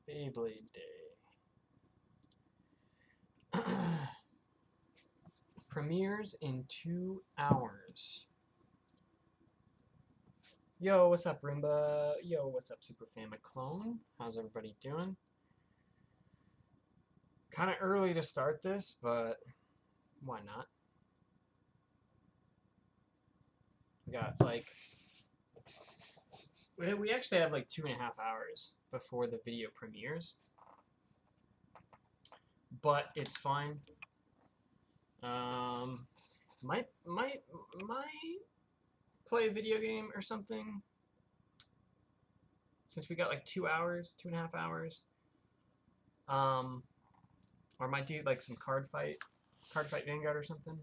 Beyblade Day. Premieres in 2 hours. Yo, what's up, Roomba? Yo, what's up, Superfan McClone? How's everybody doing? Kind of early to start this, but why not? We got like, we actually have like 2.5 hours before the video premieres, but it's fine. Might play a video game or something, since we got like 2 hours, 2.5 hours. Or might do like some card fight Vanguard or something.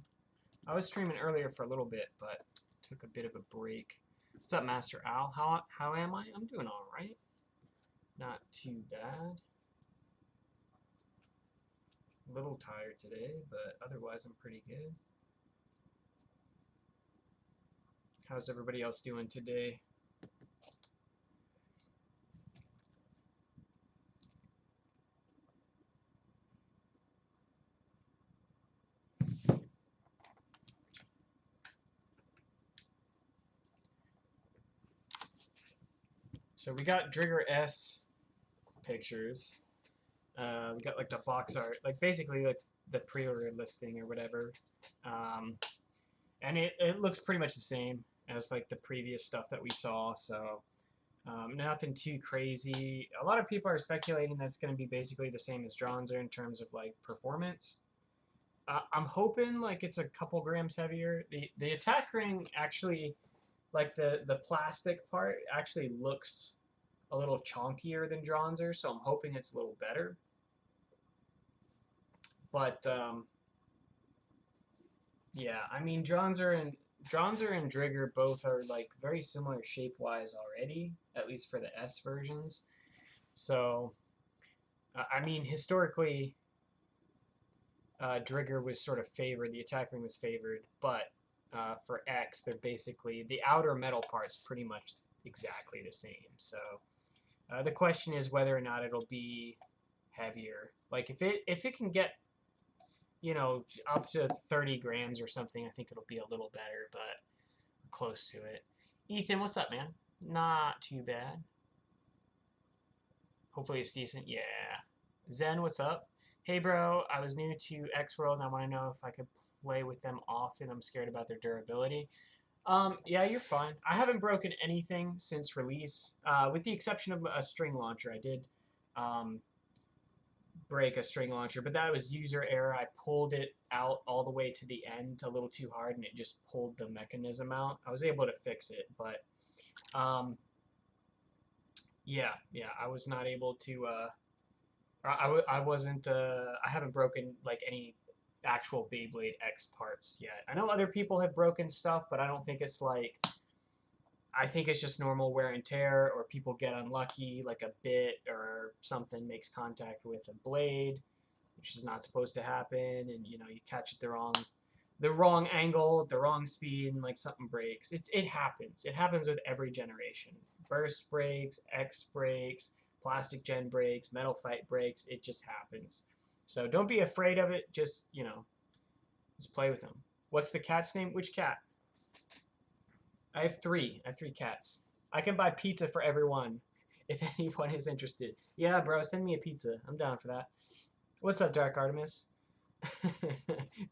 I was streaming earlier for a little bit, but took a bit of a break. What's up, Master Al? How am I? I'm doing all right. Not too bad. A little tired today, but otherwise I'm pretty good. How's everybody else doing today? So we got Drigger S pictures. We got like the box art, like basically like the pre-order listing or whatever. And it looks pretty much the same as like the previous stuff that we saw, so nothing too crazy. A lot of people are speculating that it's going to be basically the same as Dronzer in terms of like performance. I'm hoping like it's a couple grams heavier. The attack ring actually, like the plastic part actually looks a little chonkier than Dronzer, so I'm hoping it's a little better. But yeah, I mean Dronzer and Drigger both are like very similar shape-wise already, at least for the S versions. So, I mean, historically, Drigger was sort of favored, the attack ring was favored, but for X, they're basically, the outer metal part's pretty much exactly the same. So, the question is whether or not it'll be heavier. Like, if it can get, you know, up to 30 grams or something, I think it'll be a little better, but close to it. Ethan, what's up, man? Not too bad. Hopefully it's decent. Yeah. Zen, what's up? Hey, bro, I was new to X World and I want to know if I could play with them often. I'm scared about their durability. Yeah, you're fine. I haven't broken anything since release, with the exception of a string launcher. I did break a string launcher, but that was user error. I pulled it out all the way to the end a little too hard, and it just pulled the mechanism out. I was able to fix it, but yeah, I was not able to. I wasn't. I haven't broken like any actual Beyblade X parts yet. I know other people have broken stuff, but I don't think it's like. I think it's just normal wear and tear, or people get unlucky, like a bit or something makes contact with a blade, which is not supposed to happen, and you know you catch it the wrong angle, the wrong speed, and like something breaks. It happens. It happens with every generation. Burst breaks, X breaks, plastic gen breaks, metal fight breaks. It just happens. So don't be afraid of it. Just just play with them. What's the cat's name? Which cat? I have 3. I have 3 cats. I can buy pizza for everyone if anyone is interested. Yeah, bro, send me a pizza. I'm down for that. What's up, Dark Artemis?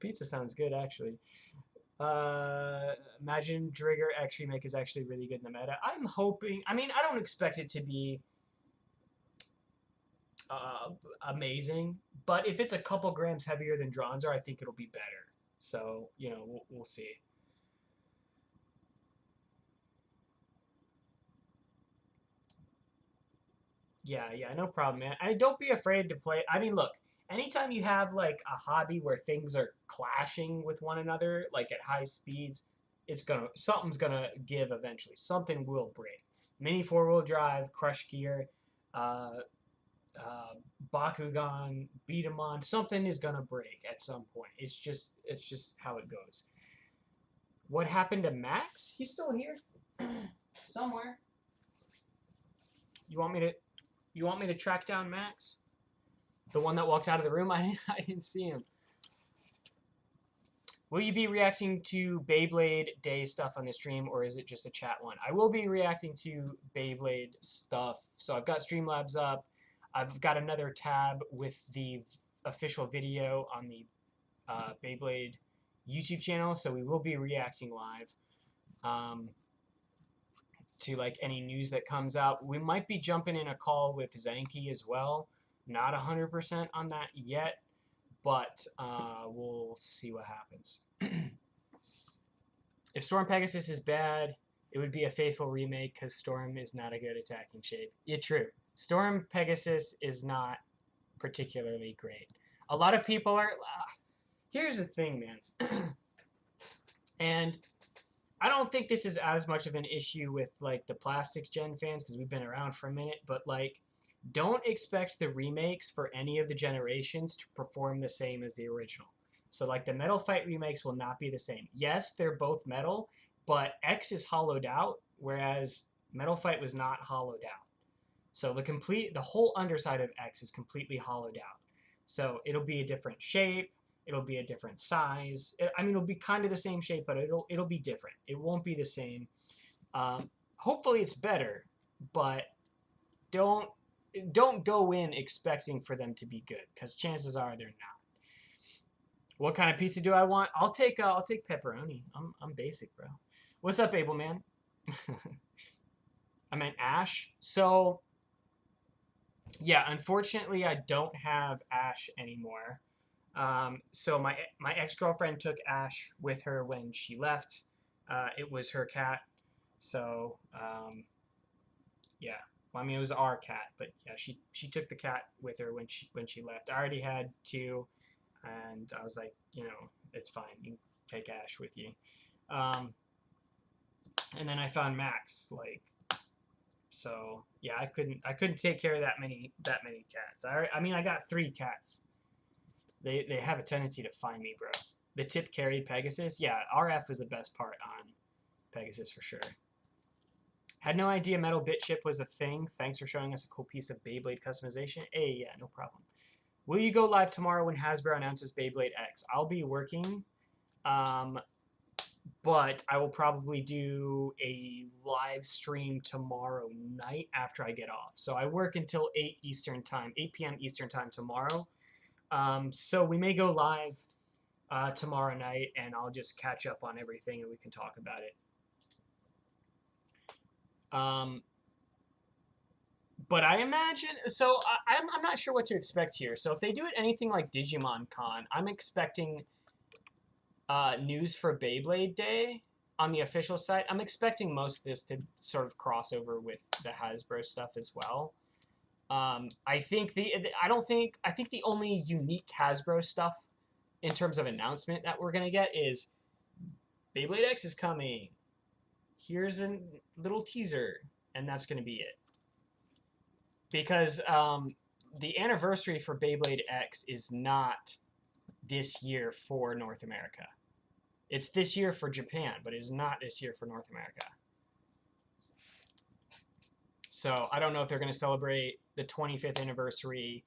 Pizza sounds good, actually. Imagine Drigger X Remake is actually really good in the meta. I'm hoping. I mean, I don't expect it to be amazing, but if it's a couple grams heavier than Dronzer, I think it'll be better. So, you know, we'll see. Yeah, no problem, man. I don't be afraid to play. I mean, look, anytime you have like a hobby where things are clashing with one another, like at high speeds, something's gonna give eventually. Something will break. Mini 4-wheel drive, crush gear, uh, Bakugan, beat 'em on. Something is gonna break at some point. It's just how it goes. What happened to Max? He's still here somewhere. You want me to? You want me to track down Max? The one that walked out of the room? I didn't see him. Will you be reacting to Beyblade Day stuff on the stream, or is it just a chat one? I will be reacting to Beyblade stuff. So I've got Streamlabs up. I've got another tab with the official video on the Beyblade YouTube channel, so we will be reacting live to like any news that comes out. We might be jumping in a call with Zanky as well. Not 100% on that yet, but we'll see what happens. If Storm Pegasus is bad, it would be a faithful remake because Storm is not a good attacking shape. Yeah, true. Storm Pegasus is not particularly great. A lot of people are... here's the thing, man. And I don't think this is as much of an issue with like the Plastic Gen fans because we've been around for a minute, but like don't expect the remakes for any of the generations to perform the same as the original. So like the Metal Fight remakes will not be the same. Yes, they're both metal, but X is hollowed out, whereas Metal Fight was not hollowed out. So the whole underside of X is completely hollowed out. So it'll be a different shape. It'll be a different size. I mean, it'll be kind of the same shape, but it'll be different. It won't be the same. Hopefully it's better, but don't go in expecting for them to be good, because chances are they're not. What kind of pizza do I want? I'll take pepperoni. I'm basic, bro. What's up, Abel man? I meant Ash. So yeah, unfortunately I don't have Ash anymore. So my ex-girlfriend took Ash with her when she left. It was her cat. So yeah. Well, I mean, it was our cat, but yeah, she took the cat with her when she left. I already had two, and I was like, you know, it's fine. You can take Ash with you. And then I found Max, like, so yeah, I couldn't take care of that many cats. I mean, I got 3 cats. They have a tendency to find me, bro. The tip carried Pegasus. Yeah, RF was the best part on Pegasus for sure. Had no idea metal bit chip was a thing. Thanks for showing us a cool piece of Beyblade customization. Hey, yeah, no problem. Will you go live tomorrow when Hasbro announces Beyblade X? I'll be working, but I will probably do a live stream tomorrow night after I get off. So I work until 8 Eastern time, 8 p.m. Eastern time tomorrow. So we may go live tomorrow night, and I'll just catch up on everything, and we can talk about it. But I imagine, so I'm not sure what to expect here. So if they do it anything like Digimon Con, I'm expecting news for Beyblade Day on the official site. I'm expecting most of this to sort of cross over with the Hasbro stuff as well. I think the only unique Hasbro stuff in terms of announcement that we're gonna get is Beyblade X is coming. Here's a little teaser, and that's gonna be it. Because the anniversary for Beyblade X is not this year for North America. It's this year for Japan, but it's not this year for North America. So I don't know if they're going to celebrate the 25th anniversary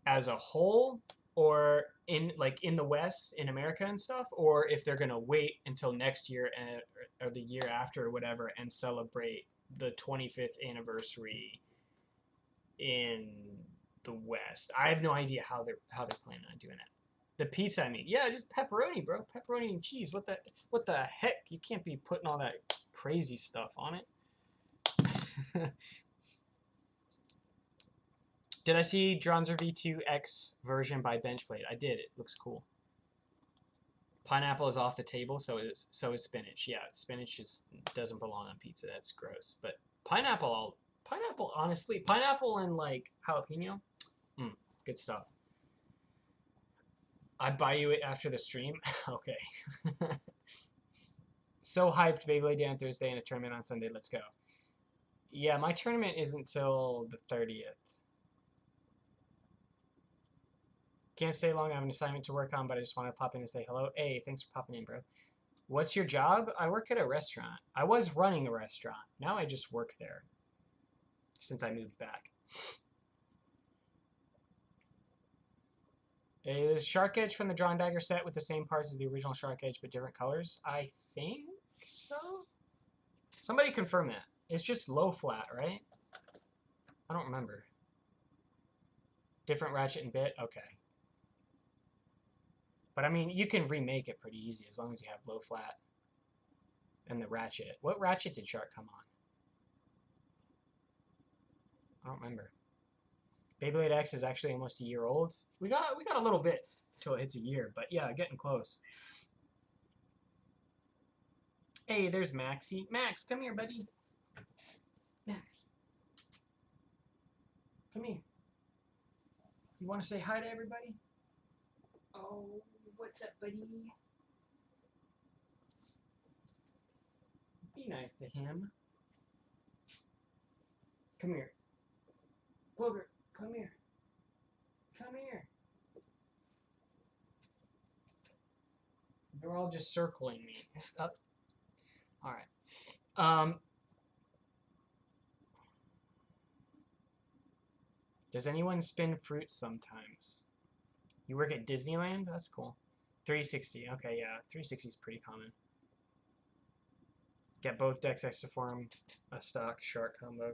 as a whole, or in the West, in America and stuff, or if they're going to wait until next year or the year after or whatever and celebrate the 25th anniversary in the West. I have no idea how they're planning on doing it. The pizza, I mean, yeah, just pepperoni, bro. Pepperoni and cheese. What the heck? You can't be putting all that crazy stuff on it. Did I see Dronzer V2X version by Benchplate? I did. It looks cool. Pineapple is off the table, so is spinach. Yeah, spinach doesn't belong on pizza. That's gross. But pineapple, honestly, pineapple and like jalapeno, good stuff. I buy you it after the stream. Okay. So hyped, Beyblade Day on Thursday and a tournament on Sunday. Let's go. Yeah, my tournament isn't till the 30th. Can't stay long. I have an assignment to work on, but I just want to pop in and say hello. Hey, thanks for popping in, bro. What's your job? I work at a restaurant. I was running a restaurant. Now I just work there since I moved back. Is Shark Edge from the Drawn Dagger set with the same parts as the original Shark Edge but different colors? I think so. Somebody confirm that. It's just low flat, right? I don't remember. Different ratchet and bit? Okay. But I mean, you can remake it pretty easy as long as you have low flat and the ratchet. What ratchet did Shark come on? I don't remember. Beyblade X is actually almost a year old. We got a little bit till it hits a year, but yeah, getting close. Hey, there's Maxie. Max, come here, buddy. Max. Come here. You want to say hi to everybody? Oh, what's up, buddy? Be nice to him. Come here. Booger, come here. Come here. They're all just circling me. Up. All right. Does anyone spin fruit sometimes? You work at Disneyland? That's cool. 360. Okay, yeah. 360 is pretty common. Get both decks X to form a stock shark combo.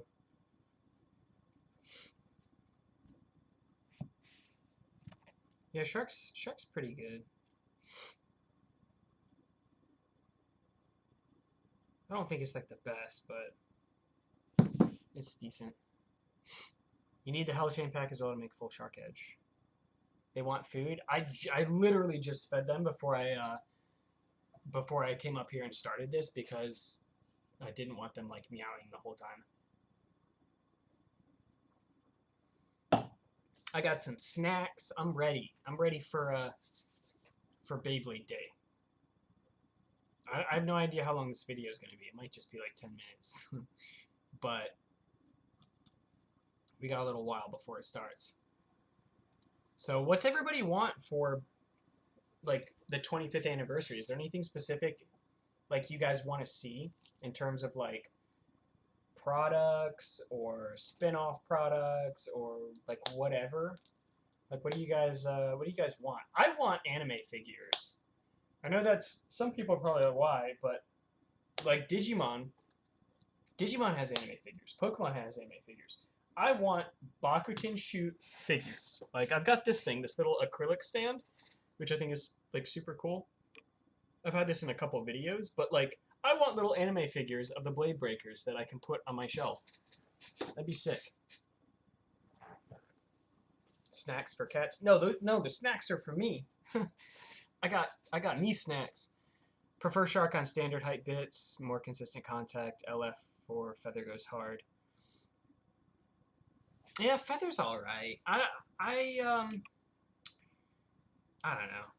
Yeah, Shark's pretty good. I don't think it's like the best, but it's decent. You need the Hell Chain pack as well to make full Shark Edge. They want food. I literally just fed them before I came up here and started this because I didn't want them like meowing the whole time. I got some snacks. I'm ready. I'm ready for Beyblade Day. I have no idea how long this video is going to be. It might just be like 10 minutes. But we got a little while before it starts. So what's everybody want for like the 25th anniversary? Is there anything specific like you guys want to see in terms of like products or spin-off products or like whatever? Like what do you guys want? I want anime figures. I know that's some people probably like why, but like Digimon has anime figures. Pokemon has anime figures. I want Bakuten Shoot figures. Like I've got this thing, this little acrylic stand, which I think is like super cool. I've had this in a couple of videos, but like I want little anime figures of the Blade Breakers that I can put on my shelf. That'd be sick. Snacks for cats? No, the snacks are for me. I got me snacks. Prefer Shark on standard height bits, more consistent contact. LF for feather goes hard. Yeah, feather's all right. I don't know.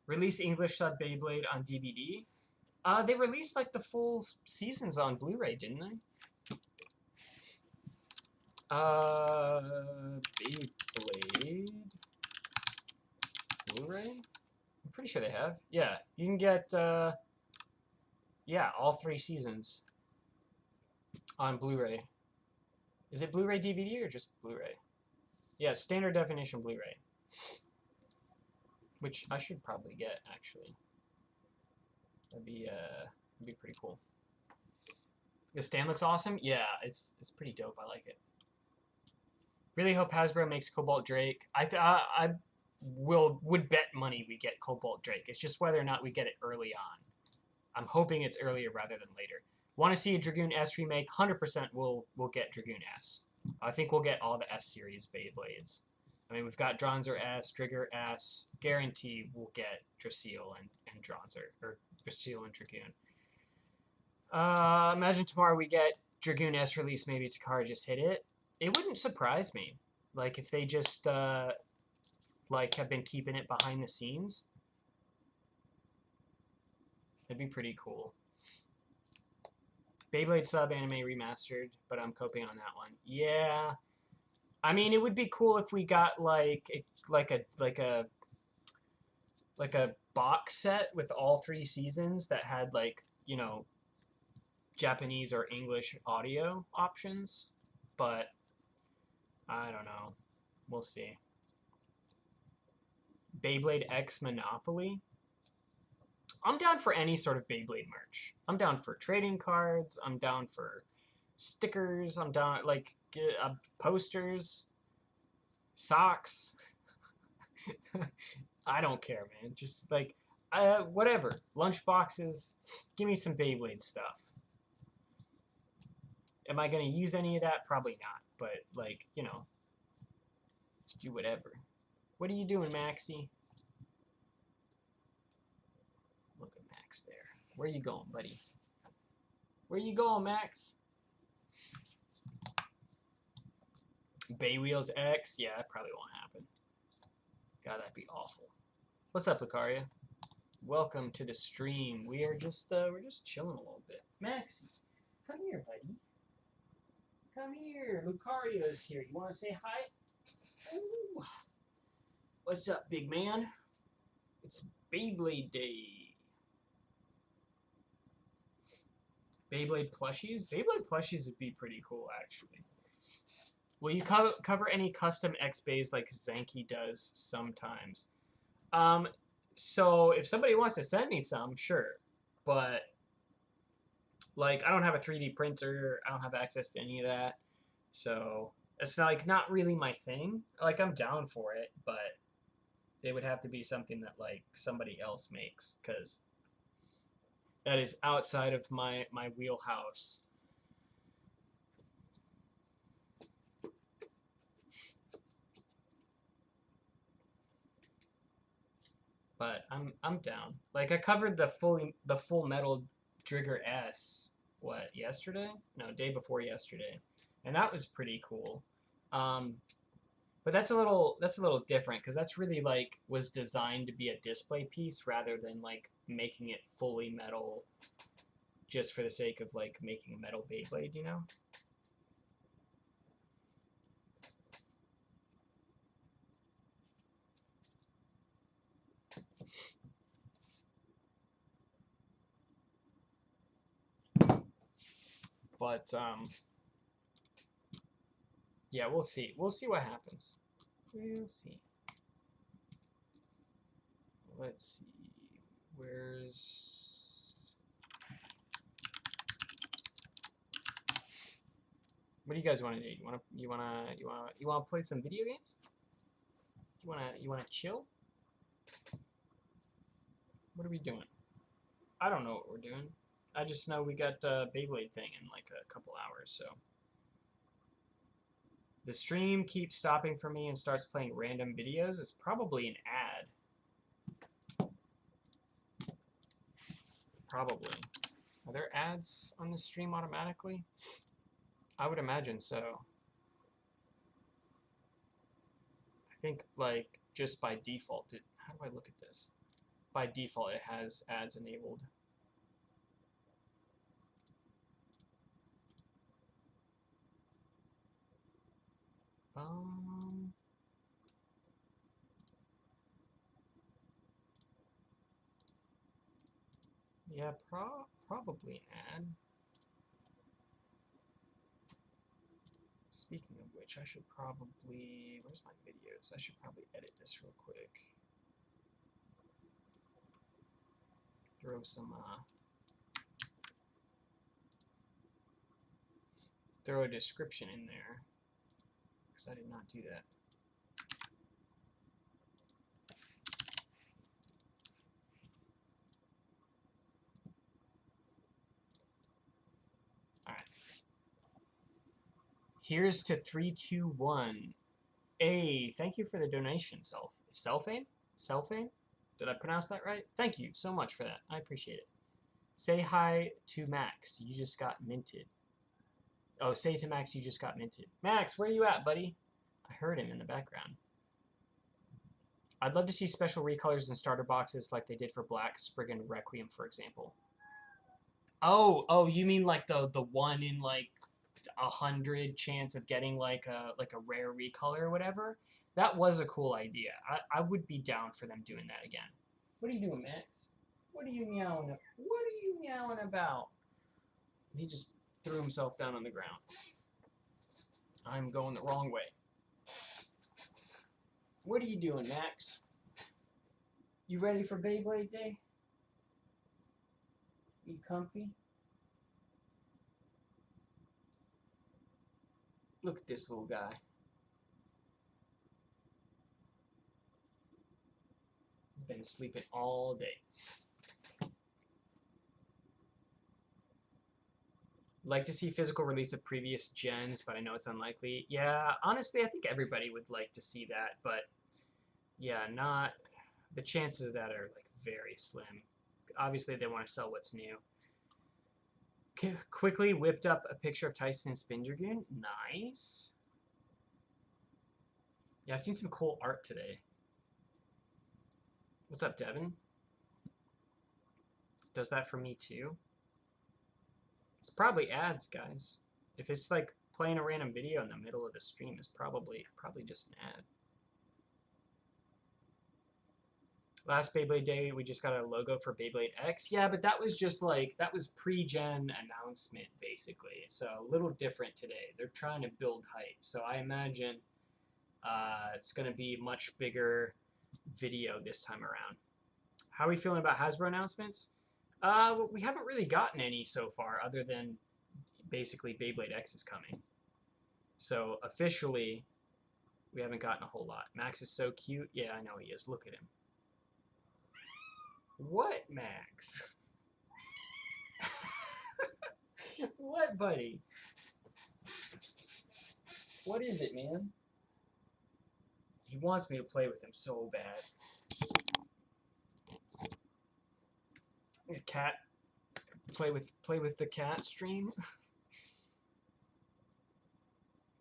Release English sub Beyblade on DVD. They released like the full seasons on Blu-ray, didn't they? Beyblade Blu-ray. I'm pretty sure they have. Yeah, you can get yeah, all 3 seasons on Blu-ray. Is it Blu-ray DVD or just Blu-ray? Yeah, standard definition Blu-ray. Which I should probably get, actually. That'd be pretty cool. The stand looks awesome. Yeah, it's pretty dope. I like it. Really hope Hasbro makes Cobalt Drake. I would bet money we get Cobalt Drake. It's just whether or not we get it early on. I'm hoping it's earlier rather than later. Want to see a Dragoon S remake? 100% we'll get Dragoon S. I think we'll get all the S series Beyblades. I mean, we've got Dronzer S, Drigger S. Guarantee we'll get Drasil and Dronzer, or Drasil and Dragoon. Imagine tomorrow we get Dragoon S release, maybe Takara just hit it. It wouldn't surprise me. Like, if they just, like, have been keeping it behind the scenes. That'd be pretty cool. Beyblade sub anime remastered, but I'm coping on that one. Yeah. I mean, it would be cool if we got like a box set with all 3 seasons that had like, you know, Japanese or English audio options, but I don't know. We'll see. Beyblade X Monopoly. I'm down for any sort of Beyblade merch. I'm down for trading cards. I'm down for stickers. I'm down like posters, socks. I don't care, man. Just like whatever. Lunch boxes. Give me some Beyblade stuff. Am I gonna use any of that? Probably not. But like, you know, just do whatever. What are you doing, Maxie? Look at Max there. Where you going, buddy? Where you going, Max? Bay Wheels X? Yeah, that probably won't happen. God, that'd be awful. What's up, Lucaria? Welcome to the stream. We're just chilling a little bit. Max, come here, buddy. Come here. Lucario's here. You want to say hi? Ooh. What's up, big man? It's Beyblade Day. Beyblade plushies? Beyblade plushies would be pretty cool, actually. Will you cover any custom X-Bays like Zanky does sometimes? So if somebody wants to send me some, sure. But, like, I don't have a 3D printer. I don't have access to any of that. So it's not really my thing. Like, I'm down for it, but they would have to be something that, like, somebody else makes, because that is outside of my wheelhouse. But I'm down. Like, I covered the Full Metal Trigger S yesterday? No, day before yesterday, and that was pretty cool. But that's a little different because that's really like was designed to be a display piece rather than like making it fully metal just for the sake of like making a metal Beyblade, you know? But yeah, we'll see. We'll see what happens. We'll see. Let's see. Where's... What do you guys want to do? You want to play some video games? You want to chill? What are we doing? I don't know what we're doing. I just know we got a Beyblade thing in like a couple hours, so. The stream keeps stopping for me and starts playing random videos. It's probably an ad. Probably. Are there ads on the stream automatically? I would imagine so. I think like just by default, how do I look at this? By default, it has ads enabled. Yeah, probably an ad. Speaking of which, I should probably... Where's my videos? I should probably edit this real quick. Throw some... Throw a description in there. Because I did not do that. Here's to 321. Hey, thank you for the donation, Selfane? Selfane? Did I pronounce that right? Thank you so much for that. I appreciate it. Say hi to Max. You just got minted. Oh, say to Max you just got minted. Max, where you at, buddy? I heard him in the background. I'd love to see special recolors in starter boxes like they did for Black Spriggan Requiem, for example. Oh, you mean like the one in like 100 chance of getting like a rare recolor or whatever? That was a cool idea. I would be down for them doing that again. What are you doing, Max? What are you meowing? What are you meowing about? He just threw himself down on the ground. I'm going the wrong way. What are you doing, Max? You ready for Beyblade Day? You comfy? Look at this little guy. He's been sleeping all day. Like to see physical release of previous gens, but I know it's unlikely. Yeah, honestly, I think everybody would like to see that, but yeah, not the chances of that are like very slim. Obviously, they want to sell what's new. Quickly whipped up a picture of Tyson and Spin Dragoon. Nice. Yeah, I've seen some cool art today. What's up, Devin? Does that for me too? It's probably ads, guys. If it's like playing a random video in the middle of the stream, it's probably just an ad. Last Beyblade Day, we just got a logo for Beyblade X. Yeah, but that was just like, that was pre-gen announcement, basically. So a little different today. They're trying to build hype. So I imagine it's going to be much bigger video this time around. How are we feeling about Hasbro announcements? We haven't really gotten any so far, other than basically Beyblade X is coming. So officially, we haven't gotten a whole lot. Max is so cute. Yeah, I know he is. Look at him. What, Max? What, buddy? What is it, man? He wants me to play with him so bad. A cat. Play with the cat stream.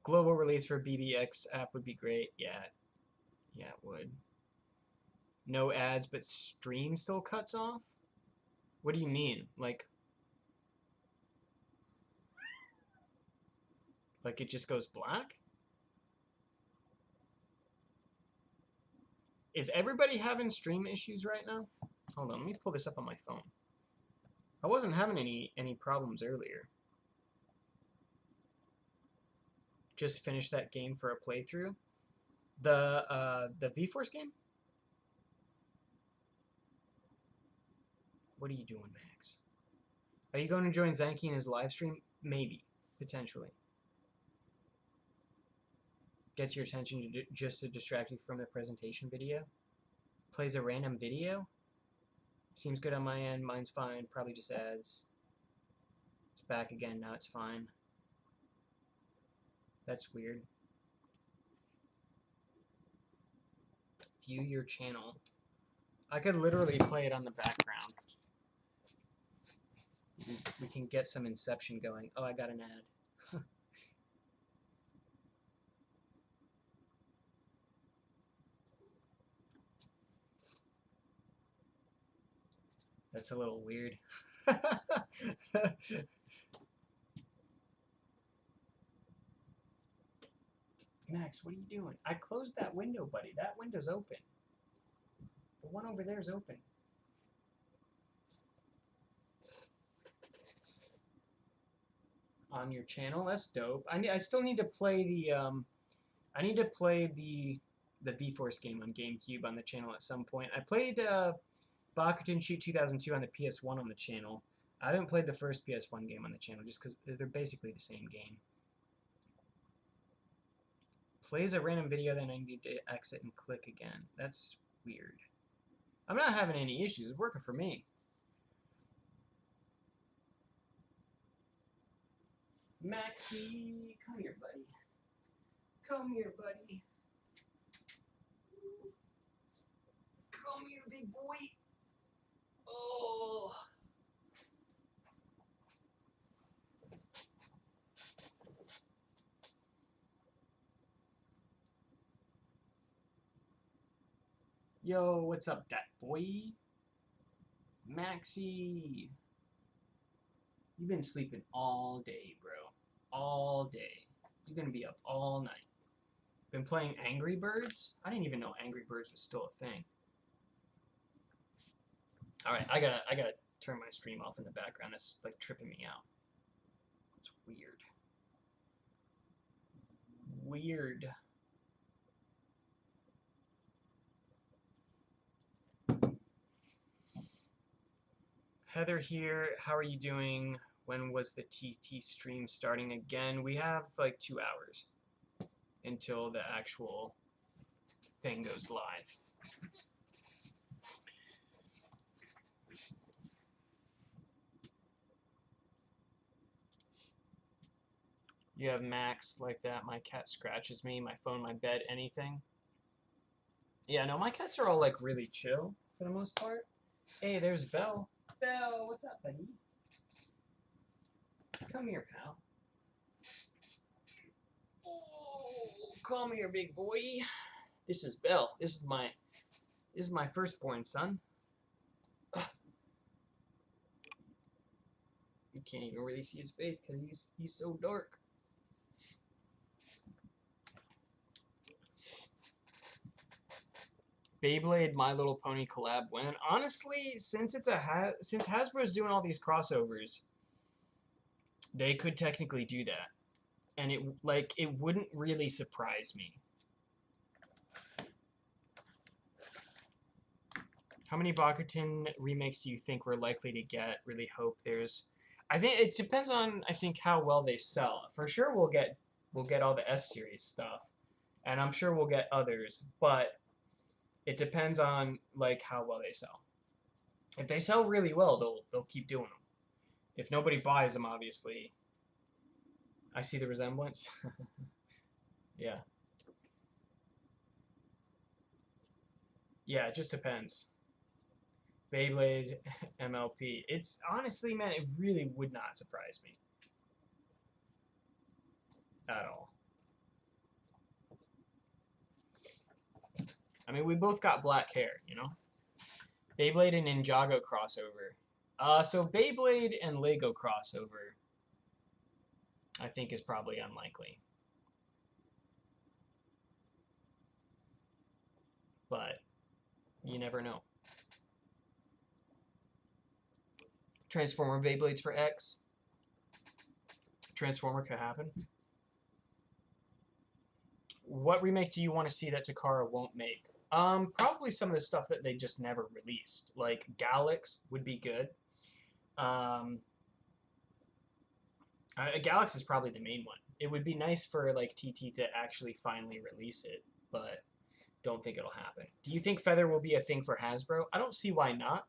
Global release for BBX app would be great. Yeah, it would. No ads, but stream still cuts off? What do you mean? Like it just goes black? Is everybody having stream issues right now? Hold on, let me pull this up on my phone. I wasn't having any problems earlier. Just finished that game for a playthrough. The V-Force game? What are you doing, Max? Are you going to join Zanky in his live stream? Maybe. Potentially. Gets your attention just to distract you from the presentation video. Plays a random video. Seems good on my end. Mine's fine. Probably just ads. It's back again. Now it's fine. That's weird. View your channel. I could literally play it on the background. We can get some Inception going. Oh, I got an ad. That's a little weird. Max, what are you doing? I closed that window, buddy. That window's open. The one over there is open. On your channel, that's dope. I still need to play the I need to play the V-Force game on GameCube on the channel at some point. I played Bakugan Shoot 2002 on the PS1 on the channel. I haven't played the first PS1 game on the channel just because they're basically the same game. Plays a random video, then I need to exit and click again. That's weird. I'm not having any issues. It's working for me. Maxie, come here, buddy. Come here, buddy. Come here, big boy. Oh. Yo, what's up, that boy? Maxie. You've been sleeping all day, bro. All day. You're gonna be up all night. Been playing Angry Birds? I didn't even know Angry Birds was still a thing. Alright, I gotta turn my stream off in the background. That's like tripping me out. It's weird. Weird. Heather here. How are you doing? When was the TT stream starting again? We have like 2 hours until the actual thing goes live. You have Max like that. My cat scratches me, my phone, my bed, anything. Yeah, no, my cats are all like really chill for the most part. Hey, there's Belle. Belle, what's up, buddy? Come here, pal. Oh, come here, big boy. This is Belle. This is my firstborn son. You can't even really see his face because he's so dark. Beyblade My Little Pony collab when? Honestly, since since Hasbro's doing all these crossovers, they could technically do that. And it wouldn't really surprise me. How many Bakutin remakes do you think we're likely to get? Really hope there's I think it depends on how well they sell. For sure we'll get all the S series stuff. And I'm sure we'll get others, but it depends on like how well they sell. If they sell really well, they'll keep doing them. If nobody buys them, obviously. I see the resemblance. Yeah. Yeah, it just depends. Beyblade MLP. It's honestly, man, it really would not surprise me at all. I mean, we both got black hair, you know? Beyblade and Ninjago crossover. So Beyblade and Lego crossover, I think, is probably unlikely. But you never know. Transformer Beyblades for X. Transformer could happen. What remake do you want to see that Takara won't make? Probably some of the stuff that they just never released. Like Galax would be good. Galax is probably the main one. It would be nice for like TT to actually finally release it, but don't think it'll happen. Do you think Feather will be a thing for Hasbro? I don't see why not.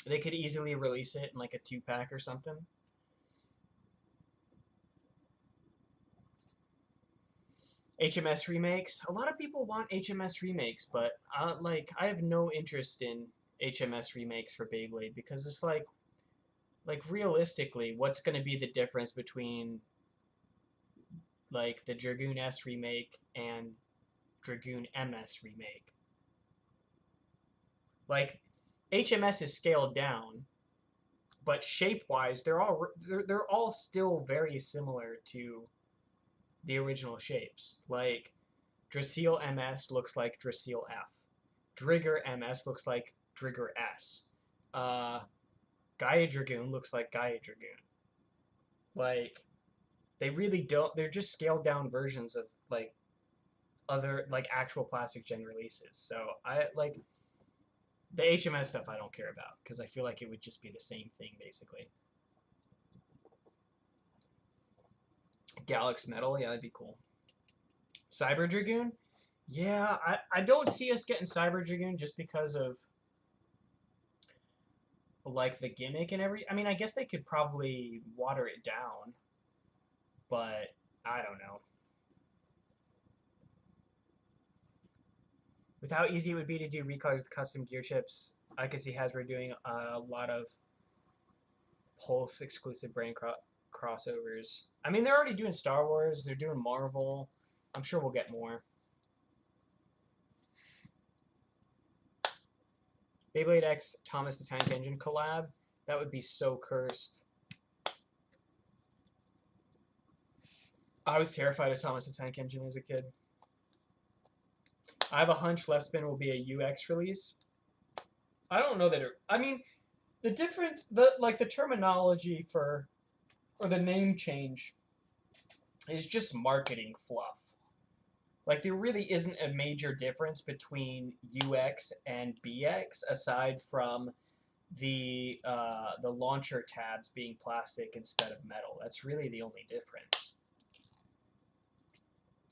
They could easily release it in like a 2-pack or something. HMS remakes. A lot of people want HMS remakes, but like I have no interest in HMS remakes for Beyblade because it's like realistically, what's going to be the difference between like the Dragoon S remake and Dragoon MS remake? Like HMS is scaled down, but shape-wise, they're all still very similar to the original shapes. Like Drasil MS looks like Drasil F. Drigger MS looks like Drigger S. Gaia Dragoon looks like Gaia Dragoon. Like they really don't. They're just scaled down versions of like other like actual plastic gen releases. So I like the HMS stuff. I don't care about because I feel like it would just be the same thing basically. Galax Metal, yeah, that'd be cool. Cyber Dragoon, yeah, I don't see us getting Cyber Dragoon just because of like the gimmick and I mean, I guess they could probably water it down, but I don't know. With how easy it would be to do recolors with custom gear chips, I could see Hasbro doing a lot of Pulse exclusive brand crossovers. I mean, they're already doing Star Wars. They're doing Marvel. I'm sure we'll get more. Beyblade X Thomas the Tank Engine collab. That would be so cursed. I was terrified of Thomas the Tank Engine as a kid. I have a hunch Left Spin will be a UX release. I don't know that I mean, the difference, the terminology for, or the name change is just marketing fluff. Like there really isn't a major difference between UX and BX aside from the launcher tabs being plastic instead of metal. That's really the only difference.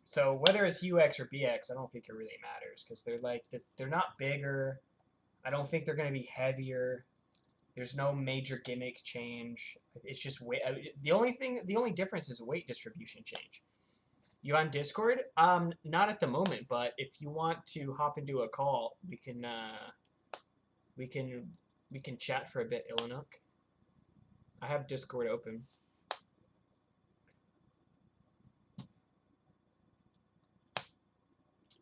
So whether it's UX or BX, I don't think it really matters because they're like they're not bigger. I don't think they're going to be heavier. There's no major gimmick change. It's just weight. The only difference is weight distribution change. You on Discord? Not at the moment, but if you want to hop into a call, we can we can chat for a bit, Illinook. I have Discord open.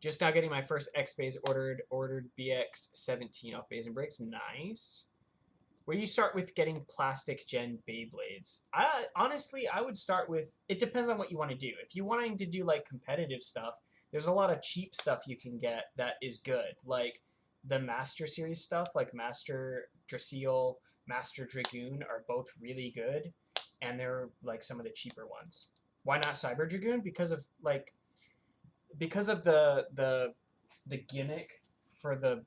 Just now getting my first X base ordered BX 17 off Base and Breaks. Nice. Where you start with getting plastic gen Beyblades. Honestly, I would start with, it depends on what you want to do. If you're wanting to do like competitive stuff, there's a lot of cheap stuff you can get that is good. Like the Master Series stuff, like Master Drasil, Master Dragoon are both really good, and they're like some of the cheaper ones. Why not Cyber Dragoon? Because of the gimmick for the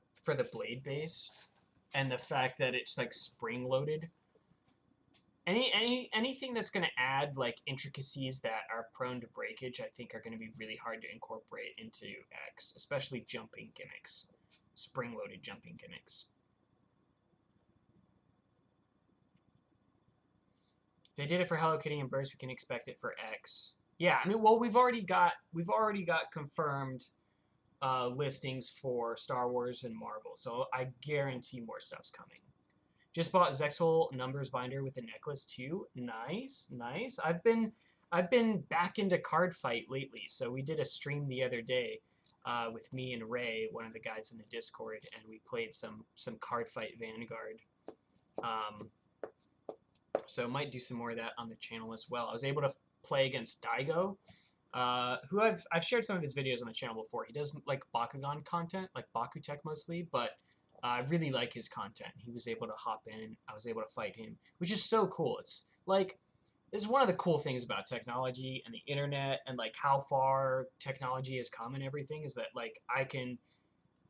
blade base and the fact that it's like spring loaded. Anything that's going to add like intricacies that are prone to breakage, I think are going to be really hard to incorporate into X, especially jumping gimmicks, spring loaded jumping gimmicks. If they did it for Hello Kitty and Burst, we can expect it for X. Yeah, I mean, well, we've already got confirmed listings for Star Wars and Marvel, so I guarantee more stuff's coming. Just bought Zexal numbers binder with a necklace too. Nice, nice. I've been back into card fight lately, so we did a stream the other day with me and Ray, one of the guys in the Discord, and we played some card fight Vanguard. So might do some more of that on the channel as well. I was able to play against Daigo, who I've shared some of his videos on the channel before. He does like Bakugan content, like Bakutech mostly, but I really like his content. He was able to hop in. I was able to fight him, which is so cool. It's one of the cool things about technology and the internet and like how far technology has come and everything is that like I can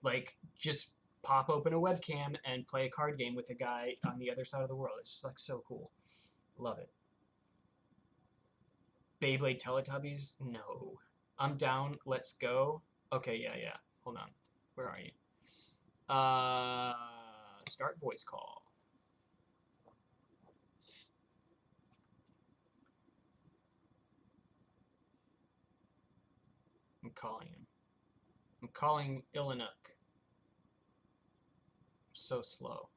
like just pop open a webcam and play a card game with a guy on the other side of the world. It's just like so cool. Love it. Beyblade Teletubbies? No. I'm down. Let's go. Okay, yeah. Hold on. Where are you? Start voice call. I'm calling him. I'm calling Illinook. So slow.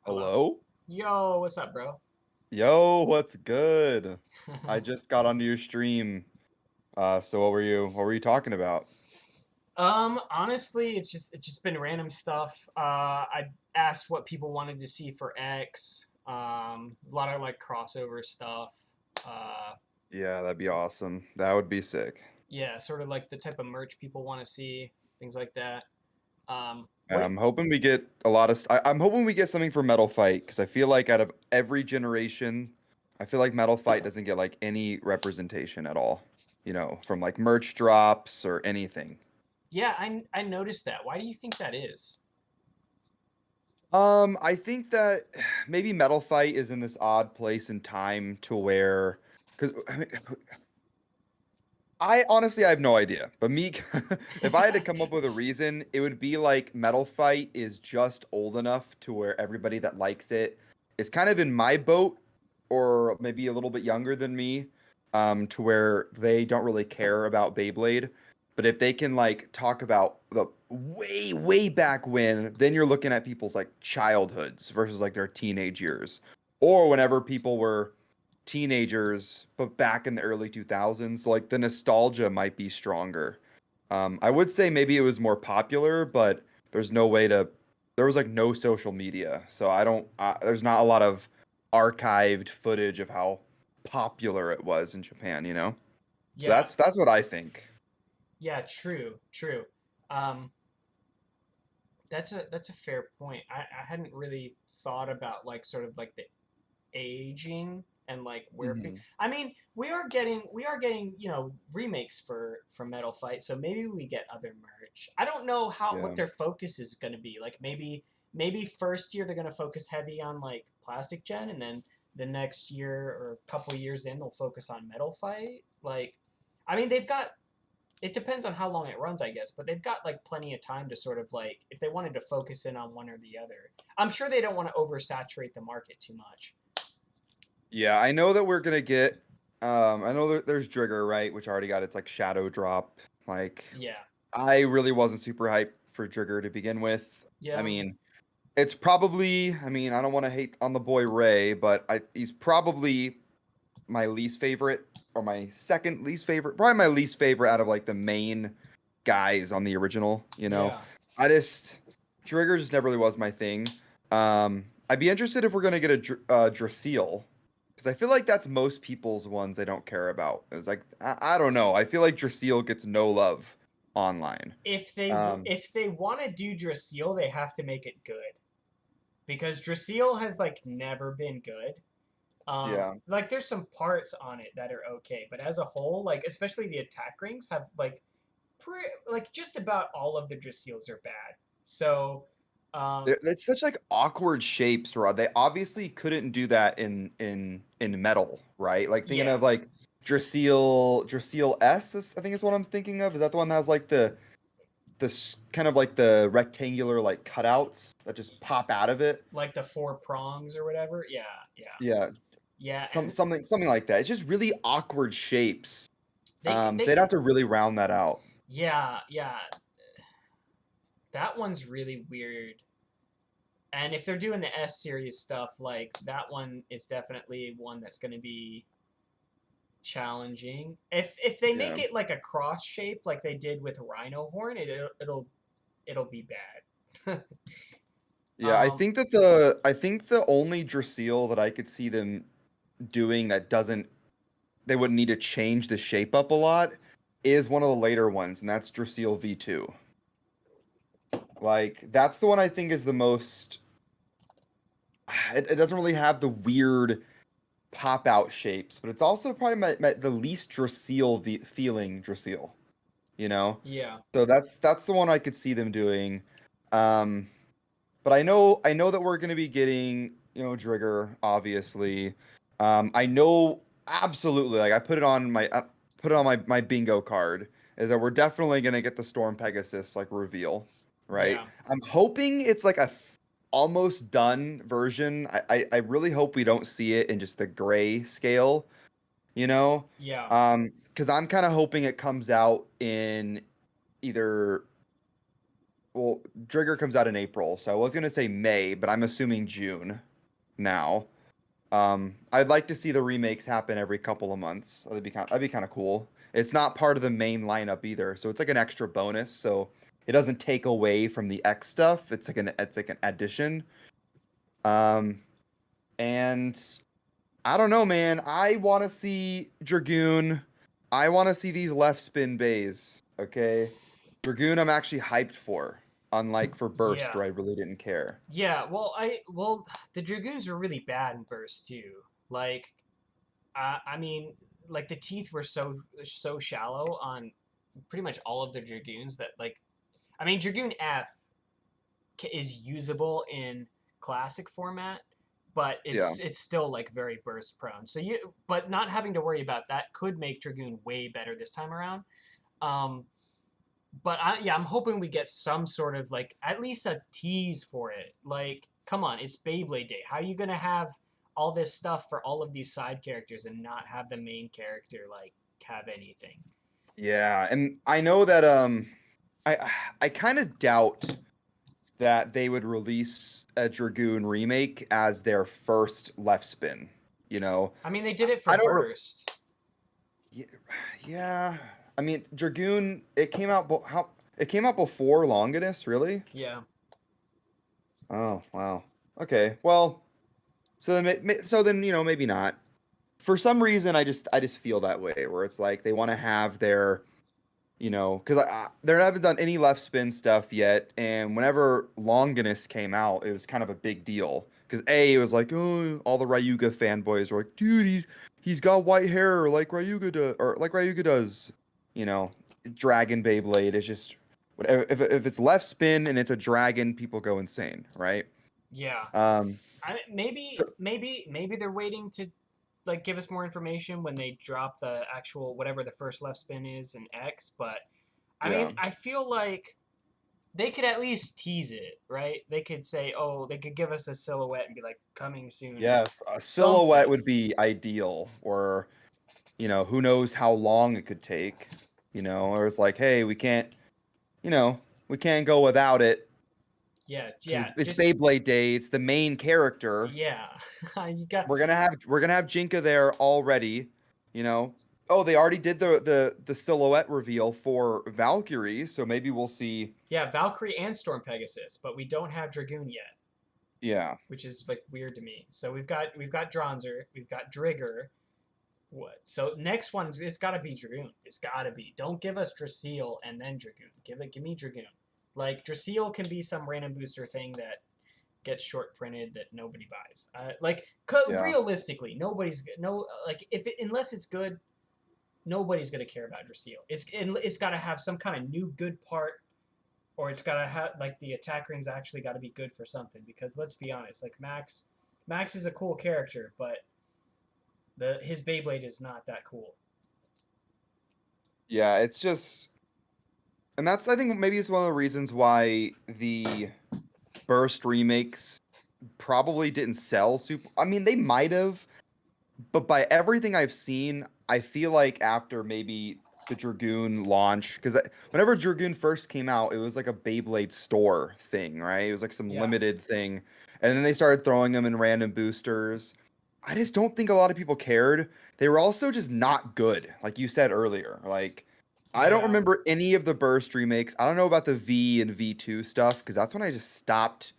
Hello? Yo, what's up, bro? Yo, what's good? I just got onto your stream. So what were you talking about? Honestly, it's just been random stuff. I asked what people wanted to see for X. A lot of like crossover stuff. Yeah, that'd be awesome. That would be sick. Yeah, sort of like the type of merch people want to see, things like that. I'm hoping we get I'm hoping we get something for Metal Fight because I feel like out of every generation, I feel like Metal Fight doesn't get like any representation at all, from like merch drops or anything. Yeah, I noticed that. Why do you think that is? I think that maybe Metal Fight is in this odd place in time to where, because I honestly I have no idea. But if I had to come up with a reason, it would be like Metal Fight is just old enough to where everybody that likes it is kind of in my boat, or maybe a little bit younger than me, to where they don't really care about Beyblade. But if they can like talk about the way, way back when, then you're looking at people's like childhoods versus like their teenage years. Or whenever people were teenagers, but back in the early 2000s, so like the nostalgia might be stronger. I would say maybe it was more popular, but there was like no social media. So there's not a lot of archived footage of how popular it was in Japan, So Yeah, that's what I think. yeah, true. That's a fair point. I hadn't really thought about like sort of like the aging and like where Hmm. I mean, we are getting, you know, remakes for Metal Fight, so maybe we get other merch. I don't know how what Yeah. their focus is going to be. Like maybe first year they're going to focus heavy on like Plastic Gen, and then the next year or a couple years in they'll focus on Metal Fight. Like I mean, they've got it depends on how long it runs, I guess, but they've got like plenty of time to sort of like if they wanted to focus in on one or the other. I'm sure they don't want to oversaturate the market too much. Yeah, I know that we're gonna get. I know there's Trigger, right, which already got its like shadow drop. Like, Yeah. I really wasn't super hyped for Trigger to begin with. I Yeah. mean, it's probably. I mean, I don't want to hate on the boy Ray, but he's probably my least favorite or my second least favorite. Probably my least favorite out of like the main guys on the original. You know, Yeah. I just Trigger just never really was my thing. I'd be interested if we're gonna get a Drasil. Because I feel like that's most people's ones they don't care about. It's like I don't know. I feel like Drasil gets no love online. Um, If they want to do Drasil, they have to make it good because Drasil has like never been good. yeah, Like there's some parts on it that are okay, but as a whole, like especially the attack rings have like just about all of the Drasils are bad. So, it's such like awkward shapes, Rod. They obviously couldn't do that in metal, right? Like thinking yeah, of like Drasil S, I think is what I'm thinking of. Is that the one that has like the kind of like the rectangular like cutouts that just pop out of it? like the four prongs or whatever. Yeah, yeah, Yeah, yeah, and something like that. It's just really awkward shapes. they So they'd can. have to really round that out. Yeah, yeah, that one's really weird. And if they're doing the S series stuff, like that one is definitely one that's going to be challenging. If they make Yeah. it like a cross shape, like they did with Rhino Horn, it'll be bad. Yeah, um, I think the only Drasil that I could see them doing that doesn't they wouldn't need to change the shape up a lot is one of the later ones, and that's Drasil V2. Like that's the one I think is the most it doesn't really have the weird pop out shapes, but it's also probably the least Drasil feeling Drasil, you know? yeah, So that's the one I could see them doing. Um But I know that we're gonna be getting, you know, Drigger, obviously. I know absolutely, like I put it on my bingo card, is that we're definitely gonna get the Storm Pegasus like reveal, right? yeah, I'm hoping it's like a almost done version. I really hope we don't see it in just the gray scale, you know? yeah, Because I'm kind of hoping it comes out in either well, Drigger comes out in April, so I was gonna say May, but I'm assuming June now. I'd like to see the remakes happen every couple of months. That'd be kind of cool. It's not part of the main lineup either, so it's like an extra bonus. So it doesn't take away from the X stuff. It's like an addition. Um, and I don't know, man. I want to see Dragoon. I want to see these left spin bays. Okay, Dragoon. I'm actually hyped for. Unlike for Burst, yeah, where I really didn't care. yeah. The Dragoons were really bad in Burst too. Like, I mean, like the teeth were so shallow on pretty much all of the Dragoons that like, I mean, Dragoon F is usable in classic format, but Yeah. it's still like very burst prone. So but not having to worry about that could make Dragoon way better this time around. Um, but I'm hoping we get some sort of like at least a tease for it. Like, come on, it's Beyblade Day. How are you gonna have all this stuff for all of these side characters and not have the main character like have anything? Yeah, and I know that I kind of doubt that they would release a Dragoon remake as their first left spin. You know, I mean, they did it for I don't. Burst. Yeah, yeah. I mean, Dragoon. It came out before Longinus, really? Yeah, Oh wow. Okay. Well, so then you know maybe not. For some reason, I just feel that way, where it's like they want to have their you know, because they haven't done any left spin stuff yet. And whenever Longinus came out, it was kind of a big deal because A, it was like, oh, all the Ryuga fanboys were like, dude, he's got white hair like Ryuga does, or like Ryuga does. You know, Dragon Beyblade is just whatever. If it's left spin and it's a dragon, people go insane, right? Yeah. Um, Maybe so maybe they're waiting to like give us more information when they drop the actual whatever the first left spin is in X. But I yeah. mean, I feel like they could at least tease it, right? They could say, oh, they could give us a silhouette and be like, coming soon, or Yes, a silhouette something. would be ideal, or who knows how long it could take, or it's like, hey, we can't go without it Yeah, because yeah, it's just Beyblade Day, it's the main character. yeah. You got We're gonna have Jinka there already, you know. Oh, they already did the silhouette reveal for Valkyrie, so maybe we'll see. yeah Valkyrie and Storm Pegasus, but we don't have Dragoon yet, Yeah, which is like weird to me. So we've got Dronzer, we've got Drigger. What? So next one, it's got to be Dragoon. It's got to be. Don't give us Drasil and then Dragoon. Give me Dragoon. Like Drasil can be some random booster thing that gets short printed that nobody buys. yeah. Realistically, nobody's no like unless it's good, nobody's gonna care about Drasil. It's got to have some kind of new good part, or it's got to have like the attack ring's actually got to be good for something. Because let's be honest, like Max is a cool character, but his Beyblade is not that cool. Yeah, it's just, and that's, I think maybe it's one of the reasons why the Burst remakes probably didn't sell super. I mean, they might have, but by everything I've seen, I feel like after maybe the Dragoon launch, because whenever Dragoon first came out, it was like a Beyblade store thing, right? It was like some Yeah. limited thing, and then they started throwing them in random boosters. I just don't think a lot of people cared. They were also just not good, like you said earlier. Like, I don't Yeah. remember any of the Burst remakes. I don't know about the V and V2 stuff, because that's when I just stopped.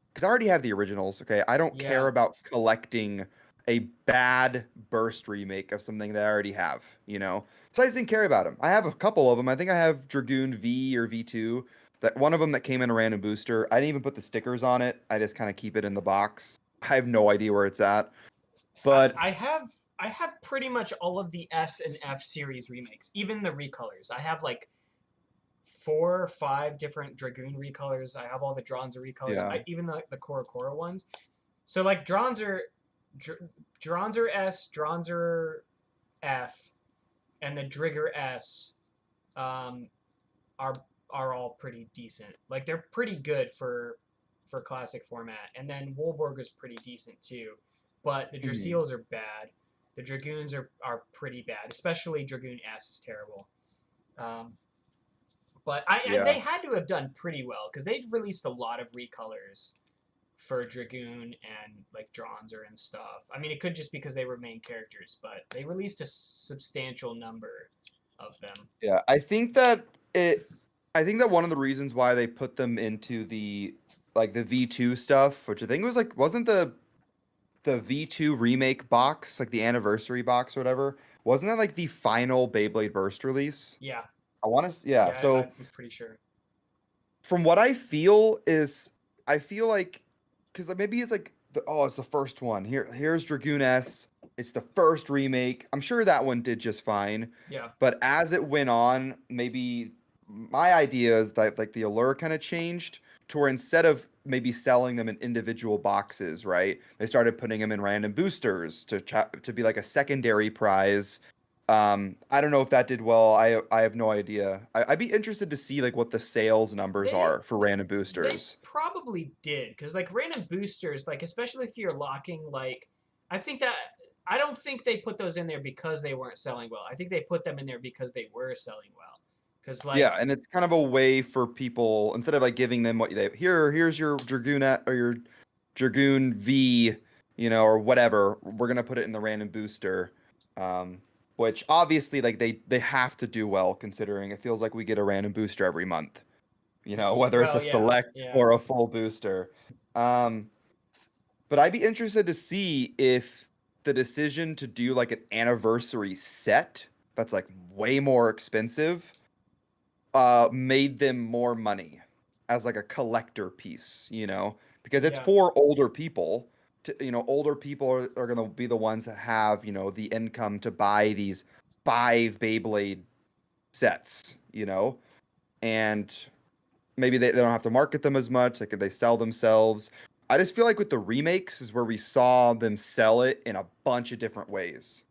Because I already have the originals, okay? I don't care Yeah. about collecting a bad Burst remake of something that I already have, you know? So I just didn't care about them. I have a couple of them. I think I have Dragoon V or V2. That one of them that came in a random booster. I didn't even put the stickers on it. I just kind of keep it in the box. I have no idea where it's at. But I have pretty much all of the S and F series remakes, even the recolors. I have like 4 or 5 different Dragoon recolors. I have all the Dronzer recolors, yeah. even the Korokoro ones. So like Dronzer S, Dronzer F, and the Drigger S um, are all pretty decent. Like they're pretty good for classic format. And then Wolborg pretty decent too. But the Mhm. Draseels are bad. The Dragoons are pretty bad, especially Dragoon S is terrible. Um, but Yeah. they had to have done pretty well because they'd released a lot of recolors for Dragoon and like Dronzer and stuff. I mean, it could just because they were main characters, but they released a substantial number of them. Yeah. I think that one of the reasons why they put them into the the V2 stuff, which I think was like wasn't the V2 remake box, like the anniversary box or whatever, wasn't that like the final Beyblade Burst release? Yeah, I want to, yeah. yeah, So I'm pretty sure. from what I feel is, I feel like, because maybe it's like, it's the first one. Here's Dragoon S. It's the first remake. I'm sure that one did just fine. Yeah, But as it went on, maybe my idea is that like the allure kind of changed to where instead of maybe selling them in individual boxes, right? They started putting them in random boosters to be like a secondary prize. I don't know if that did well. I have no idea. I'd be interested to see like what the sales numbers they are for random they boosters. probably did because like random boosters, like especially if you're locking, like I think that I don't think they put those in there because they weren't selling well. I think they put them in there because they were selling well. Because Yeah, like and it's kind of a way for people instead of like giving them what they here's your or your Dragoon V, or whatever. We're gonna put it in the random booster, um, which obviously like they have to do well considering it feels like we get a random booster every month. Whether it's a well, yeah, select yeah, or a full booster. Um, but I'd be interested to see if the decision to do like an anniversary set that's like way more expensive made them more money as like a collector piece, because it's yeah, for older people. older people are going to be the ones that have, the income to buy these 5 Beyblade sets, and maybe they don't have to market them as much. Like, they sell themselves. I just feel like with the remakes is where we saw them sell it in a bunch of different ways.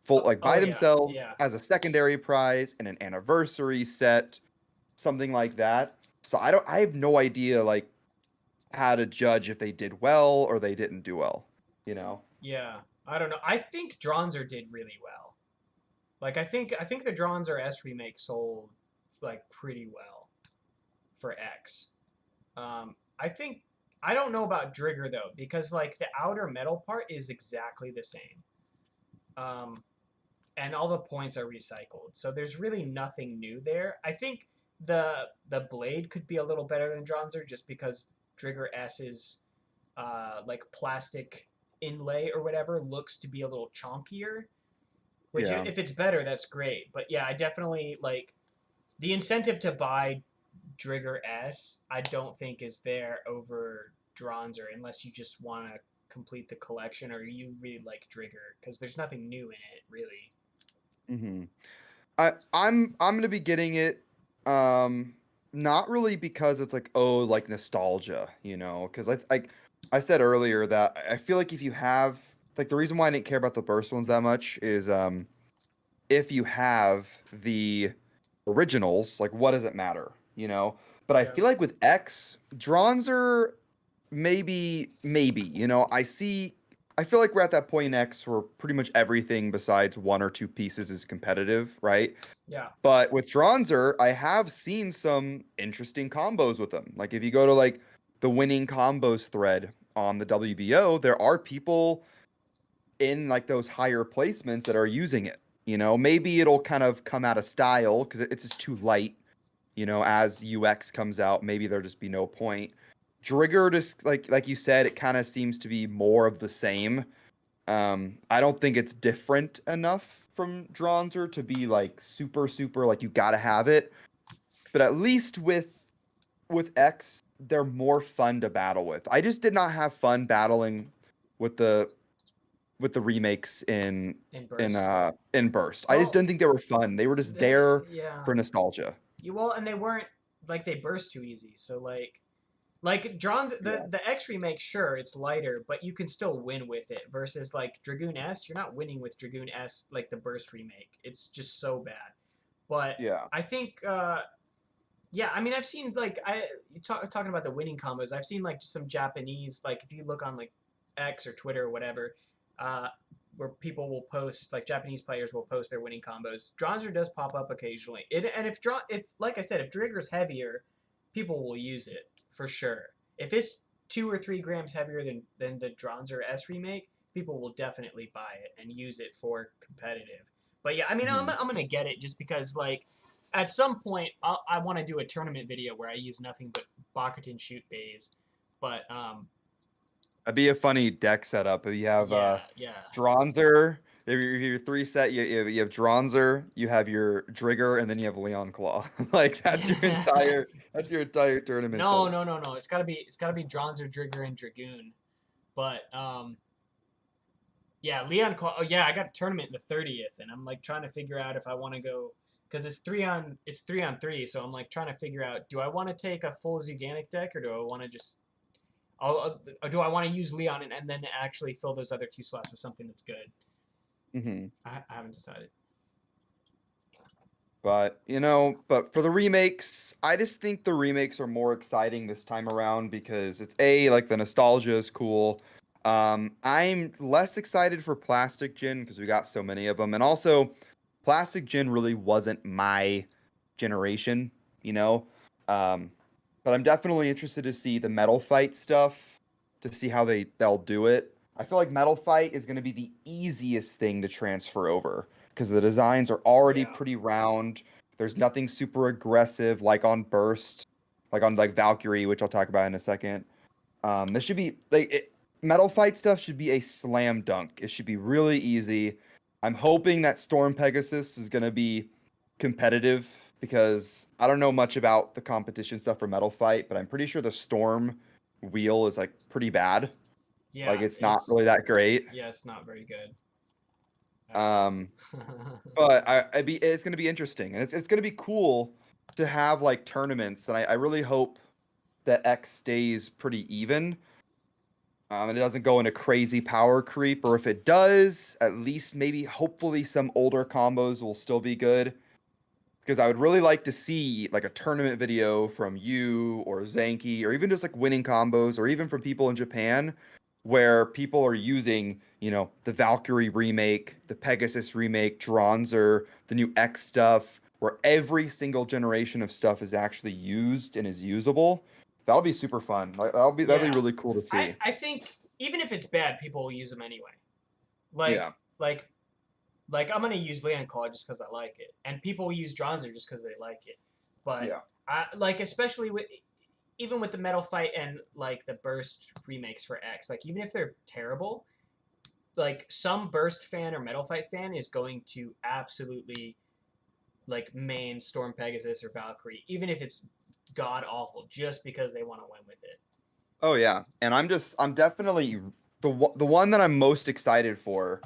Like Oh by yeah, themselves yeah. as a secondary prize and an anniversary set, something like that. So I have no idea like how to judge if they did well or they didn't do well, you know? Yeah, I don't know. I think Dronzer did really well. Like I think the Dronzer S remake sold like pretty well for X. I think I don't know about Drigger though because like the outer metal part is exactly the same. Um, and all the points are recycled. So there's really nothing new there. I think the blade could be a little better than Dronzer just because Drigger S's like plastic inlay or whatever looks to be a little chonkier. Which Yeah. if it's better, that's great. But yeah, I definitely like the incentive to buy Drigger S. I don't think is there over Dronzer unless you just want to complete the collection or you really like Drigger because there's nothing new in it really. Mm-hmm. I'm gonna be getting it, um, not really because it's like, oh, like nostalgia, because I said earlier that I feel like if you have like the reason why I didn't care about the burst ones that much is if you have the originals, like what does it matter, But I Yeah. feel like with X, Dronzer maybe, I feel like we're at that point in X where pretty much everything besides 1 or 2 pieces is competitive, right? Yeah. But with Dronzer, I have seen some interesting combos with them. Like if you go to like the winning combos thread on the WBO, there are people in like those higher placements that are using it. Maybe it'll kind of come out of style because it's just too light. As UX comes out, maybe there'll just be no point. Drigger, just like you said, it kind of seems to be more of the same. I don't think it's different enough from Dronzer to be like super like you gotta have it. But at least with X, they're more fun to battle with. I just did not have fun battling with the remakes In in bursts. uh in Burst. I just Well, didn't think they were fun. They were just there yeah. for nostalgia. Well, and they weren't like they burst too easy. So like Drawn Yeah. the X remake, sure, it's lighter, but you can still win with it. Versus like Dragoon S, you're not winning with Dragoon S like the Burst remake. It's just so bad. But Yeah. I think yeah, I mean I've seen like talking about the winning combos. I've seen like some Japanese like if you look on like X or Twitter or whatever, uh, where people will post like Japanese players will post their winning combos. Dronzer does pop up occasionally. And if like I said, if Drigger's heavier, people will use it for sure. If it's 2 or 3 grams heavier than the Dronzer S remake, people will definitely buy it and use it for competitive. But yeah, I mean, Mhm. I'm gonna get it just because like at some point I want to do a tournament video where I use nothing but Bakutin shoot bays. But That'd be a funny deck setup if you have yeah, yeah. Dronzer. If your 3 set, you have Dronzer, you have your Drigger, and then you have Leon Claw. Like that's your entire tournament No, setup. no, no, no. It's gotta be Dronzer, Drigger, and Dragoon. But yeah, Leon Claw. Oh yeah, I got a tournament in the 30th, and I'm like trying to figure out if I want to go because it's 3-on-3. So I'm like trying to figure out do I want to take a full Zuganic deck or do I want to just or do I want to use Leon and then actually fill those other 2 slots with something that's good? Hmm. I haven't decided. But for the remakes, I just think the remakes are more exciting this time around because it's like the nostalgia is cool. I'm less excited for Plastic Gin because we got so many of them, and also Plastic Gin really wasn't my generation, you know. Um, but I'm definitely interested to see the Metal Fight stuff to see how they'll do it. I feel like Metal Fight is going to be the easiest thing to transfer over because the designs are already Yeah, pretty round. There's nothing super aggressive like on Burst, like on like Valkyrie, which I'll talk about in a second. This should be Metal Fight stuff should be a slam dunk. It should be really easy. I'm hoping that Storm Pegasus is gonna be competitive because I don't know much about the competition stuff for Metal Fight, but I'm pretty sure the Storm wheel is like pretty bad. Yeah, Like it's not really that great. Yeah, it's not very good. But it's gonna be interesting, and it's gonna be cool to have like tournaments, and I really hope that X stays pretty even. And it doesn't go into crazy power creep, or if it does, at least maybe hopefully some older combos will still be good. Because I would really like to see like a tournament video from you or Zanky, or even just like winning combos, or even from people in Japan, where people are using, the Valkyrie remake, the Pegasus remake, Dronzer, the new X stuff, where every single generation of stuff is actually used and is usable. That'll be super fun. Like that'll be really cool to see. I think even if it's bad, people will use them anyway. Like Yeah. like I'm gonna use Leon Claw just because I like it, and people will use Dronzer just because they like it. But Yeah. I like, especially even with the Metal Fight and like the Burst remakes for X, like even if they're terrible, like some Burst fan or Metal Fight fan is going to absolutely like main Storm Pegasus or Valkyrie, even if it's god awful, just because they want to win with it. Oh yeah, and I'm definitely the one that I'm most excited for,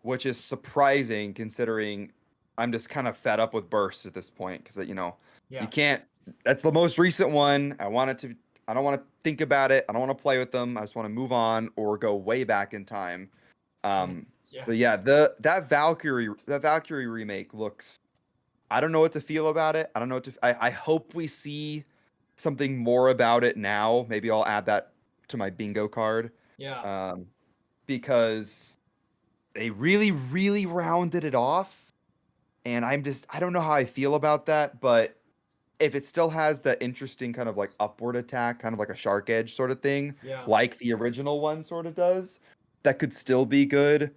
which is surprising considering I'm just kind of fed up with bursts at this point because Yeah. you can't. That's the most recent one. I don't want to think about it. I don't want to play with them. I just want to move on or go way back in time. Yeah. But yeah, that Valkyrie remake looks. I don't know what to feel about it. I don't know what to. I hope we see something more about it now. Maybe I'll add that to my bingo card. Yeah. Because they really, really rounded it off. And I don't know how I feel about that, but if it still has that interesting kind of like upward attack, kind of like a shark edge sort of thing, Yeah. like the original one sort of does, that could still be good.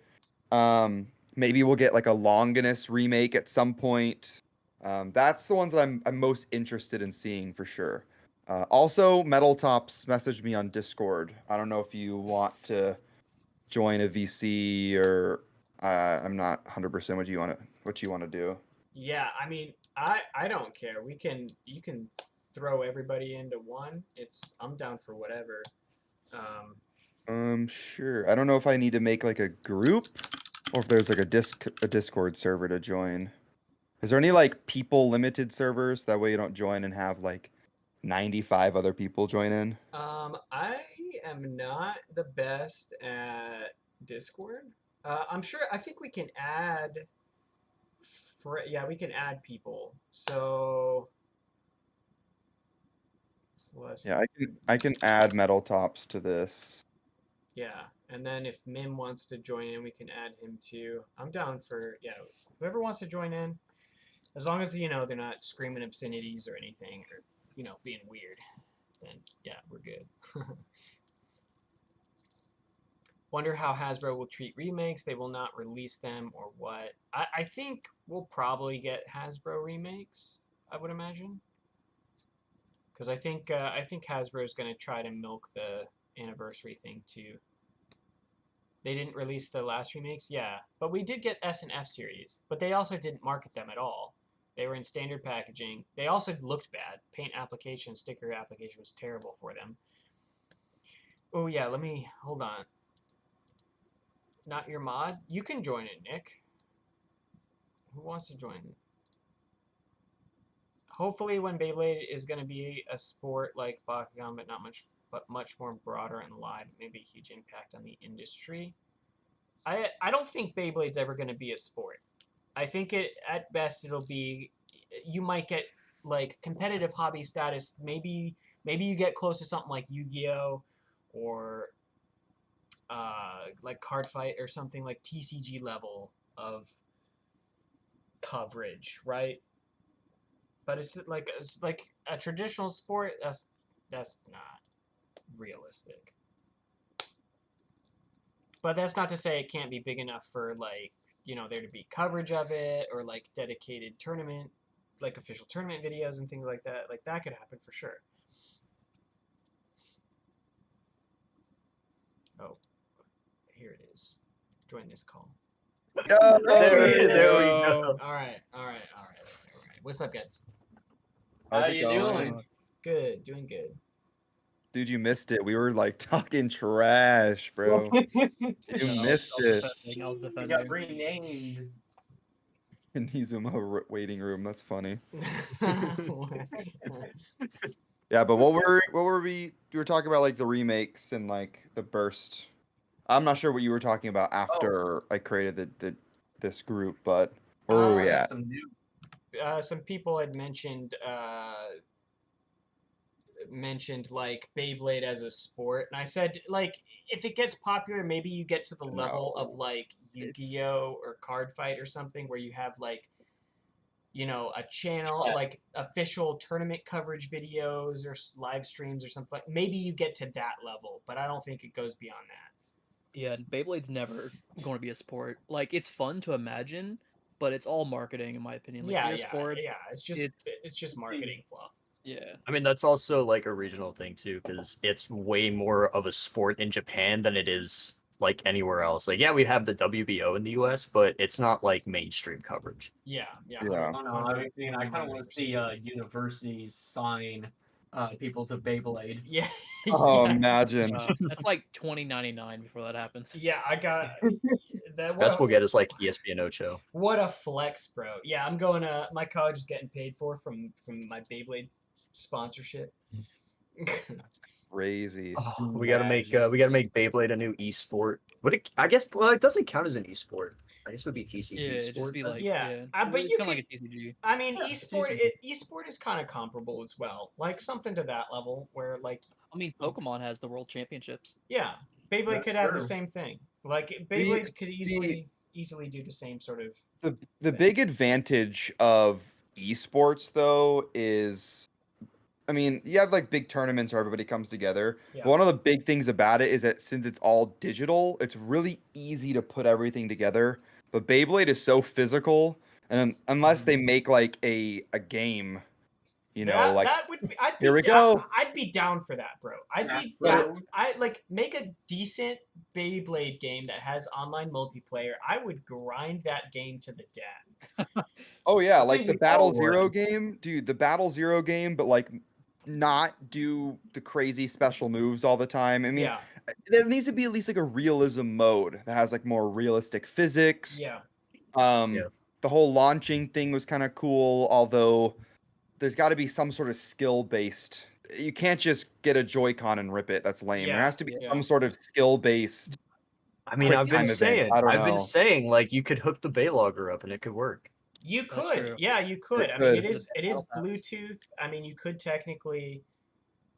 Maybe we'll get like a Longinus remake at some point. That's the ones that I'm most interested in seeing for sure. Also, Metal Tops messaged me on Discord. I don't know if you want to join a VC or I'm not 100% what you want to do. Yeah, I mean, I don't care. You can throw everybody into one. I'm down for whatever. Sure. I don't know if I need to make like a group or if there's like a Discord server to join. Is there any like people limited servers that way you don't join and have like 95 other people join in? I am not the best at Discord. I'm sure. I think we can add. Yeah, we can add people. So let's. Yeah, I can add Metal Tops to this. Yeah, and then if Mim wants to join in, we can add him too. I'm down for whoever wants to join in, as long as they're not screaming obscenities or anything, or being weird. Then yeah, we're good. Wonder how Hasbro will treat remakes. They will not release them or what? I think we'll probably get Hasbro remakes, I would imagine. Because I think Hasbro is going to try to milk the anniversary thing too. They didn't release the last remakes, yeah, but we did get S and F series, but they also didn't market them at all. They were in standard packaging. They also looked bad. Paint application, sticker application was terrible for them. Oh yeah, let me hold on. Not your mod? You can join it, Nick. Who wants to join? Hopefully, when Beyblade is going to be a sport like Bakugan, but much more broader and live, maybe a huge impact on the industry. I don't think Beyblade's ever going to be a sport. I think at best it'll be, you might get like competitive hobby status. Maybe you get close to something like Yu-Gi-Oh, or like Card Fight or something, like TCG level of coverage, right? But it's like a traditional sport. That's not realistic. But that's not to say it can't be big enough for like there to be coverage of it, or like dedicated tournament, like official tournament videos and things like that. Like that could happen for sure. Oh, here it is. Join this call. There we go. go. All right. What's up, guys? How you doing? Good, doing good. Dude, you missed it. We were like talking trash, bro. You missed it. I was He got defending. renamed. In Izuma waiting room. That's funny. Yeah, but what were we? You were talking about like the remakes and like the burst. I'm not sure what you were talking about after I created this group, but where were we We got at? some new. Some people had mentioned like Beyblade as a sport, and I said like if it gets popular, maybe you get to the level of No, like Yu-Gi-Oh or Card Fight or something where you have like a channel Yeah. like official tournament coverage videos or live streams or something. Maybe you get to that level, but I don't think it goes beyond that. Yeah, Beyblade's never going to be a sport. Like, it's fun to imagine, but it's all marketing, in my opinion. Like, Yeah, your yeah, sport, yeah. It's just marketing fluff. yeah. I mean, that's also like a regional thing too, because it's way more of a sport in Japan than it is like anywhere else. Like, yeah, we have the WBO in the US, but it's not like mainstream coverage. Yeah, yeah. Yeah. I don't know. I mean, I kind of want to see universities sign people to Beyblade. Yeah. Oh, yeah. imagine. That's like $20.99 before that happens. Yeah, I got that. Best we'll get is like ESPN Ocho. What a flex, bro. Yeah, I'm going to my college is getting paid for from my Beyblade sponsorship. Crazy. Oh, we gotta make Beyblade a new esport. I guess it doesn't count as an esport. I guess it would be TCG Yeah, it'd sport. just be then. like, Yeah, yeah. but It's you kinda could. like a TCG. I mean, Yeah, esport it's esport is kind of comparable as well. Like something to that level where like I mean, Pokemon has the World Championships. yeah, Beyblade That's could have the true. same thing. Like Beyblade could easily do the same sort of. The big advantage of esports though is, I mean, you have like big tournaments where everybody comes together. Yeah. But one of the big things about it is that since it's all digital, it's really easy to put everything together. But Beyblade is so physical, and unless they make like a game, like that would be. I'd be here we down, go. I'd be down for that, bro. I'd Yeah, be but- down. I like make a decent Beyblade game that has online multiplayer. I would grind that game to the death. Oh yeah, I like think the we Battle all Zero would. game, dude. The Battle Zero game, but like not do the crazy special moves all the time. I mean, Yeah, there needs to be at least like a realism mode that has like more realistic physics. yeah. Yeah. The whole launching thing was kind of cool, although there's got to be some sort of skill based. You can't just get a Joy-Con and rip it. That's lame. There Yeah, has to be yeah. some sort of skill based. I mean, quick I've been time event. saying, I don't I've been know. saying, like you could hook the Baylogger up and it could work. You That's could, true. yeah, you could. I could. mean, it is Battle Pass. Bluetooth. I mean, you could technically,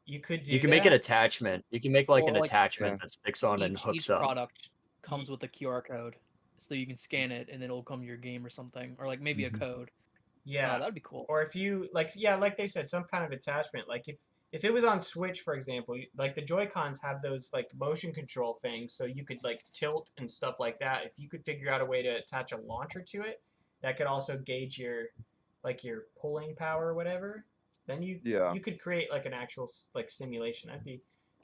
you could do. You can make an that. attachment. You can make like Or, an like, attachment yeah. that sticks on and Each hooks up. product comes with a QR code, so you can scan it and then it'll come to your game or something, or like maybe Mhm. a code. Yeah, That'd be cool. or if you like, yeah, like they said, some kind of attachment. Like if it was on Switch, for example, like the Joy Cons have those like motion control things, so you could like tilt and stuff like that. If you could figure out a way to attach a launcher to it, that could also gauge your pulling power or whatever. Then you could create like an actual like simulation.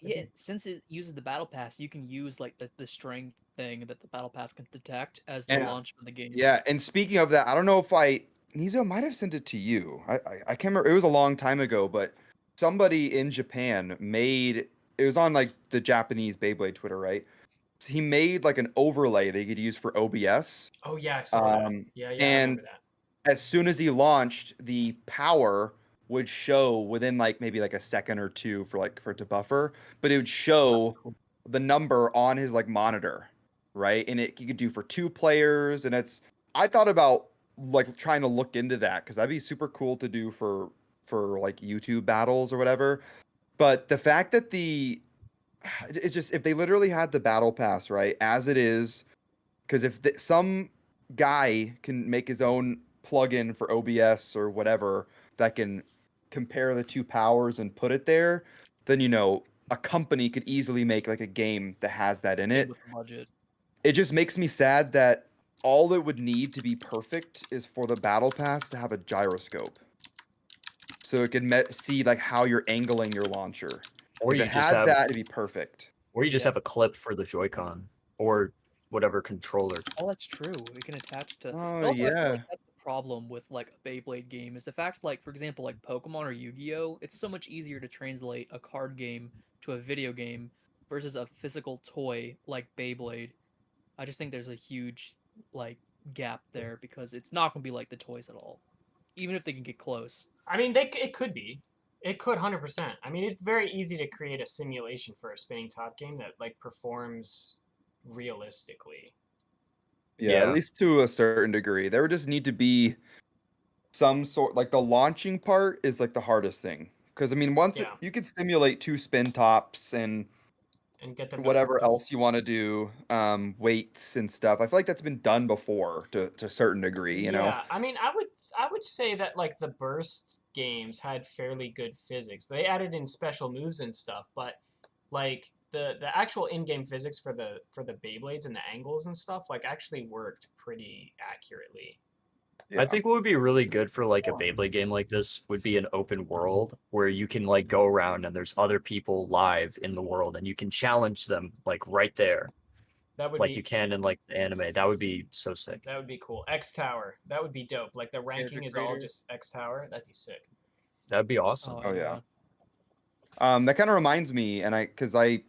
Yeah, since it uses the Battle Pass, you can use like the string thing that the Battle Pass can detect as the And- launch for the game. Yeah, and speaking of that, I don't know if Nizo might have sent it to you. I can't remember. It was a long time ago, but somebody in Japan made it was on like the Japanese Beyblade Twitter, right? So he made like an overlay they could use for OBS. Oh yeah, I saw that. Yeah, I remember that. As soon as he launched, the power would show within like maybe like a second or two for it to buffer, but it would show the number on his like monitor, right? And you could do for 2 players, and I thought about like trying to look into that because that'd be super cool to do for like YouTube battles or whatever. But the fact that it's just if they literally had the battle pass right as it is, because if some guy can make his own plugin for OBS or whatever that can compare the 2 powers and put it there, then a company could easily make like a game that has that in it. With the budget. It just makes me sad that all it would need to be perfect is for the battle pass to have a gyroscope, so it can see like how you're angling your launcher. Or If you it just had have that, it'd be perfect. Or you just have a clip for the Joy-Con or whatever controller. Oh, that's true. We can attach to. Oh, But also, I feel yeah. like that's the problem with like a Beyblade game is the fact, like for example, like Pokemon or Yu-Gi-Oh, it's so much easier to translate a card game to a video game versus a physical toy like Beyblade, I just think there's a huge like gap there because it's not gonna be like the toys at all, even if they can get close. I mean, it could be. It could 100%. I mean, it's very easy to create a simulation for a spinning top game that like performs realistically. Yeah, Yeah. at least to a certain degree. There would just need to be some sort, like the launching part is like the hardest thing. Because I mean, Yeah. you could simulate 2 spin tops and And get them whatever else you want to do, weights and stuff. I feel like that's been done before to a certain degree, you know? Yeah, I mean, I would say that like the burst games had fairly good physics. They added in special moves and stuff, but like the actual in-game physics for the Beyblades and the angles and stuff like actually worked pretty accurately. Yeah. I think what would be really good for like a Beyblade game like this would be an open world where you can like go around and there's other people live in the world and you can challenge them like right there, That would like be you can in like the anime. That would be so sick. that would be cool. X Tower, that would be dope. Like the ranking Character is all creator. just X Tower. That'd be sick. That'd be awesome. Oh, yeah. That kind of reminds me, and because I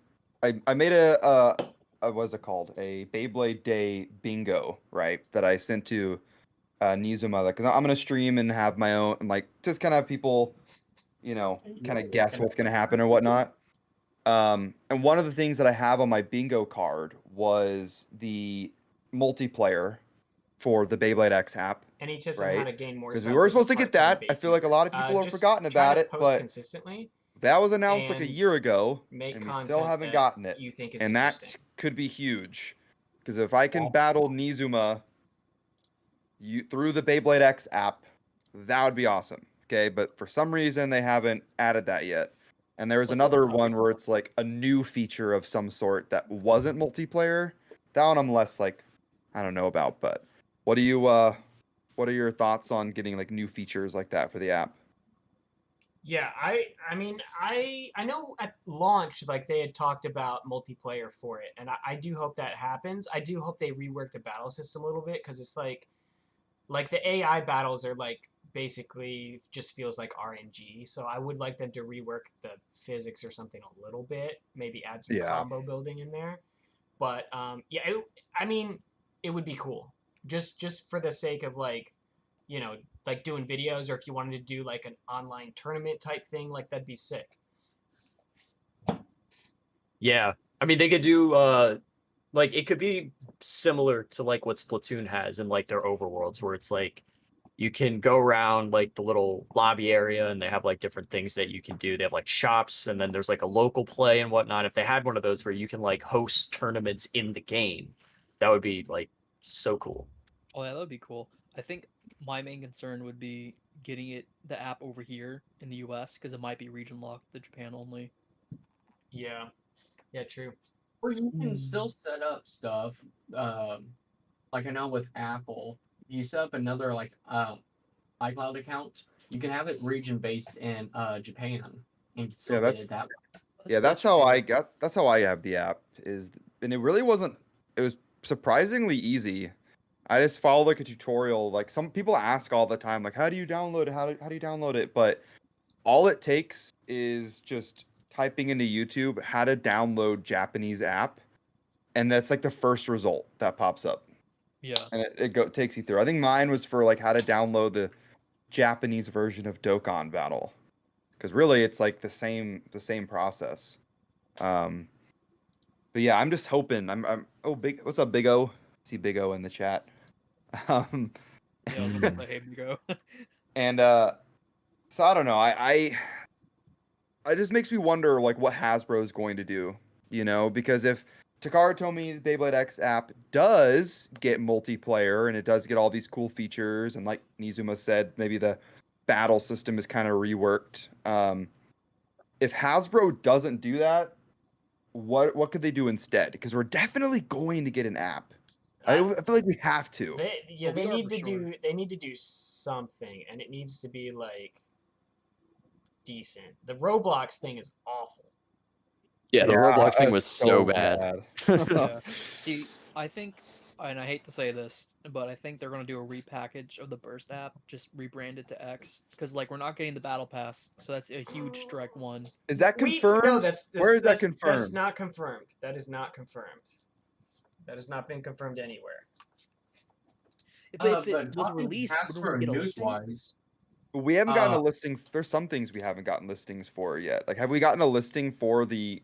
made a what's it called? A Beyblade Day bingo, right? That I sent to Nizuma, because I'm gonna stream and have my own, and like just kind of have people, you know, kind of guess what's gonna happen or whatnot. And one of the things that I have on my bingo card was the multiplayer for the Beyblade X app. Any tips on Right? how to gain more? Because subs we were as a supposed to get part-time that. I feel like a lot of people have just forgotten try about to it, post but consistently. that was announced like a and year ago, make and we still content haven't that gotten it. you think is And that interesting. could be huge, because if I can battle Nizuma through the Beyblade X app, that would be awesome. Okay, but for some reason they haven't added that yet. And there was What's another that? one where it's like a new feature of some sort that wasn't multiplayer. That one I'm less like, I don't know about. But what are your thoughts on getting like new features like that for the app? Yeah, I mean I know at launch like they had talked about multiplayer for it, and I do hope that happens. I do hope they rework the battle system a little bit because it's like the AI battles are like basically just feels like RNG. So I would like them to rework the physics or something a little bit, maybe add some Yeah. combo building in there. But yeah, I mean it would be cool just for the sake of like like doing videos, or if you wanted to do like an online tournament type thing, like that'd be sick. Yeah. I mean, they could do like it could be similar to like what Splatoon has in like their overworlds, where it's like you can go around like the little lobby area and they have like different things that you can do. They have like shops, and then there's like a local play and whatnot. If they had one of those where you can like host tournaments in the game, that would be like so cool. Oh yeah, that would be cool. I think my main concern would be getting the app over here in the U.S. because it might be region locked to Japan only. Yeah, true. Or you can still set up stuff. Like I know with Apple, you set up another like iCloud account. You can have it region based in Japan and still get that's- it that way. Yeah, that's how I have the app and it really wasn't. It was surprisingly easy. I just follow like a tutorial. Like some people ask all the time, like, how do you download it? How do you download it? But all it takes is just typing into YouTube how to download Japanese app, and that's like the first result that pops up. Yeah. And it takes you through. I think mine was for like how to download the Japanese version of Dokkan Battle, because really it's like the same process. But yeah, I'm just hoping. What's up, Big O? See Big O in the chat. Yeah, I was gonna say, hey, we go. And so I don't know. I it just makes me wonder like what Hasbro is going to do, because if Takara told me the Beyblade X app does get multiplayer and it does get all these cool features, and like Nizuma said, maybe the battle system is kind of reworked. If Hasbro doesn't do that, what could they do instead? Because we're definitely going to get an app. I feel like we have to. They need to do something, and it needs to be like decent. The Roblox thing is awful. Yeah, the Roblox thing was that's so bad. Yeah. See, I think and I hate to say this, but I think they're gonna do a repackage of the Burst app, just rebrand it to X, because like we're not getting the Battle Pass, so that's a huge strike one. Is that No, confirmed? Where is that that's confirmed? not confirmed. That is not confirmed. That has not been confirmed anywhere. But if But it was talking released, wouldn't Hasbro we get a news listing? wise, We haven't gotten a Uh, listing. There's some things we haven't gotten listings for yet. Like, have we gotten a listing for the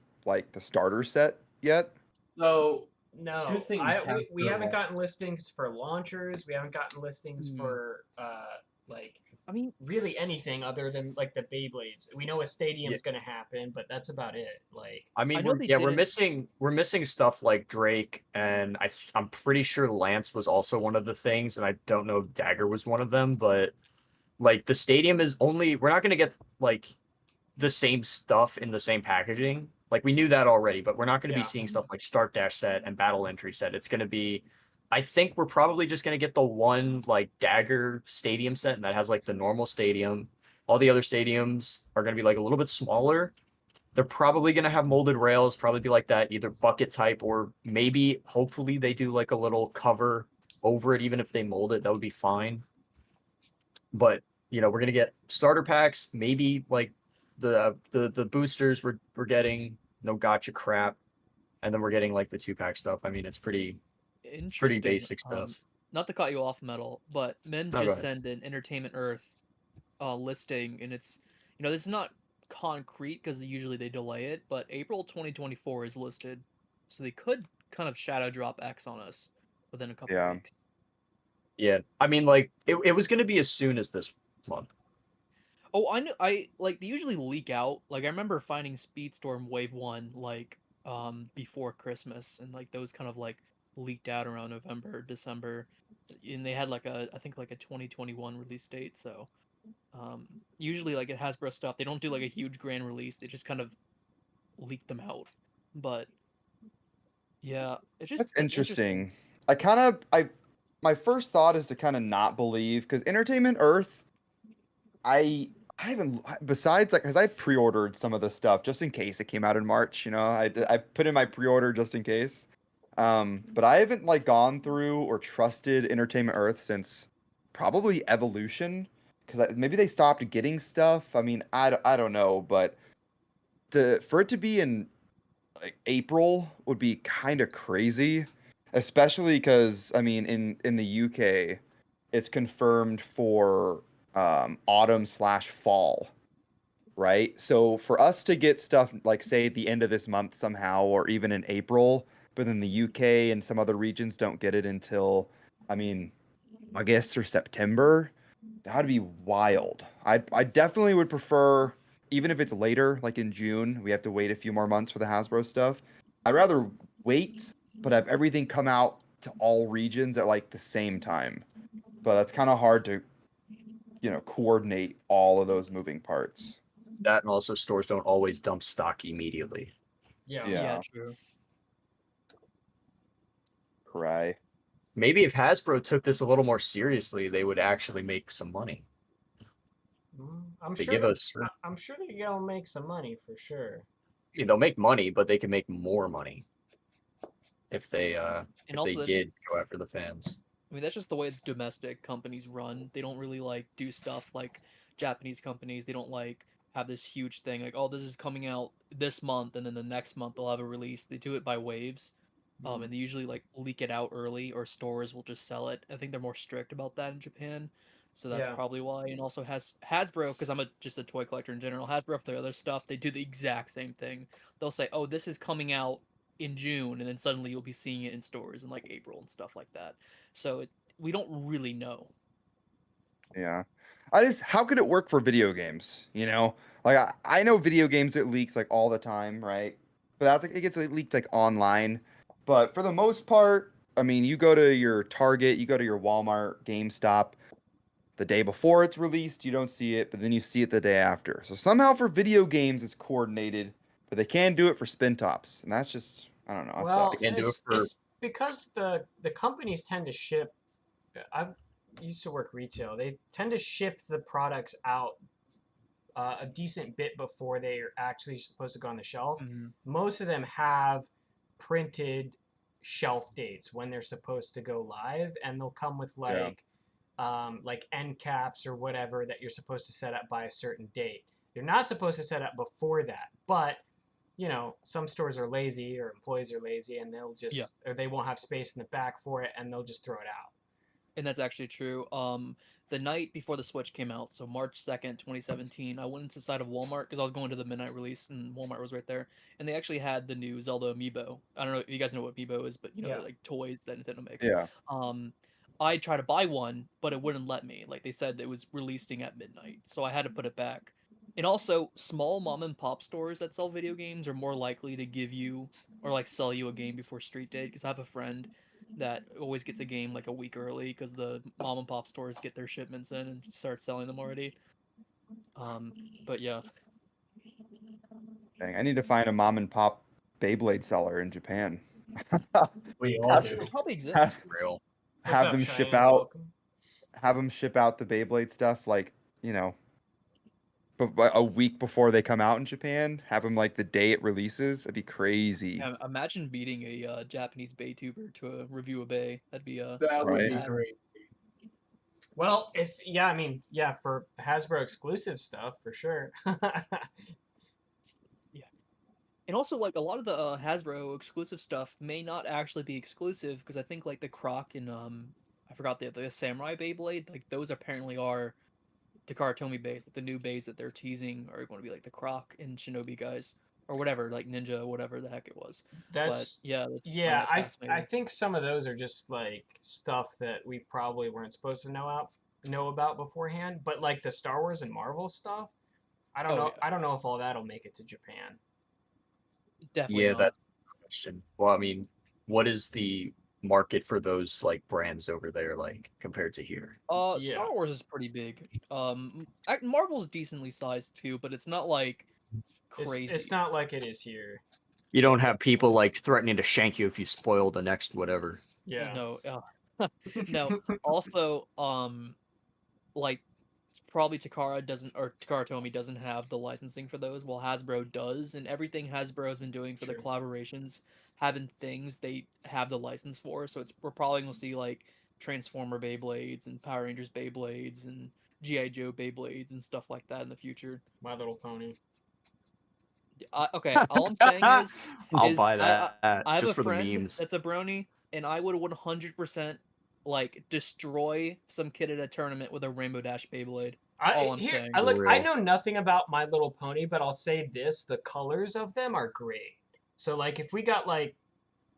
starter set yet? so two No, things we haven't Hasbro. gotten listings for launchers. We haven't gotten listings Hmm. for like I mean, really anything other than like the Beyblades. We know a Yeah. stadium's gonna happen, but that's about it. Like I mean, I know we're they yeah, we're didn't. missing stuff like Drake, and I'm pretty sure Lance was also one of the things, and I don't know if Dagger was one of them, but like the stadium is only we're not gonna get like the same stuff in the same packaging. Like we knew that already, but we're not going to be yeah, seeing stuff like Start Dash set and Battle Entry set. It's going to be, I think we're probably just going to get the one like Dagger Stadium set, and that has like the normal stadium. All the other stadiums are going to be like a little bit smaller. They're probably going to have molded rails, probably be like that, either bucket type or maybe, hopefully, they do like a little cover over it, even if they mold it, that would be fine. But we're gonna get starter packs, maybe like the boosters we're getting no gotcha crap, and then we're getting like the 2-pack stuff. I mean, it's pretty Interesting. basic stuff. Not to cut you off, Metal, but Men No, go just ahead. sent an Entertainment Earth listing, and it's this is not concrete because usually they delay it, but April 2024 is listed, so they could kind of shadow drop X on us within a couple Yeah. weeks. Yeah, I mean, like it was gonna be as soon as this month. Oh, I know. I like they usually leak out. Like I remember finding Speedstorm Wave 1 like before Christmas, and like those kind of like leaked out around November, December, and they had like I think like a 2021 release date. So usually like at Hasbro stuff, they don't do like a huge grand release. They just kind of leak them out. But yeah, That's it's interesting. interesting. My first thought is to kind of not believe because Entertainment Earth, I haven't besides like because I pre-ordered some of the stuff just in case it came out in March. I put in my pre-order just in case. But I haven't like gone through or trusted Entertainment Earth since probably Evolution because maybe they stopped getting stuff. I mean, I don't know, but for it to be in like April would be kind of crazy, especially because I mean in the UK, it's confirmed for autumn/fall, right? So for us to get stuff like say at the end of this month somehow, or even in April, but then the UK and some other regions don't get it until, I mean, August or September, that'd be wild. I definitely would prefer, even if it's later, like in June, we have to wait a few more months for the Hasbro stuff. I'd rather wait, but have everything come out to all regions at like the same time. But that's kind of hard to, coordinate all of those moving parts. That and also stores don't always dump stock immediately. yeah. Yeah, Yeah, true. cry. Maybe if Hasbro took this a little more seriously, they would actually make some money. I'm They sure give us, I'm sure they're gonna make some money for sure. they'll make money, but they can make more money if they And also that's just did go after the fans. I mean, that's just the way domestic companies run. They don't really like do stuff like Japanese companies. They don't like have this huge thing like, oh, this is coming out this month, and then the next month they'll have a release. They do it by waves, and they usually like leak it out early, or stores will just sell it. I think they're more strict about that in Japan, so that's Yeah. probably why. And also has Hasbro, because I'm just a toy collector in general. Hasbro for their other stuff, they do the exact same thing. They'll say, oh, this is coming out in June, and then suddenly you'll be seeing it in stores in like April and stuff like that. So we don't really know. Yeah. How could it work for video games? Like I know video games it leaks like all the time, right? But that's like it gets like, leaked like online. But for the most part, I mean, you go to your Target, you go to your Walmart, GameStop, the day before it's released, you don't see it, but then you see it the day after. So somehow for video games it's coordinated, but they can do it for spin tops. And that's just I don't know, that Well, sucks. Can't do it for it's because the companies tend to ship. I used to work retail. They tend to ship the products out a decent bit before they are actually supposed to go on the shelf. Mhm. Most of them have printed shelf dates when they're supposed to go live, and they'll come with Yeah. like end caps or whatever that you're supposed to set up by a certain date. You're not supposed to set up before that, but you know, some stores are lazy or employees are lazy, and they'll just or they won't have space in the back for it, and they'll just throw it out. And that's actually true. The night before the Switch came out, so March 2nd, 2017, I went inside of Walmart because I was going to the midnight release, and Walmart was right there. And they actually had the new Zelda amiibo. I don't know if you guys know what amiibo is, but you know, Yeah. they're like toys that Nintendo makes. Yeah. I tried to buy one, but it wouldn't let me. Like they said, it was releasing at midnight, so I had to put it back. And also, small mom and pop stores that sell video games are more likely to give you or like sell you a game before street date. Because I have a friend that always gets a game like a week early because the mom and pop stores get their shipments in and start selling them already. But yeah, Dang, I need to find a mom and pop Beyblade seller in Japan. We all Have- do. it probably exists. have, Real. What's have up, them Cheyenne? ship out. Welcome. Have them ship out the Beyblade stuff like, you know, but a week before they come out in Japan. Have them like the day it releases. That'd be crazy. Yeah, imagine beating a Japanese Baytuber to review a Bay. That'd be That would be Right. great. Well, I mean, yeah, for Hasbro exclusive stuff for sure. And also, like a lot of the Hasbro exclusive stuff may not actually be exclusive because I think like the Croc and I forgot the Samurai Beyblade, like those apparently are Takara Tomy bays. Like the new bays that they're teasing are going to be like the Croc and Shinobi guys or whatever, like Ninja, whatever the heck it was. That's But yeah, that's yeah. I fascinating. think some of those are just like stuff that we probably weren't supposed to know about beforehand. But like the Star Wars and Marvel stuff, I don't Oh, know. yeah. I don't know if all that'll make it to Japan. Definitely Yeah, not. that's a question. Well, I mean, what is the market for those like brands over there like compared to here? Yeah. Star Wars is pretty big. Marvel's decently sized too, but it's not like crazy. It's not like it is here. You don't have people like threatening to shank you if you spoil the next whatever. Yeah. No, no. Also, like probably Takara Tomy doesn't have the licensing for those, while Hasbro does, and everything Hasbro has been doing for the True. collaborations have been things they have the license for. So we're probably gonna see like Transformer Beyblades and Power Rangers Beyblades and GI Joe Beyblades and stuff like that in the future. My Little Pony. Okay, all I'm saying is I'll is buy that I have just a for the friend memes. that's a brony, and I would 100% like destroy some kid at a tournament with a Rainbow Dash Beyblade. All I'm saying. I Real. know nothing about My Little Pony, but I'll say this: the colors of them are great. So like, if we got like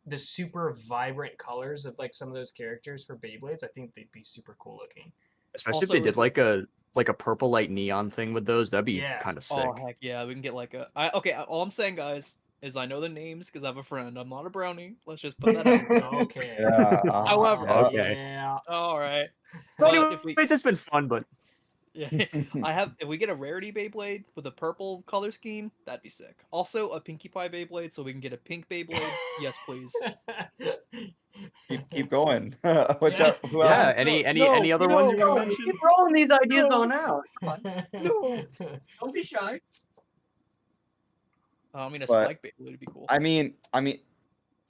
the super vibrant colors of like some of those characters for Beyblades, I think they'd be super cool looking. Especially if Also, they did it's- like a purple light neon thing with those, that'd be Yeah. kind of sick. Oh heck yeah, we can get like okay, all I'm saying, guys, is I know the names because I have a friend. I'm not a brownie. Let's just put that out. Okay. Yeah. However, yeah. Okay. Yeah. All right. So But anyways, if we it's been fun, but yeah, if we get a rarity Beyblade with a purple color scheme, that'd be sick. Also, a Pinkie Pie Beyblade, so we can get a pink Beyblade. Yes, please. keep going. Which Yeah. who yeah. else? Any other ones you want to mention? Keep rolling these ideas on out. No. Don't be shy. I mean, a But- Spike Beyblade would be cool. I mean,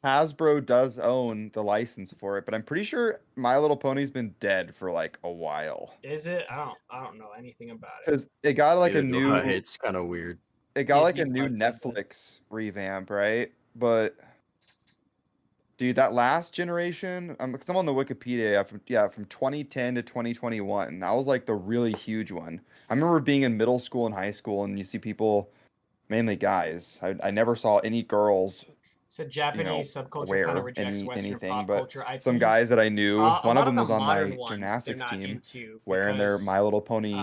Hasbro does own the license for it, but I'm pretty sure My Little Pony's been dead for like a while Is it? I don't know anything about it. because it got like a Neither do new. I. It's kind of weird. It got Yeah, like a you new can find that. Netflix revamp, right? But dude, that last generation, because I'm on the Wikipedia, from 2010 to 2021, that was like the really huge one. I remember being in middle school and high school, and you see people, mainly guys. I never saw any girls. So Japanese subculture wear kind of rejects Western anything, pop but culture IPs. Some guys that I knew, A one lot of them the was on my modern ones, they're gymnastics not team, into wearing their because, My Little Pony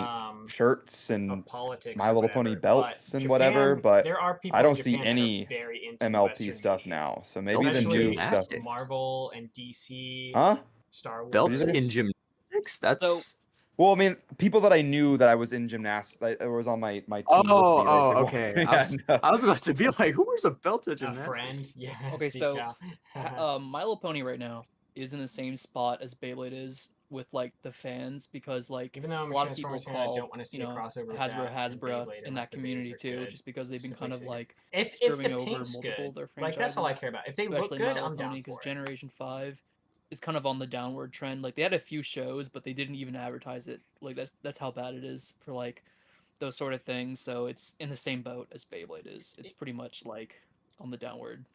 shirts of and politics My or Little Pony whatever. belts But and whatever, Japan, but there are people I in don't see Japan that are any very into MLP Western stuff media. now. So maybe the Especially new gymnastics. stuff. Marvel and DC, Huh? Star Wars. Belts What in is- gymnastics? That's Well, I mean, people that I knew that I was in gymnastics, that was on my team. with me, oh, it's like, well, okay. yeah, no. I was about to be like, who wears a belt at A gymnastics? friend, yeah. Okay, so Sika. My Little Pony right now is in the same spot as Beyblade is with like the fans because like Even though I'm a a lot of people Transformers fan, I call don't want to see a crossover with Hasbro that and Hasbro Beyblade in unless that the community bases are too, good. just because they've been Simply kind of saying. like If screwing the over paint's multiple good, of their like franchises. that's all I care about. If they look Especially good, My I'm Little down Pony, because for it. Generation 5 is kind of on the downward trend. Like they had a few shows, but they didn't even advertise it. Like that's how bad it is for like those sort of things. So it's in the same boat as Beyblade is. It's pretty much like on the downward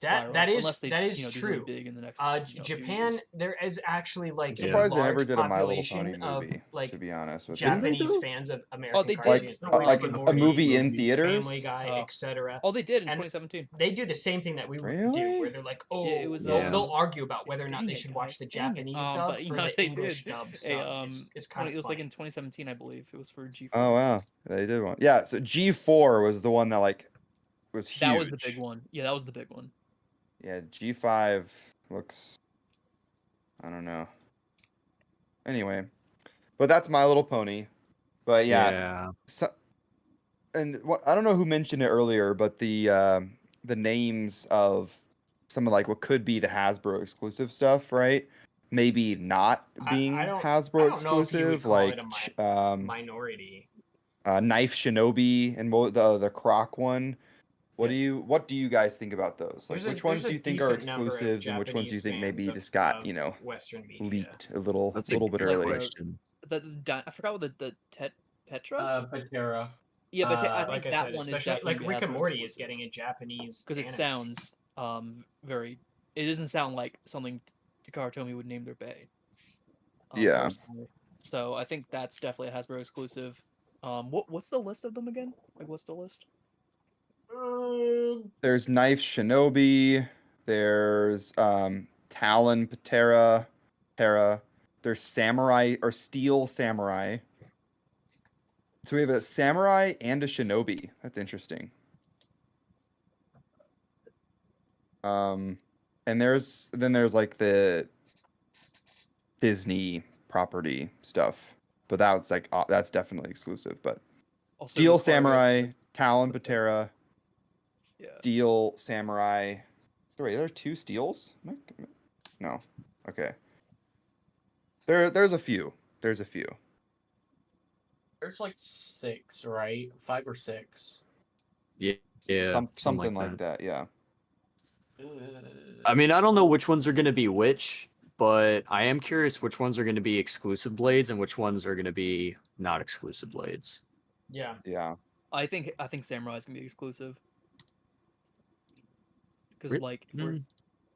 spiral, That unless they is do true. something big in the next few Japan, years. there is actually I'm like a surprised they never large did a My Little Pony population of movie. like To be honest with Didn't they you, Japanese do? fans of American they did. cartoons, Like- Rick like and a Morty, movie in Family theaters. Guy, etc. Oh, they did in And 2017. They do the same thing that we do, Really? where they're like, oh, Yeah, it was, they'll argue about whether or not Dang they it, should watch guys. the Dang it. Japanese dub But, you or know, the they English did. dub Hey, sub. It's kind of it was like funny. in 2017, I believe. It was for G4. Oh wow, they did one. Yeah, so G4 was the one that like was huge. That was the big one. Yeah, that was the big one. Yeah, G5 looks. I don't know. Anyway, but that's My Little Pony. But yeah, so, and what I don't know who mentioned it earlier, but the names of some of like what could be the Hasbro exclusive stuff, right? Maybe not being I don't Hasbro know if you would exclusive, call like it a minority. Knife Shinobi and the Croc one. What do you guys think about those? Like, which ones do you think are exclusives, and which ones do you think maybe just got Western media. leaked a little That's little bit early? question. I forgot what the Petra. Patera. Yeah, but I think Like I that said, one is especially definitely like the Rick and Hasbro Morty is exclusive. getting a Japanese Because it anime. sounds very. It doesn't sound like something Takara Tomy would name their bae. Yeah. Personally. So I think that's definitely a Hasbro exclusive. What's the list of them again? Like, what's the list? There's Knife Shinobi. There's Talon Patera. There's Samurai or Steel Samurai. So we have a Samurai and a Shinobi. That's interesting. And there's like the Disney property stuff, but that's like that's definitely exclusive. But Also, Steel as far as Samurai, Talon Patera, Yeah. Steel Samurai. Sorry, are there two Steels? No. Okay. There's a few. There's a few. There's like 6, right? 5 or 6. Yeah, Something like that. Yeah. I mean, I don't know which ones are going to be which, but I am curious which ones are going to be exclusive blades and which ones are going to be not exclusive blades. Yeah. Yeah. I think Samurai's gonna be exclusive. Because Re- like, if we're...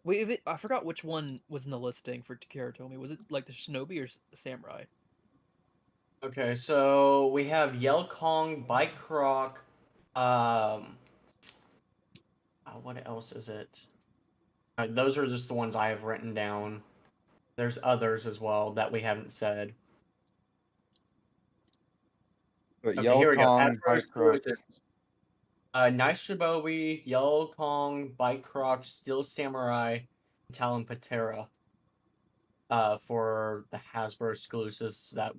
wait, I forgot which one was in the listing for Takara Tomy. Was it like the Shinobi or Samurai? Okay, so we have Yell Kong, Bike Croc, what else is it? Those are just the ones I have written down. There's others as well that we haven't said. But Okay, here we go. Kong, Hasbro Bike Croc. exclusives. Nice Shibobi, Yellow Kong, Bike Croc, Steel Samurai, and Talon Patera. For the Hasbro exclusives, that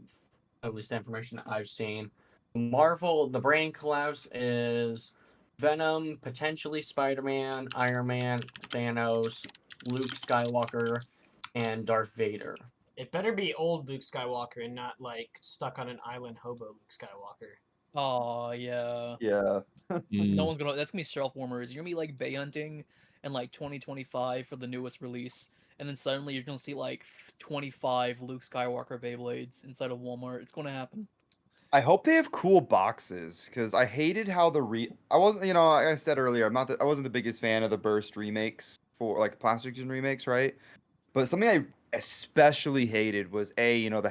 at least the information that I've seen. Marvel, the brand collapse is Venom, potentially Spider-Man, Iron Man, Thanos, Luke Skywalker, and Darth Vader. It better be old Luke Skywalker and not like stuck on an island hobo Luke Skywalker. Oh yeah. Yeah. No one's gonna. That's gonna be shelf warmers. You're gonna be like bay hunting in like 2025 for the newest release, and then suddenly you're gonna see like 25 Luke Skywalker Beyblades inside of Walmart. It's gonna happen. I hope they have cool boxes because I hated how I wasn't, like I said earlier, I wasn't the biggest fan of the Burst remakes for like plastic gen remakes, right? But something I especially hated was the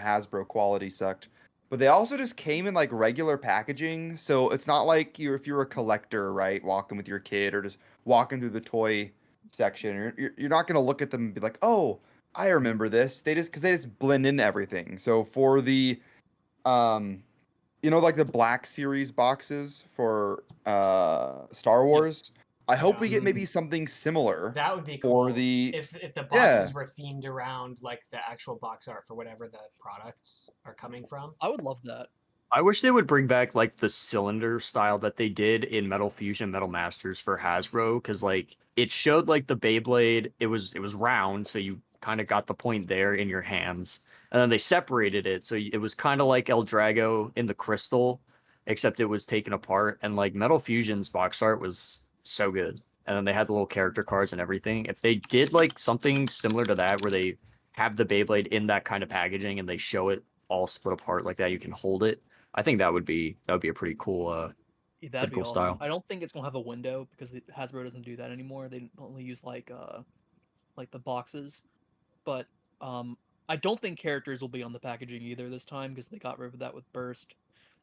Hasbro quality sucked, but they also just came in like regular packaging, so it's not like if you're a collector, right, walking with your kid or just walking through the toy section, you're not gonna look at them and be like, oh, I remember this. Because they just blend in everything. So for the like the Black Series boxes for Star Wars. I hope we get maybe something similar. That would be cool. For the if the boxes were themed around like the actual box art for whatever the products are coming from. I would love that. I wish they would bring back like the cylinder style that they did in Metal Fusion, Metal Masters for Hasbro, because like it showed like the Beyblade, it was round, so you kind of got the point there in your hands, and then they separated it, so it was kind of like El Drago in the crystal, except it was taken apart. And like Metal Fusion's box art was so good, and then they had the little character cards and everything. If they did like something similar to that, where they have the Beyblade in that kind of packaging and they show it all split apart like that, you can hold it. I think that would be a pretty cool Yeah, pretty that'd be cool awesome. style. I don't think it's gonna have a window because Hasbro doesn't do that anymore. They only use like the boxes. But I don't think characters will be on the packaging either this time because they got rid of that with Burst.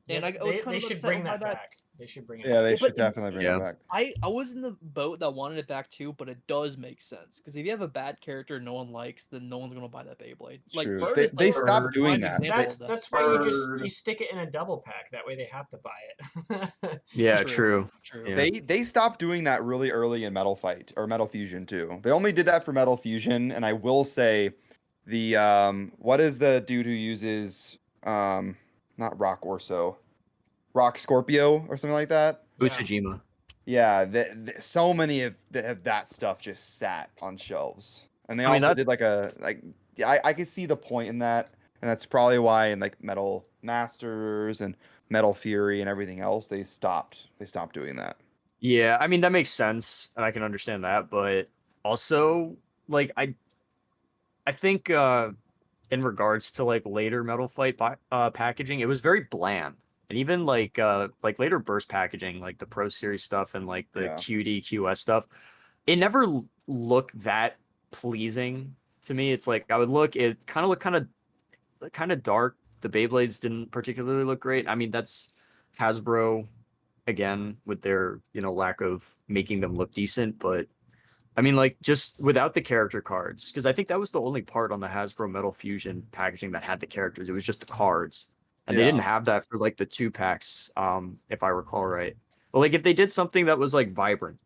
Yeah, And I was kind they of should upset bring by that that. back. They should bring it Yeah, back. they Yeah, should but definitely bring Yeah. it back. I was in the boat that wanted it back too, but it does make sense because if you have a bad character no one likes, then no one's gonna buy that Beyblade. Like True. Bird They, is they like stopped a doing prime that. example of that. That's why you stick it in a double pack. That way they have to buy it. Yeah, True. true. True. Yeah. They stopped doing that really early in Metal Fight or Metal Fusion too. They only did that for Metal Fusion, and I will say the what is the dude who uses not Rock Orso, Rock Scorpio or something like that? Yeah. Usajima. Yeah, so many of that stuff just sat on shelves, and they I mean, also that- did like I could see the point in that, and that's probably why in like Metal Masters and Metal Fury and everything else they stopped doing that. Yeah, I mean that makes sense, and I can understand that, but also like I think in regards to like later Metal Fight packaging, it was very bland. And even like later Burst packaging, like the Pro Series stuff and like the Yeah. QD QS stuff, it never looked that pleasing to me. It's like I would look, it kind of looked kind of dark. The Beyblades didn't particularly look great. I mean, that's Hasbro again with their, lack of making them look decent, but I mean, like just without the character cards, because I think that was the only part on the Hasbro Metal Fusion packaging that had the characters. It was just the cards, and they didn't have that for like the 2 packs, if I recall right. But like if they did something that was like vibrant,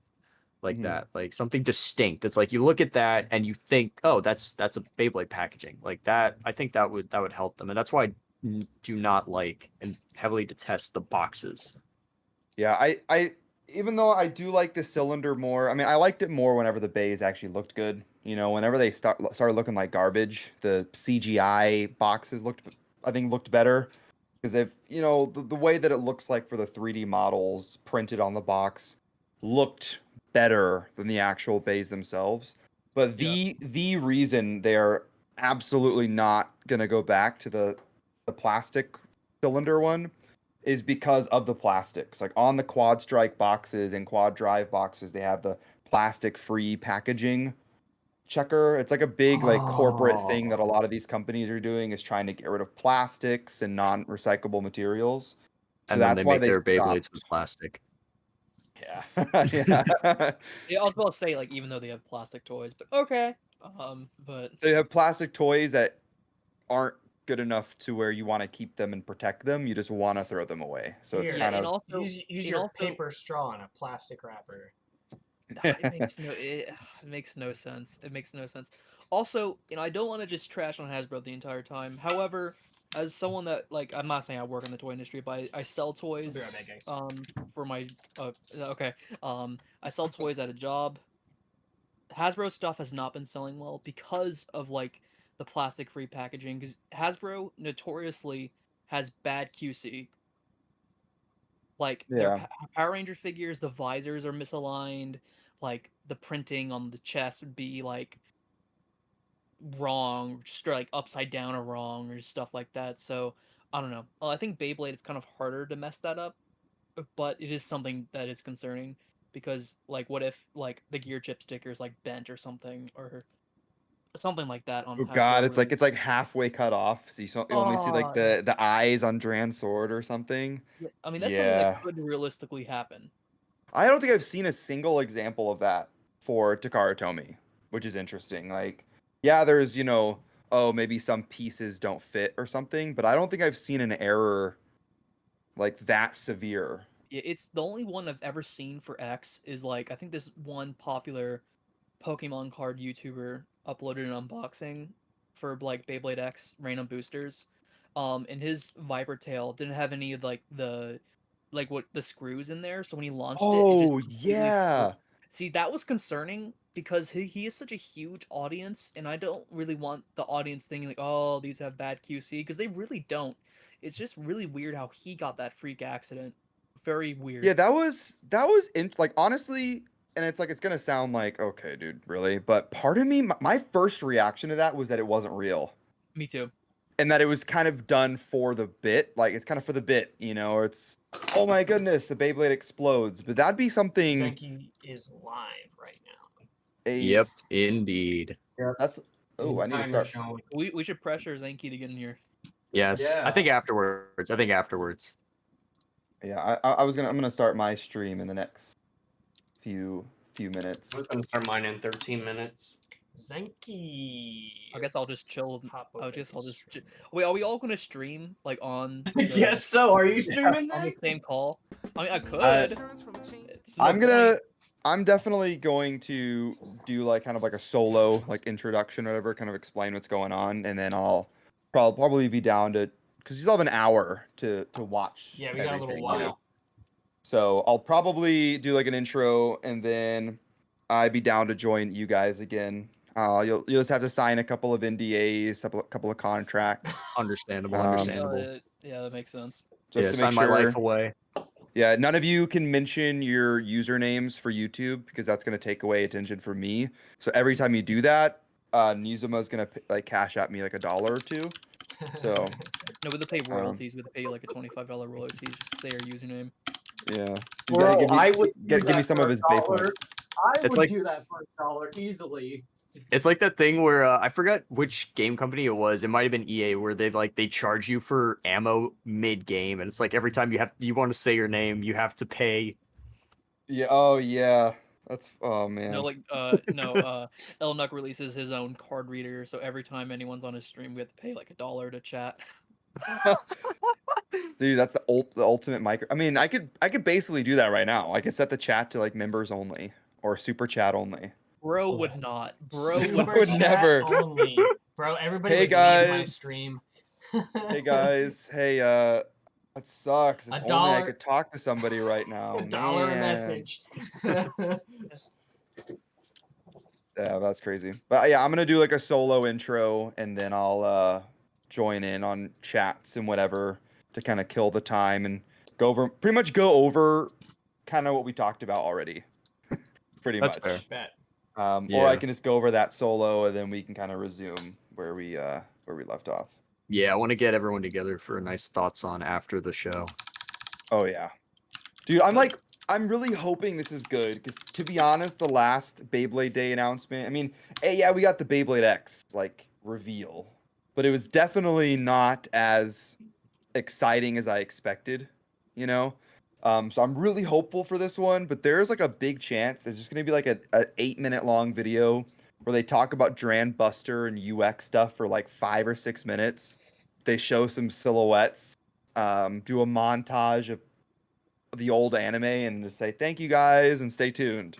like Mhm. that, like something distinct, it's like you look at that and you think, oh, that's a Beyblade packaging, like that. I think that would help them, and that's why I do not like and heavily detest the boxes. Yeah, I even though I do like the cylinder more, I mean, I liked it more whenever the bays actually looked good. Whenever they started looking like garbage, the CGI boxes looked better because if the way that it looks like for the 3D models printed on the box looked better than the actual bays themselves. But the reason they're absolutely not gonna go back to the plastic cylinder one is because of the plastics. Like on the Quad Strike boxes and Quad Drive boxes, they have the plastic-free packaging checker. It's like a big like corporate thing that a lot of these companies are doing is trying to get rid of plastics and non-recyclable materials. So And then that's they why make they their Beyblades stopped. with plastic. Yeah. Yeah. Yeah, I was about to say like even though they have plastic toys, but okay. But They have plastic toys that aren't good enough to where you want to keep them and protect them. You just want to throw them away. So it's Here, kind and of also use and your also, paper straw in a plastic wrapper. it makes no sense. It makes no sense. Also, I don't want to just trash on Hasbro the entire time. However, as someone that like I'm not saying I work in the toy industry, but I sell I'll toys be right back, guys. for my okay. I sell toys at a job. Hasbro stuff has not been selling well because of like the plastic free packaging because Hasbro notoriously has bad QC. Like their yeah. Power Ranger figures, the visors are misaligned. Like the printing on the chest would be like wrong, just like upside down or wrong, or stuff like that. So I don't know. I think Beyblade it's kind of harder to mess that up, but it is something that is concerning because like what if like the gear chip sticker is like bent or something like that on Oh God, Hasbro it's release. like halfway cut off, so you only see like Oh, the eyes on Dran Sword or something. yeah. I mean that's something Yeah. that could realistically happen. I don't think I've seen a single example of that for Takara Tomy, which is interesting. Like, yeah, there's, oh, maybe some pieces don't fit or something, but I don't think I've seen an error like that severe. Yeah, it's the only one I've ever seen for X is like I think this one popular Pokemon card YouTuber uploaded an unboxing for like Beyblade X random boosters. And his Viper tail didn't have any of like the screws in there, so when he launched it just Oh, completely flew. yeah. See, that was concerning because he is such a huge audience, and I don't really want the audience thinking like, oh, these have bad QC, because they really don't. It's just really weird how he got that freak accident. Very weird. Yeah, like honestly, and it's like it's gonna sound like okay, dude, really, but part of me, my first reaction to that was that it wasn't real, Me too. and that it was kind of done for the bit, like it's kind of for the bit, you know, or it's oh my goodness, the Beyblade explodes, but that'd be something. Zenki is live right now. Yep, indeed. Yeah, that's. Oh, I need to Timer start. showing. We should pressure Zenki to get in here. Yes, I Yeah. think afterwards. I think afterwards. Yeah, I'm gonna start my stream in the next few minutes. I was gonna start mine in 13 minutes. Zenki. I guess I'll just chill. Hop I over guess to I'll just. stream. Wait, are we all gonna stream like on? Yes, so are you streaming On the then? same call. I mean, I could. It's no point. I'm definitely going to do like kind of like a solo like introduction or whatever, kind of explain what's going on, and then I'll probably be down to because you still have an hour to watch. Yeah, we got a little everything, while. you know? So I'll probably do like an intro, and then I'd be down to join you guys again. You'll just have to sign a couple of NDAs, a couple of contracts, Understandable, Um, understandable. Yeah, that makes sense. just Yeah, to sign make my sure. life away. Yeah, none of you can mention your usernames for YouTube because that's going to take away attention from me. So every time you do that, Nizuma is going to like cash at me like $1 or $2. So No, we have to pay royalties. We have to pay you like a $25 royalty just to say our username. yeah, he's Bro, gonna I would give me some of his $1. Baypoints. I It's would like- do that for $1 easily. It's like that thing where I forgot which game company it was. It might have been EA, where they charge you for ammo mid game, and it's like every time you want to say your name, you have to pay. Yeah. Oh yeah. That's oh man. No, like Elnuck releases his own card reader, so every time anyone's on his stream, we have to pay like $1 to chat. Dude, that's the ultimate micro. I mean, I could basically do that right now. I could set the chat to like members only or super chat only. Bro would not. Bro Super would chat never. Only. Bro, everybody Hey, would leave my guys. stream. Hey guys, hey that sucks. If A only I dollar- could talk to somebody right now. $1 a man. message. Yeah, that's crazy. But yeah, I'm gonna do like a solo intro and then I'll join in on chats and whatever to kind of kill the time and pretty much go over kind of what we talked about already. Pretty That's much. fair. Bet. Or Yeah. I can just go over that solo and then we can kind of resume where we left off. Yeah, I want to get everyone together for nice thoughts on after the show. Oh yeah. Dude, I'm really hoping this is good because to be honest, the last Beyblade Day announcement, I mean, yeah, we got the Beyblade X like reveal, but it was definitely not as exciting as I expected, you know? So I'm really hopeful for this one, but there's like a big chance there's just gonna be like a 8-minute long video where they talk about Dran Buster and UX stuff for like 5 or 6 minutes. They show some silhouettes, do a montage of the old anime, and just say thank you guys and stay tuned.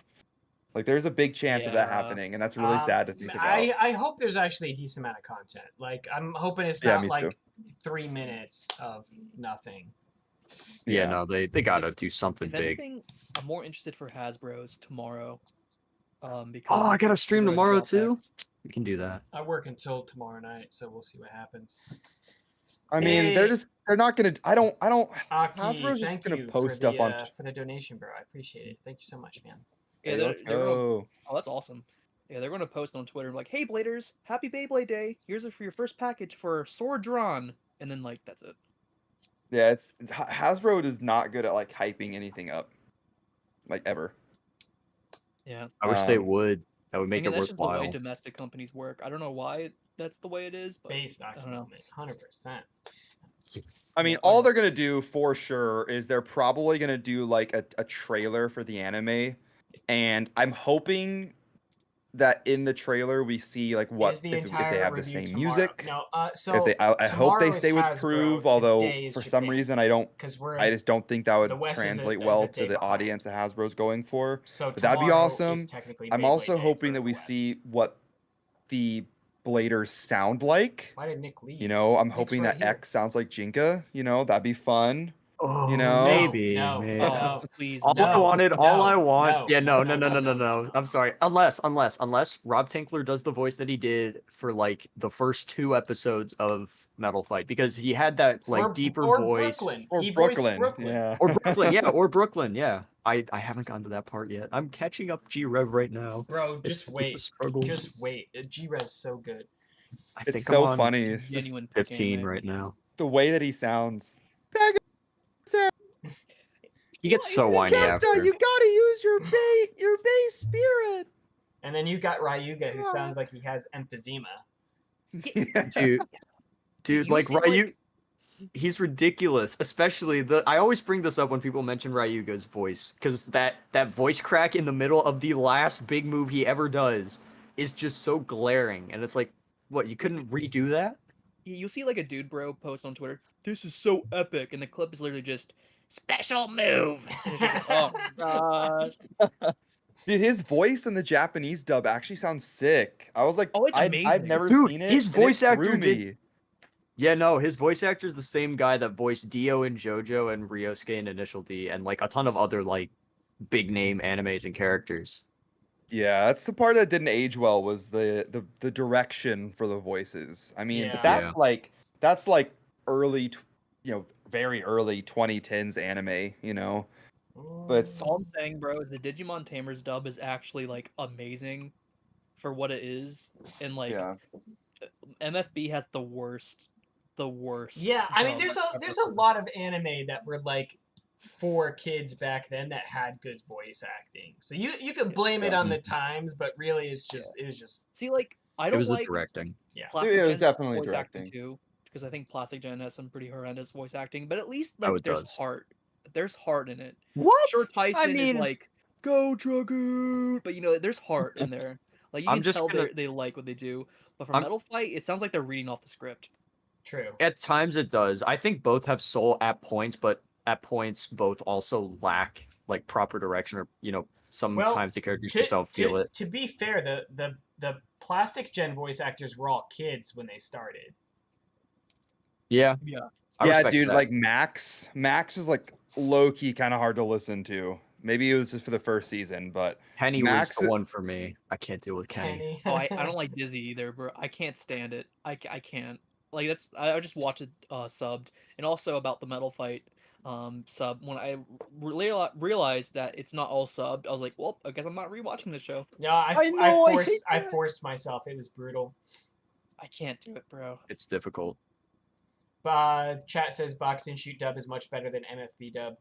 Like there's a big chance of that Yeah. happening, and that's really sad to think about. I hope there's actually a decent amount of content. Like I'm hoping it's Yeah, not me like too. 3 minutes of nothing. Yeah, no, they gotta do something If big. anything, I'm more interested for Hasbro's tomorrow. Because Oh, I gotta stream they're doing tomorrow Drop too. X. We can do that. I work until tomorrow night, so we'll see what happens. I mean, they're not gonna. I don't. Aki, Hasbro's just thank gonna you post for stuff the, on for the donation, bro. I appreciate it. Thank you so much, man. Yeah, Hey, they're, let's they're gonna, go. oh, that's awesome. Yeah, they're going to post on Twitter like, "Hey, Bladers, happy Beyblade Day! Here's it for your first package for Sword Drawn," and then like that's it. Yeah, it's Hasbro is not good at like hyping anything up, like ever. Yeah, I wish they Um, would. That would make I mean, it that's just the way worthwhile. domestic companies work. I don't know why that's the way it is, but Based I don't know. document, 100%. I mean, it's all like- they're gonna do for sure is they're probably gonna do like a trailer for the anime, and I'm hoping that in the trailer we see like what Is the if they entire have the review same tomorrow? music. No, so If they, I hope tomorrow they is stay with Hasbro, Prove, although today is for some Japan. reason I don't. Because we're I just don't think that would the West is a- translate is well a to day the behind. audience that Hasbro's going for. so But that'd be tomorrow is awesome. technically I'm Beyblade also Day hoping for that the we West. see what the Bladers sound like. Why did Nick leave? You know, I'm Nick's hoping right that here. X sounds like Jinka. You know, that'd be fun. Oh, know? maybe, No, maybe. Oh, no. please. All I No, wanted, all I no, want. no, Yeah, no, no, no, no, no, no, no, no, no. no. I'm sorry. Unless Rob Tinkler does the voice that he did for like the first 2 episodes of Metal Fight, because he had that like deeper or voice. Brooklyn. Or He voiced Brooklyn. Brooklyn. Yeah. Or Brooklyn, yeah, or Brooklyn, yeah. I haven't gotten to that part yet. I'm catching up G-Rev right now. Bro, It's just a wait. struggle. Just wait. G-Rev's so good. I It's think so I'm on funny. Just Genuine pick 15 anime. right now. the way that he sounds. He gets so Kenta, whiny after. you gotta use your base spirit. And then you got Ryuga, who Ah. sounds like he has emphysema. Dude, You like see, Ryu, he's ridiculous. Especially I always bring this up when people mention Ryuga's voice, because that voice crack in the middle of the last big move he ever does is just so glaring, and it's like, what, you couldn't redo that? You see like a dude bro post on Twitter, "This is so epic," and the clip is literally just special move. And it's just oh god. Dude, his voice in the Japanese dub actually sounds sick. I was like, Oh, it's I've amazing. never Dude, seen it. his and voice it actor threw did- me. Yeah, no, his voice actor is the same guy that voiced Dio and JoJo and Ryosuke in Initial D, and like a ton of other like big name animes and characters. Yeah, that's the part that didn't age well, was the direction for the voices. I mean, but Yeah. that's like early, very early 2010s anime, But it's All I'm saying, bro, is the Digimon Tamers dub is actually like amazing for what it is, and like yeah. MFB has the worst. Yeah, I mean, dub there's I've a ever lot of anime that were like for kids back then that had good voice acting. So you could blame it Yeah. on the times, but really it was just See, like I It don't was the like directing. Plastic It was Gen's definitely voice acting directing. too, because I think Plastic Gen has some pretty horrendous voice acting, but at least Oh, like it there's does. heart. There's heart in it. What? Sure, Tyson is mean- like go Dragoon, but there's heart in there. Like you I'm can just tell gonna- they like what they do. But for I'm- Metal Fight, it sounds like they're reading off the script. true. At times it does. I think both have soul at points, but at points both also lack like proper direction, or sometimes the characters just don't feel it. To be fair, the Plastic Gen voice actors were all kids when they started. Yeah. Yeah. I Yeah, respect dude, that. like Max is like low key kind of hard to listen to. Maybe it was just for the first season, but Penny Max- was the one for me. I can't deal with Kenny. Kenny. Oh, I don't like Dizzy either, bro. I can't stand it. I can't. Like I just watched it subbed, and also about the Metal Fight sub. When I realized that it's not all subbed, I was like, well, I guess I'm not rewatching this show. Yeah, I know, I hate I that. forced myself. It was brutal. I can't do it, bro. It's difficult. Chat says Bakugan Shoot dub is much better than MFB dub.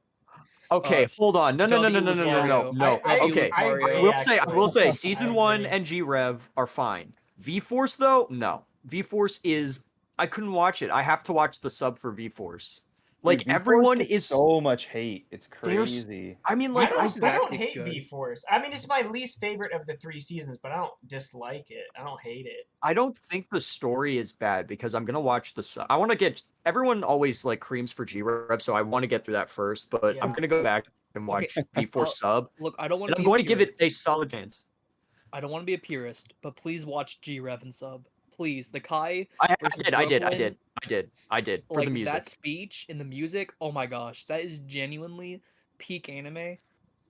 Okay, hold on. No. W with Mario. Okay, I agree, I will say actually. season I 1 agree. and G-Rev are fine. V-Force though, no. V-Force is I couldn't watch it. I have to watch the sub for V-Force. Like dude, V-Force everyone gets is so much hate. It's There's- crazy. I mean, I like V-Force is don't actually hate good. V-Force. I mean, it's my least favorite of the 3 seasons, but I don't dislike it. I don't hate it. I don't think the story is bad, because I'm gonna watch the sub. I want to get everyone always like creams for G-Rev, so I want to get through that first. But I'm Yeah. gonna go back and watch V-Force sub, Look, I don't want and to. I'm going to give it a solid chance. I don't want to be a purist, but please watch G-Rev and sub. Please, the Kai I versus did for like the music. that speech and the music. Oh my gosh, that is genuinely peak anime.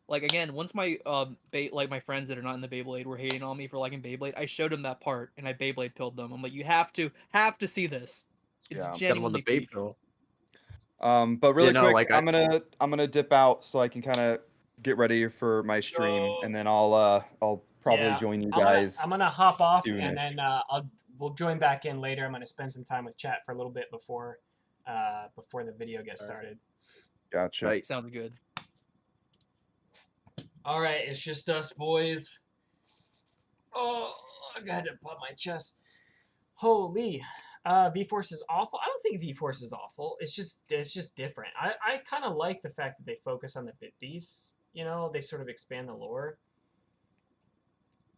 Like again, once my my friends that are not in the Beyblade were hating on me for liking Beyblade, I showed them that part and I Beyblade pilled them. I'm like, you have to see this. It's Yeah. Got him on the genuinely Babe peak. pill. But really no, quick, like, I'm gonna dip out so I can kind of get ready for my stream, and then I'll probably Yeah, join you I'm guys. gonna hop off soonish. and then we'll join back in later. I'm gonna spend some time with chat for a little bit before the video gets started. Gotcha. Right. Sounds good. All right, it's just us boys. Oh, I got to pop my chest. Holy, V-Force is awful. I don't think V-Force is awful. It's just different. I kind of like the fact that they focus on the bit beasts. They sort of expand the lore.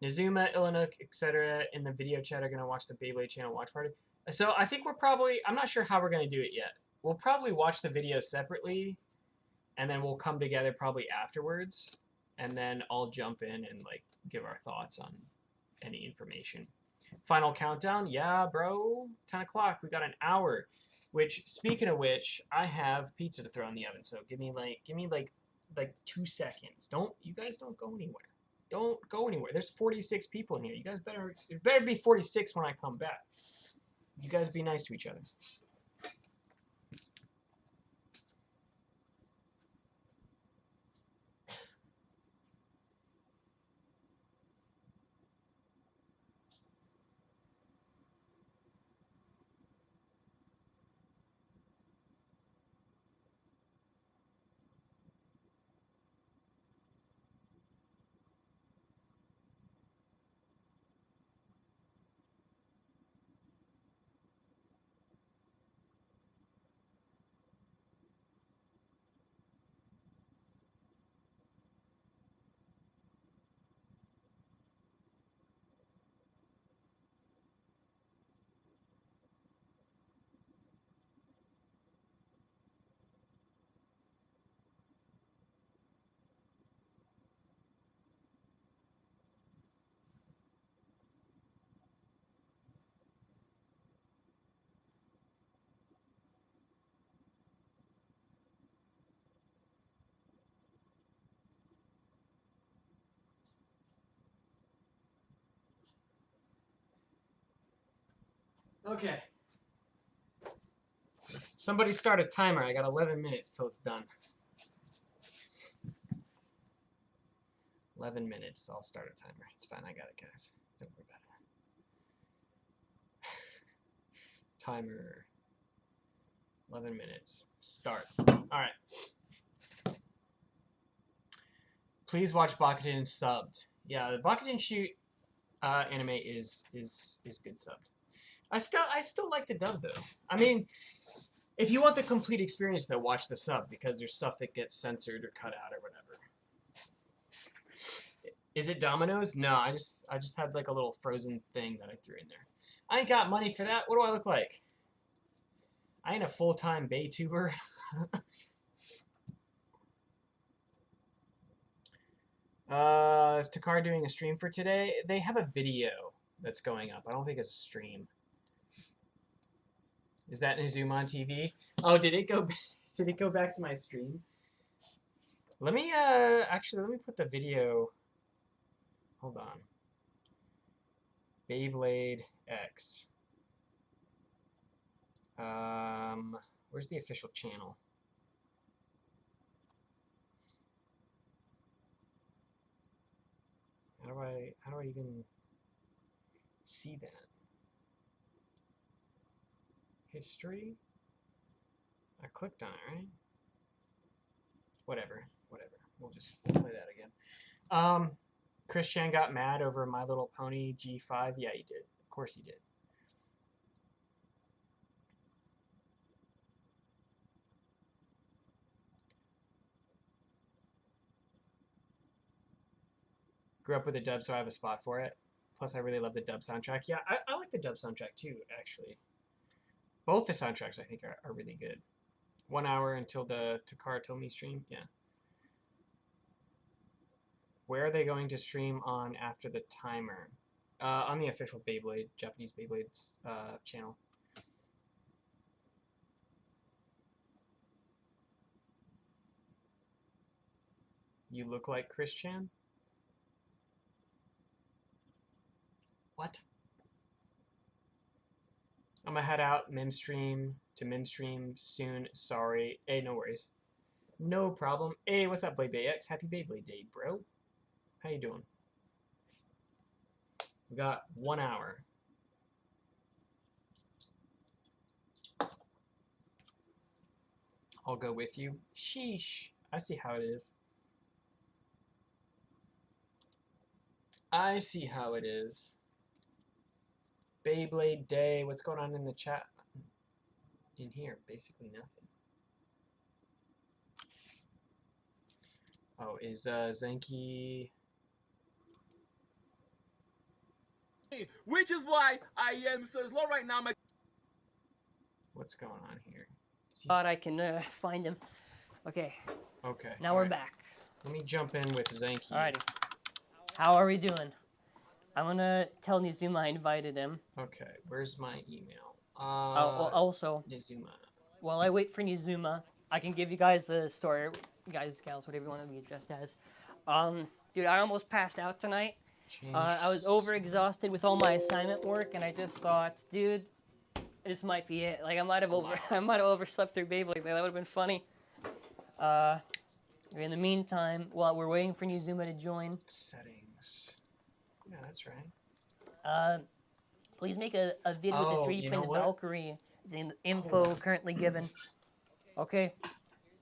Nizuma, Illinuk, etc. in the video chat are gonna watch the Beyblade channel watch party. So I think I'm not sure how we're gonna do it yet. We'll probably watch the video separately, and then we'll come together probably afterwards, and then I'll jump in and like give our thoughts on any information. Final countdown, yeah, bro. 10 o'clock. We got an hour. Which, speaking of which, I have pizza to throw in the oven. So give me like 2 seconds. You guys don't go anywhere. Don't go anywhere. There's 46 people in here. You guys it better be 46 when I come back. You guys be nice to each other. Okay. Somebody start a timer. I got 11 minutes till it's done. 11 minutes. I'll start a timer. It's fine. I got it, guys. Don't worry about it. Timer. 11 minutes. Start. All right. Please watch Bakugan subbed. Yeah, the Bakugan Shoot anime is good subbed. I still like the dub though. I mean, if you want the complete experience though, watch the sub because there's stuff that gets censored or cut out or whatever. Is it Domino's? No, I just had like a little frozen thing that I threw in there. I ain't got money for that. What do I look like? I ain't a full-time Baytuber. Is Takar doing a stream for today? They have a video that's going up. I don't think it's a stream. Is that Nizuma on TV? Oh, did it go? Did it go back to my stream? Let me actually let me put the video. Hold on. Beyblade X. Where's the official channel? How do I even see that? History? I clicked on it, right? Whatever. We'll play that again. Chris Chan got mad over My Little Pony G5. Yeah, he did. Of course he did. Grew up with a dub, so I have a spot for it. Plus, I really love the dub soundtrack. Yeah, I like the dub soundtrack too, actually. Both the soundtracks, I think, are really good. 1 hour until the Takara Tomy stream. Yeah. Where are they going to stream on after the timer? On the official Beyblade, Japanese Beyblade channel. You look like Chris Chan? What? I'm gonna head out Mimstream to Mimstream soon. Sorry. Hey, no worries. No problem. Hey, what's up, Beyblade X? Happy Beyblade Day, bro. How you doing? We got 1 hour. I'll go with you. Sheesh. I see how it is. I see how it is. Beyblade Day. What's going on in the chat? In here, basically nothing. Oh, is Zenki? Which is why I am so slow right now. What's going on here? Thought I can find him. Okay. Okay. Now we're back. Let me jump in with Zenki. Alrighty. How are we doing? I'm gonna tell Nizuma I invited him. Okay. Where's my email? Also, Nizuma. while I wait for Nizuma, I can give you guys a story. Guys, gals, whatever you want to be addressed as. Dude, I almost passed out tonight. I was overexhausted with all my assignment work, and I just thought, dude, this might be it. Like I might have overslept through Beyblade. That would have been funny. In the meantime, while we're waiting for Nizuma to join, Settings. Yeah, that's right. please make a vid with the Oh, 3D you know printed what? Valkyrie. It's in the info currently given. Okay.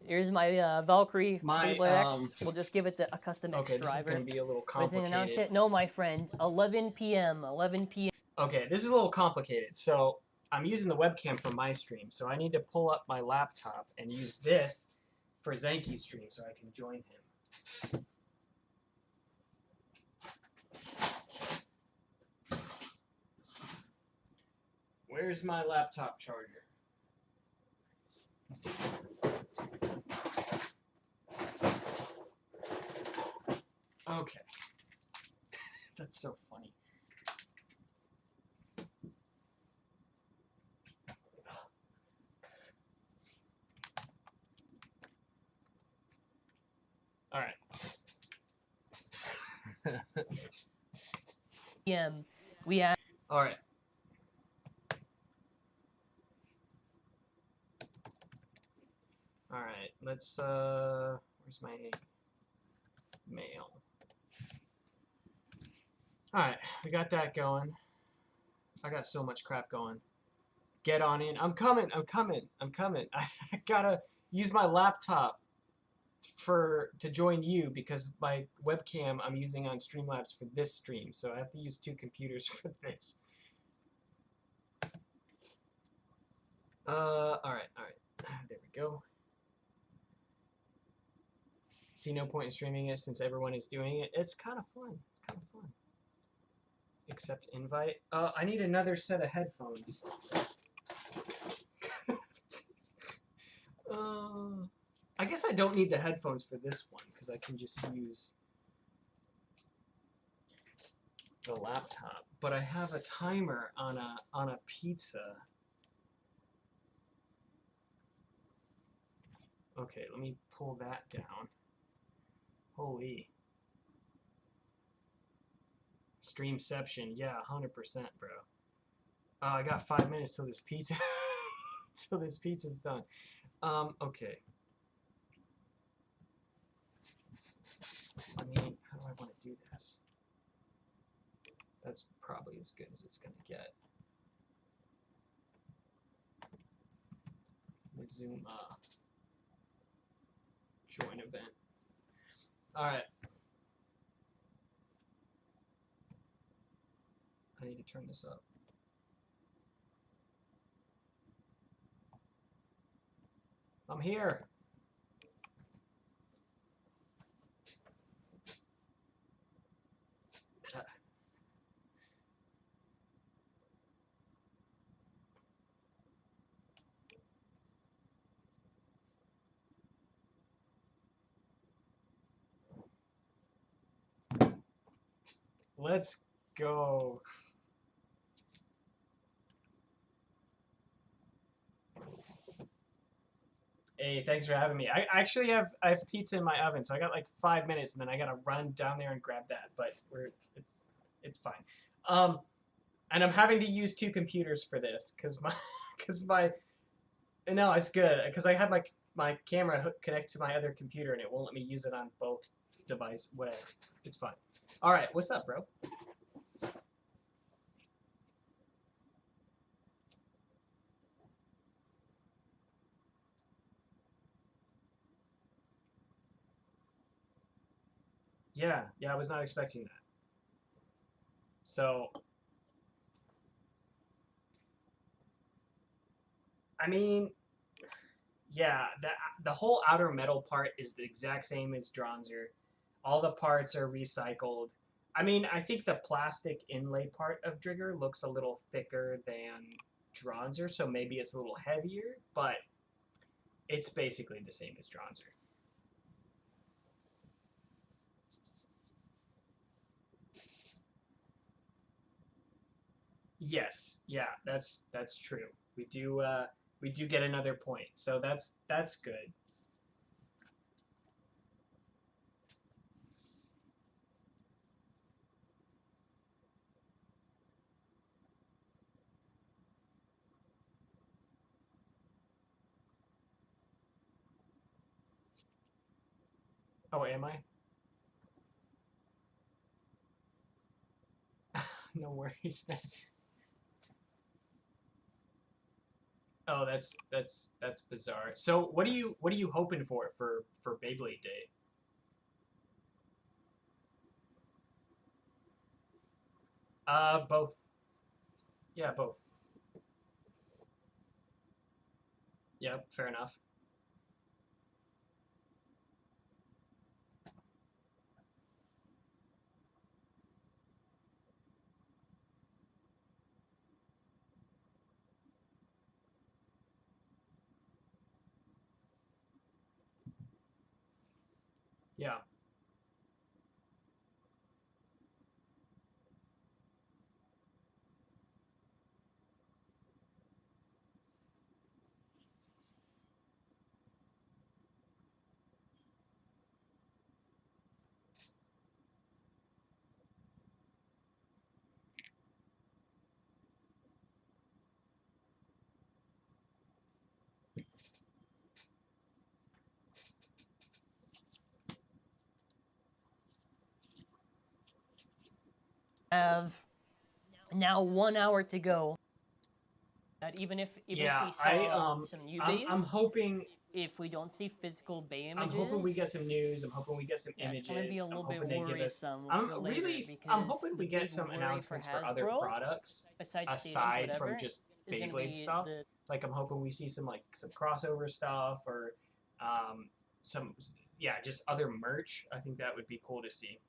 Here's my Valkyrie My, Beyblade X. We'll just give it to a custom X Okay, this is driver. gonna be a little But isn't announced complicated. yet? No, my friend. 11 p.m. 11 p.m. Okay, this is a little complicated. So I'm using the webcam for my stream, so I need to pull up my laptop and use this for Zenki's stream so I can join him. Where's my laptop charger? Okay. That's so funny. All right. p.m. We have. All right. All right. Let's where's my mail? All right, we got that going. I got so much crap going. Get on in. I'm coming. I'm coming. I'm coming. I gotta use my laptop to join you because my webcam I'm using on Streamlabs for this stream, so I have to use 2 computers for this. All right. There we go. See no point in streaming it since everyone is doing it. It's kind of fun. It's kind of fun. Accept invite. I need another set of headphones. I guess I don't need the headphones for this one because I can just use the laptop. But I have a timer on a pizza. Okay, let me pull that down. Holy. Streamception, yeah, 100%, bro. I got 5 minutes till this pizza, till this pizza's done. Okay. I mean, how do I want to do this? That's probably as good as it's gonna get. Zoom join event. All right. I need to turn this up. I'm here. Let's go. Hey, thanks for having me. I actually have pizza in my oven, so I got like 5 minutes, and then I gotta run down there and grab that. But it's fine. And I'm having to use 2 computers for this because my no, it's good because I have my camera connect to my other computer, and it won't let me use it on both devices. Whatever, it's fine. All right, what's up, bro? Yeah, I was not expecting that. So, I mean, yeah, the whole outer metal part is the exact same as Dronzer. All the parts are recycled. I mean, I think the plastic inlay part of Drigger looks a little thicker than Dronzer, so maybe it's a little heavier, but it's basically the same as Dronzer. Yes, yeah, that's true. We do get another point, so that's good. Oh, am I? No worries, man. Oh, that's bizarre. So, what are you hoping for Beyblade Day? Both. Yeah, both. Yep, fair enough. Yeah. Have now 1 hour to go. That even if Yeah, we saw some new I'm bays, hoping if we don't see physical bay I'm images, hoping we get some news. I'm hoping we get some yeah, images. it's gonna be a little bit worrisome I'm for later really because I'm hoping the we get big some worry announcements for other Hasbro, products aside stadiums, aside from whatever, just is gonna Beyblade be stuff. the Like I'm hoping we see some crossover stuff or some yeah, just other merch. I think that would be cool to see.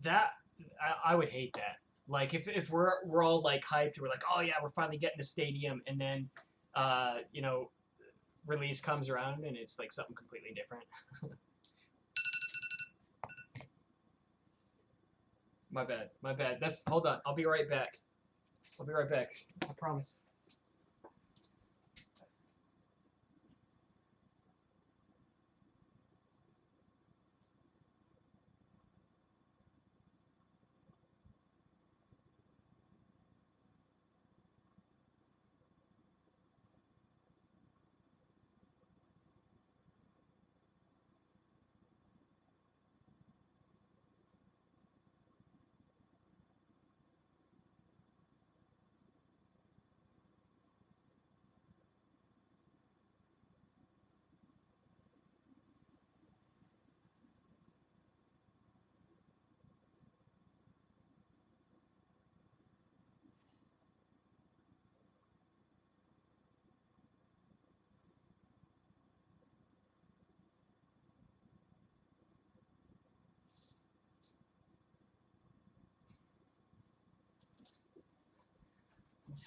That I would hate that. Like if we're all like hyped, we're like, oh yeah, we're finally getting a stadium, and then you know, release comes around and it's like something completely different. My bad. My bad. That's hold on. I'll be right back. I'll be right back. I promise.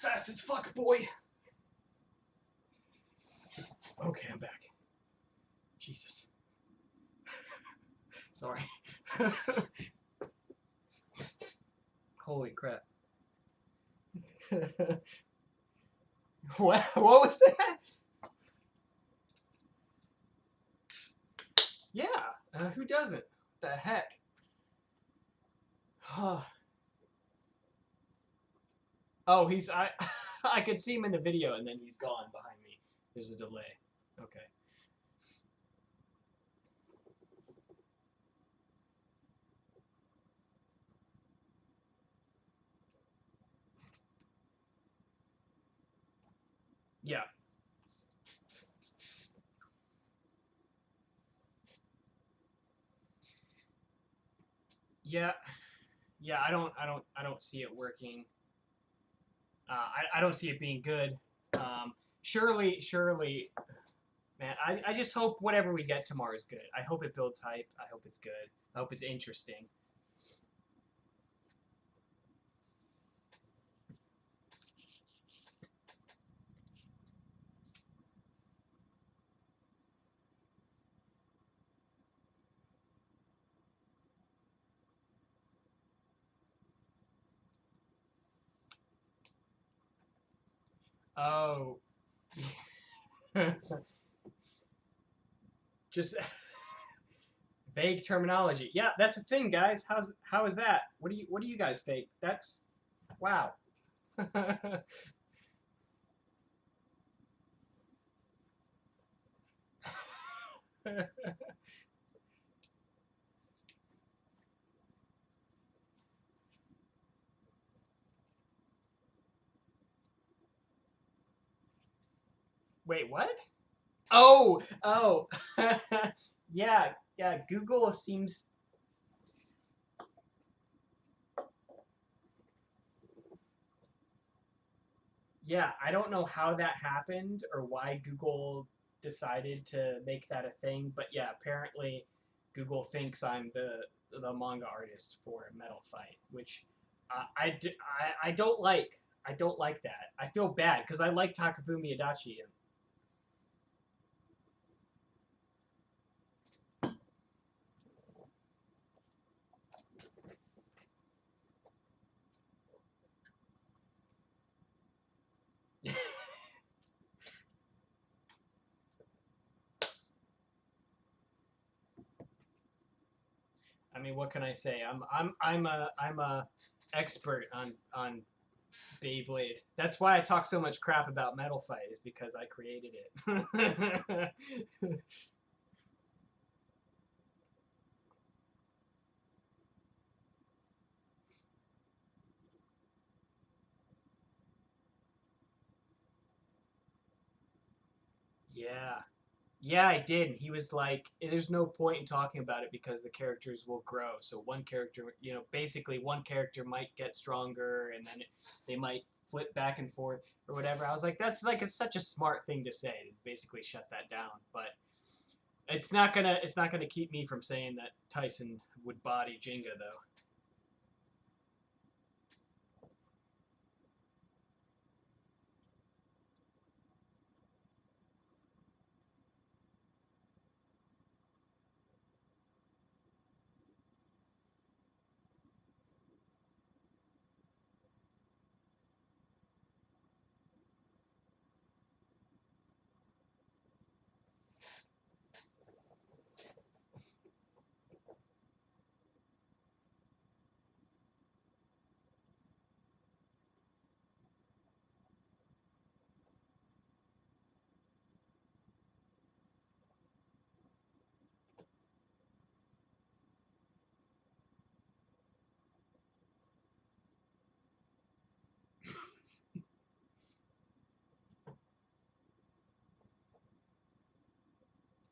Fast as fuck, boy. Okay, I'm back. Jesus. Sorry. Holy crap. What was that? Yeah, who doesn't? The heck? Oh, he's I could see him in the video and then he's gone behind me. There's a delay. Okay. Yeah. Yeah. Yeah, I don't see it working. I don't see it being good. surely, man. I just hope whatever we get tomorrow is good. I hope it builds hype. I hope it's good. I hope it's interesting. Oh. Just vague terminology. Yeah, that's a thing, guys. How is that? What do you guys think? That's wow. Wait, what? Oh, oh. Yeah, yeah, Google seems yeah, I don't know how that happened or why Google decided to make that a thing, but yeah, apparently Google thinks I'm the manga artist for Metal Fight, which I don't like. I don't like that. I feel bad because I like Takafumi Adachi. I mean, what can I say? I'm a expert on Beyblade. That's why I talk so much crap about Metal Fight is because I created it. Yeah. Yeah, I did. He was like, there's no point in talking about it because the characters will grow. So one character, basically one character might get stronger and then they might flip back and forth or whatever. I was like, that's like, it's such a smart thing to say to basically shut that down. But it's not gonna keep me from saying that Tyson would body Jenga though.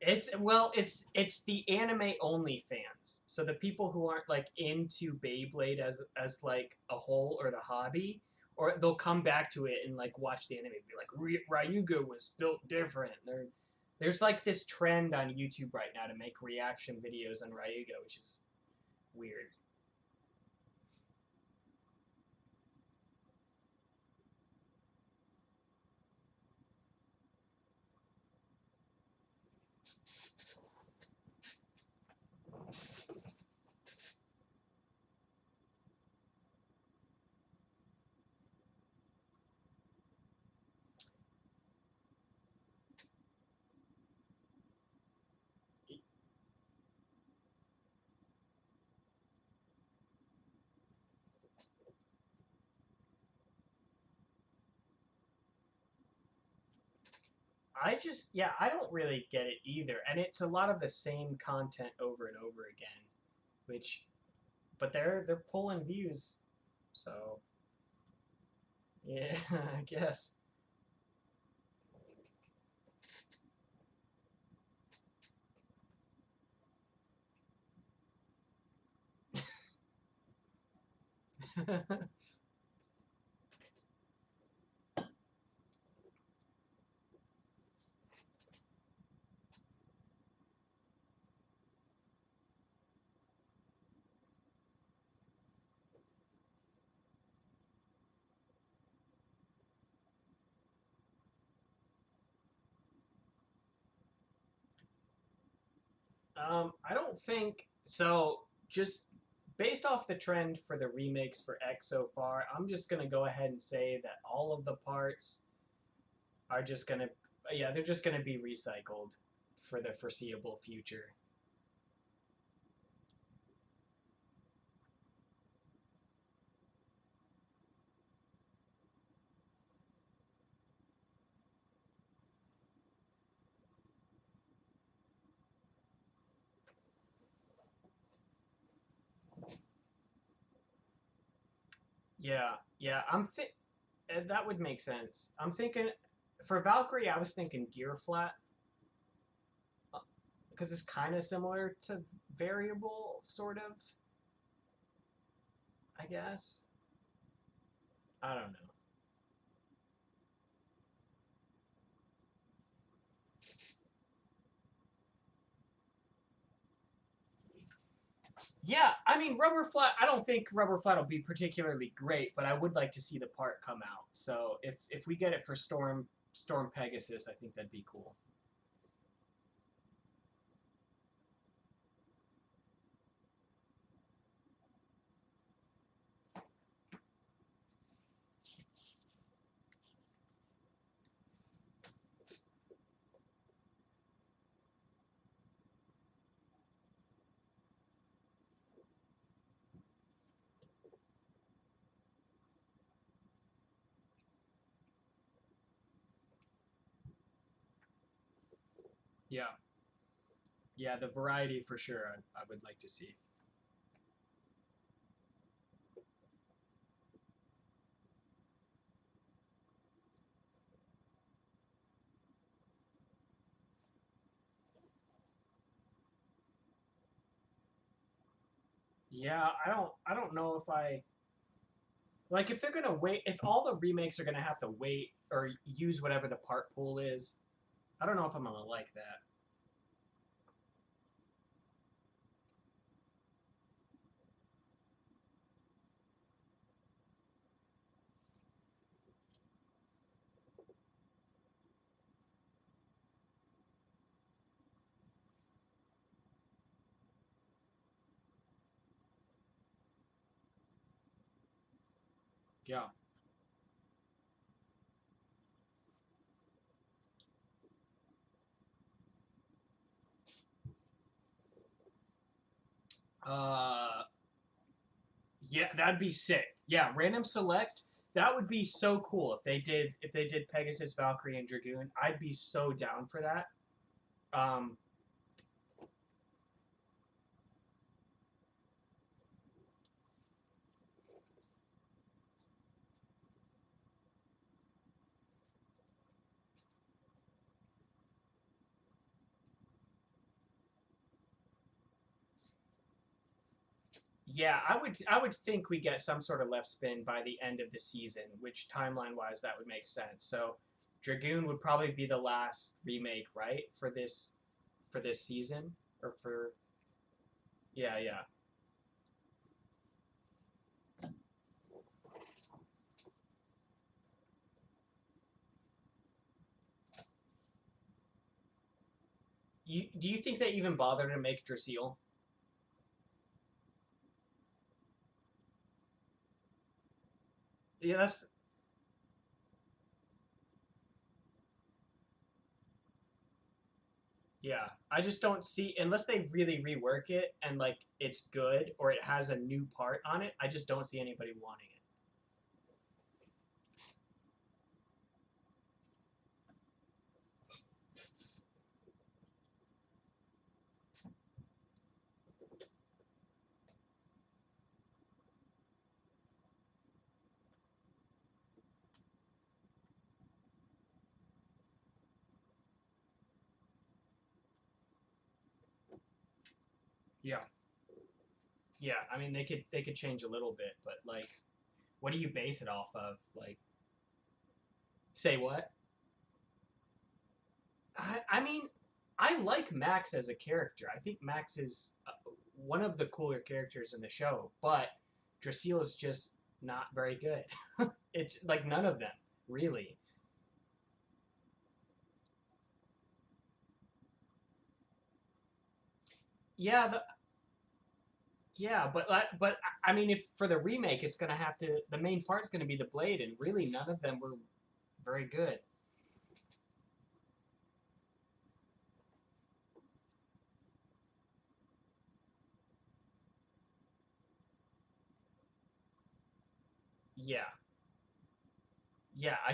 It's the anime only fans. So the people who aren't like into Beyblade as like a whole or the hobby, or they'll come back to it and like watch the anime and be like, Ryuga was built different. There's like this trend on YouTube right now to make reaction videos on Ryuga, which is weird. I don't really get it either. And it's a lot of the same content over and over again, which, but they're pulling views, so yeah, I guess. I don't think so. Just based off the trend for the remakes for X so far, I'm just gonna go ahead and say that all of the parts are just gonna, yeah, they're just gonna be recycled for the foreseeable future. Yeah, yeah, that would make sense. I'm thinking for Valkyrie, I was thinking gear flat because it's kind of similar to variable, sort of. I guess. I don't know. Yeah, I mean rubber flat. I don't think rubber flat will be particularly great, but I would like to see the part come out. So if we get it for Storm Pegasus, I think that'd be cool. Yeah, yeah, the variety for sure. I would like to see. Yeah, I don't know if I like if they're gonna wait. If all the remakes are gonna have to wait or use whatever the part pool is, I don't know if I'm gonna like that. Yeah. Uh, yeah, that'd be sick. Yeah, random select. That would be so cool if they did Pegasus, Valkyrie, and Dragoon. I'd be so down for that. Um, yeah, I would think we get some sort of left spin by the end of the season, which timeline wise that would make sense. So Dragoon would probably be the last remake, right, for this season or for yeah, yeah. Do you think they even bother to make Drasil? Yeah, that's yeah. I just don't see unless they really rework it and like it's good or it has a new part on it. I just don't see anybody wanting it. Yeah. Yeah, I mean they could change a little bit, but like what do you base it off of? Like say what? I mean, I like Max as a character. I think Max is one of the cooler characters in the show, but Drasil is just not very good. It's like none of them, really. yeah, I mean, if for the remake, it's gonna have to the main part's gonna be the blade, and really none of them were very good. Yeah, yeah, I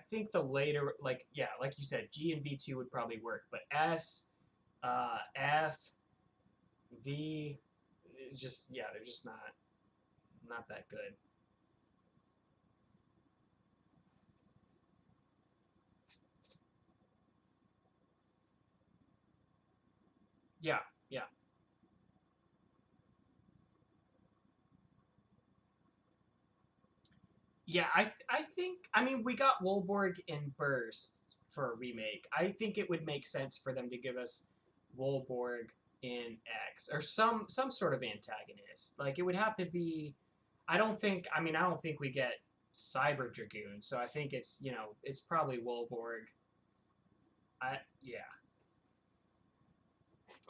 think the later, like, yeah, like you said, G and V2 would probably work, but S, F, V, just yeah, they're just not that good. Yeah, yeah. Yeah, I think I mean we got Wolborg in Burst for a remake. I think it would make sense for them to give us Wolborg in X or some sort of antagonist. Like it would have to be. I don't think we get Cyber Dragoon. So I think it's it's probably Wolborg. Yeah,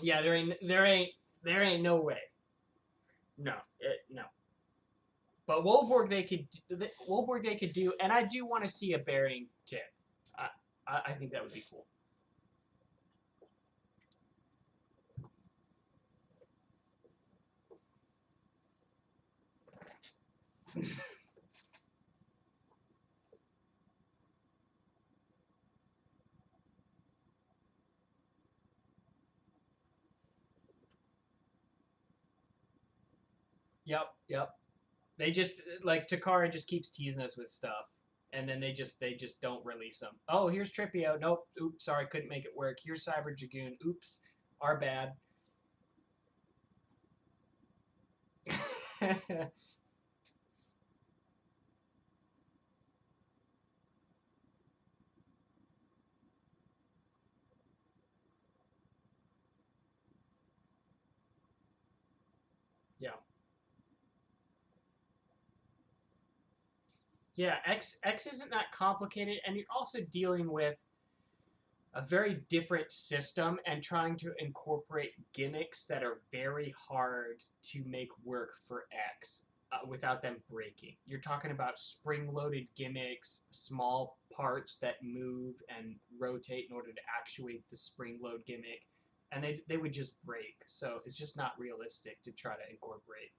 yeah. There ain't no way. No, no. But Wolborg they could do, and I do want to see a bearing tip. I I think that would be cool. Yep, yep. They just like Takara just keeps teasing us with stuff, and then they just don't release them. Oh, here's Tripio. Nope. Oops. Sorry, couldn't make it work. Here's Cyber Dragoon. Oops. Our bad. Yeah. Yeah. X isn't that complicated, and you're also dealing with a very different system and trying to incorporate gimmicks that are very hard to make work for X without them breaking. You're talking about spring-loaded gimmicks, small parts that move and rotate in order to actuate the spring-load gimmick, and they would just break. So it's just not realistic to try to incorporate.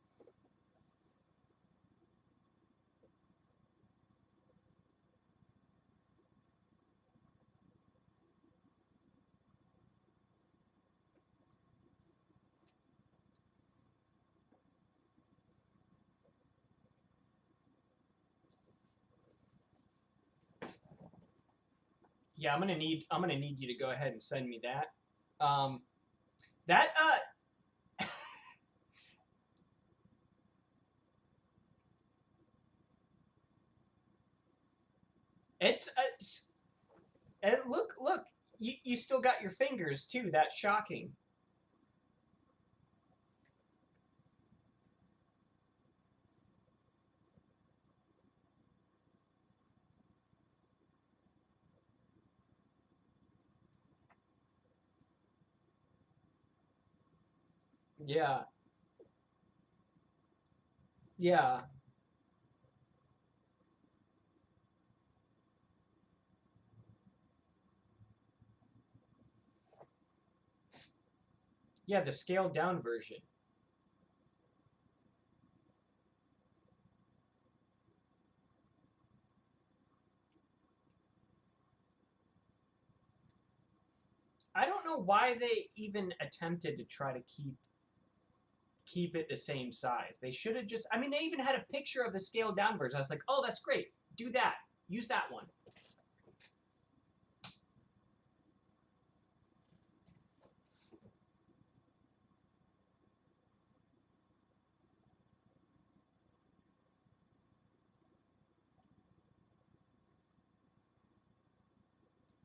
Yeah, I'm gonna need you to go ahead and send me that. Um, that it's and look, you still got your fingers too. That's shocking. Yeah, yeah, yeah. The scaled down version. I don't know why they even attempted to try to keep it the same size. They should have just. I mean, they even had a picture of the scaled down version. I was like, oh, that's great. Do that. Use that one.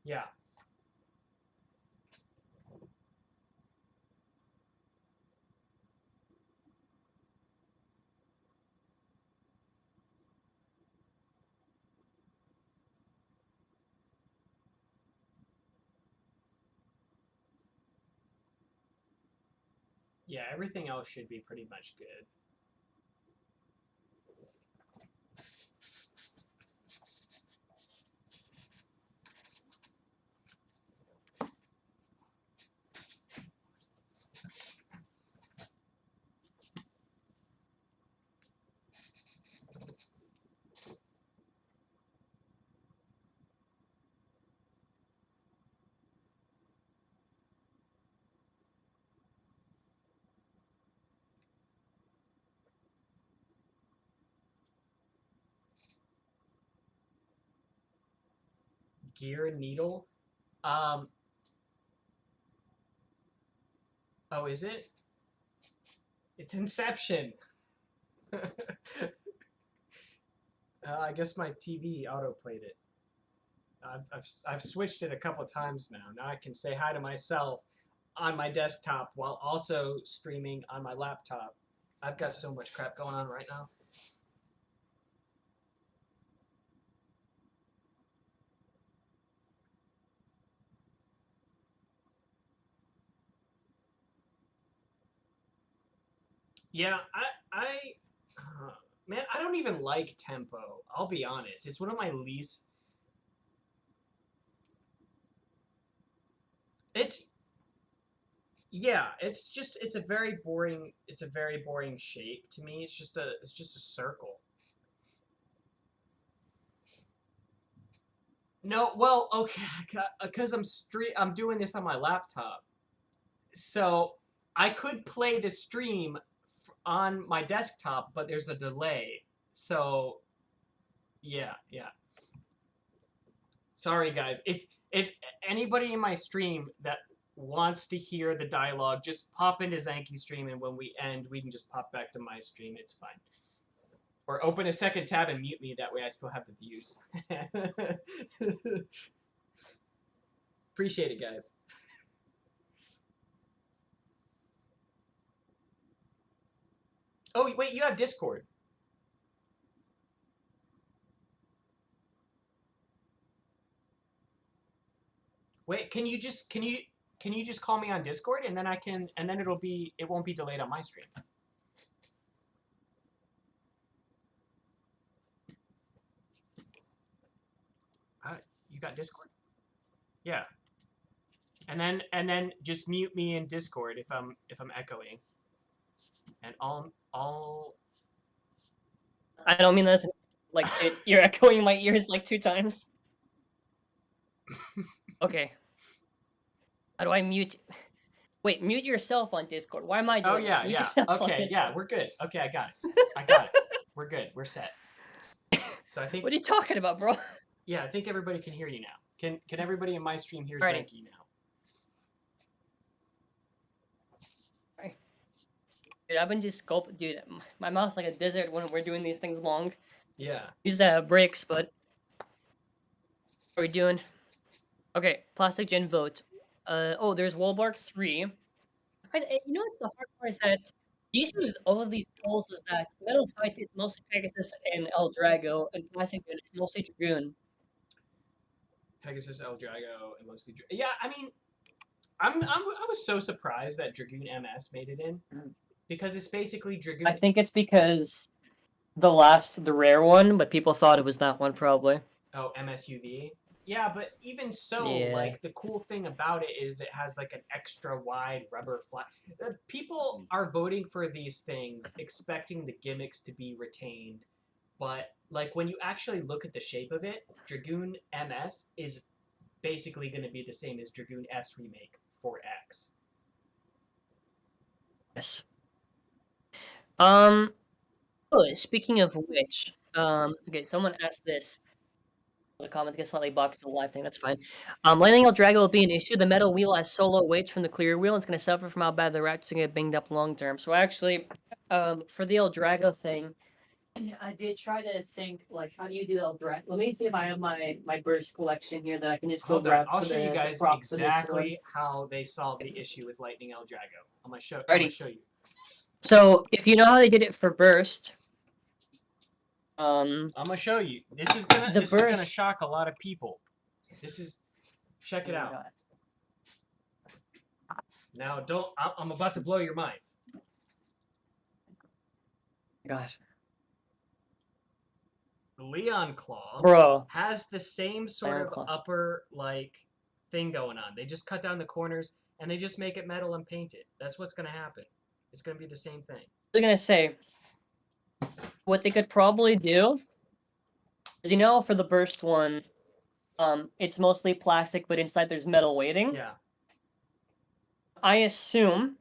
Yeah. Yeah, everything else should be pretty much good. Gear needle. Oh, is it? It's Inception. I guess my TV autoplayed it. I've switched it a couple times now. Now I can say hi to myself on my desktop while also streaming on my laptop. I've got so much crap going on right now. Yeah, man, I don't even like tempo. I'll be honest. It's one of my least. Yeah, it's a very boring shape to me. It's just a circle. No, well, okay, because I'm doing this on my laptop. So, I could play the stream on my desktop, but there's a delay. So, yeah. Sorry guys. If anybody in my stream that wants to hear the dialogue, just pop into Zanky's stream, and when we end, we can just pop back to my stream. It's fine. Or open a second tab and mute me. That way I still have the views. Appreciate it, guys. Oh, wait, you have Discord. Wait, can you just call me on Discord, and then and then it won't be delayed on my stream. You got Discord? Yeah. And then just mute me in Discord if I'm echoing. And I'll I don't mean that's like you're echoing in my ears like 2 times. Okay. How do I mute? Wait, mute yourself on Discord. Why am I doing this? Mute yourself on Okay, yeah, Discord. we're good. Okay, I got it. We're good. We're set. So I think. What are you talking about, bro? Yeah, I think everybody can hear you now. Can everybody in my stream hear Alrighty. Zanky now? Dude, I've been just dude, my mouth's like a desert when we're doing these things long. Yeah. Use that breaks, but what are we doing? Okay, Plastic Gen vote. Oh, there's Wolbark 3. You know what's the hard part is that the issue with all of these polls is that Metal Fight is mostly Pegasus and El Drago, and Plastic Gen is mostly Dragoon. Pegasus, El Drago, and mostly. Yeah, I mean, I was so surprised that Dragoon MS made it in, because it's basically Dragoon. I think it's because the rare one, but people thought it was that one probably. Oh, MSUV. Yeah, but even so, Yeah. like, the cool thing about it is it has like an extra wide rubber flat. People are voting for these things expecting the gimmicks to be retained, but like when you actually look at the shape of it, Dragoon MS is basically going to be the same as Dragoon S Remake for X. Yes. Speaking of which, okay, someone asked this. The comment gets slightly boxed to the live thing, that's fine. Lightning El Drago will be an issue. The metal wheel has solo weights from the clear wheel and it's going to suffer from how bad the ratchets are going to get banged up long term. So actually, for the El Drago thing, I did try to think, like, how do you do El Drago? Let me see if I have my burst collection here that I can just go grab. I'll show you guys exactly how they solved the issue with Lightning El Drago. I'm gonna show you. So if you know how they did it for burst, I'm gonna show you. This is gonna shock a lot of people. Check it out. Now, I'm about to blow your minds. God, Leon Claw bro. has the same sort Leon of Claw. upper like thing going on. They just cut down the corners and they just make it metal and paint it. That's what's gonna happen. It's gonna be the same thing. I'm gonna say what they could probably do is, you know, for the burst one, it's mostly plastic, but inside there's metal weighting. Yeah. I assume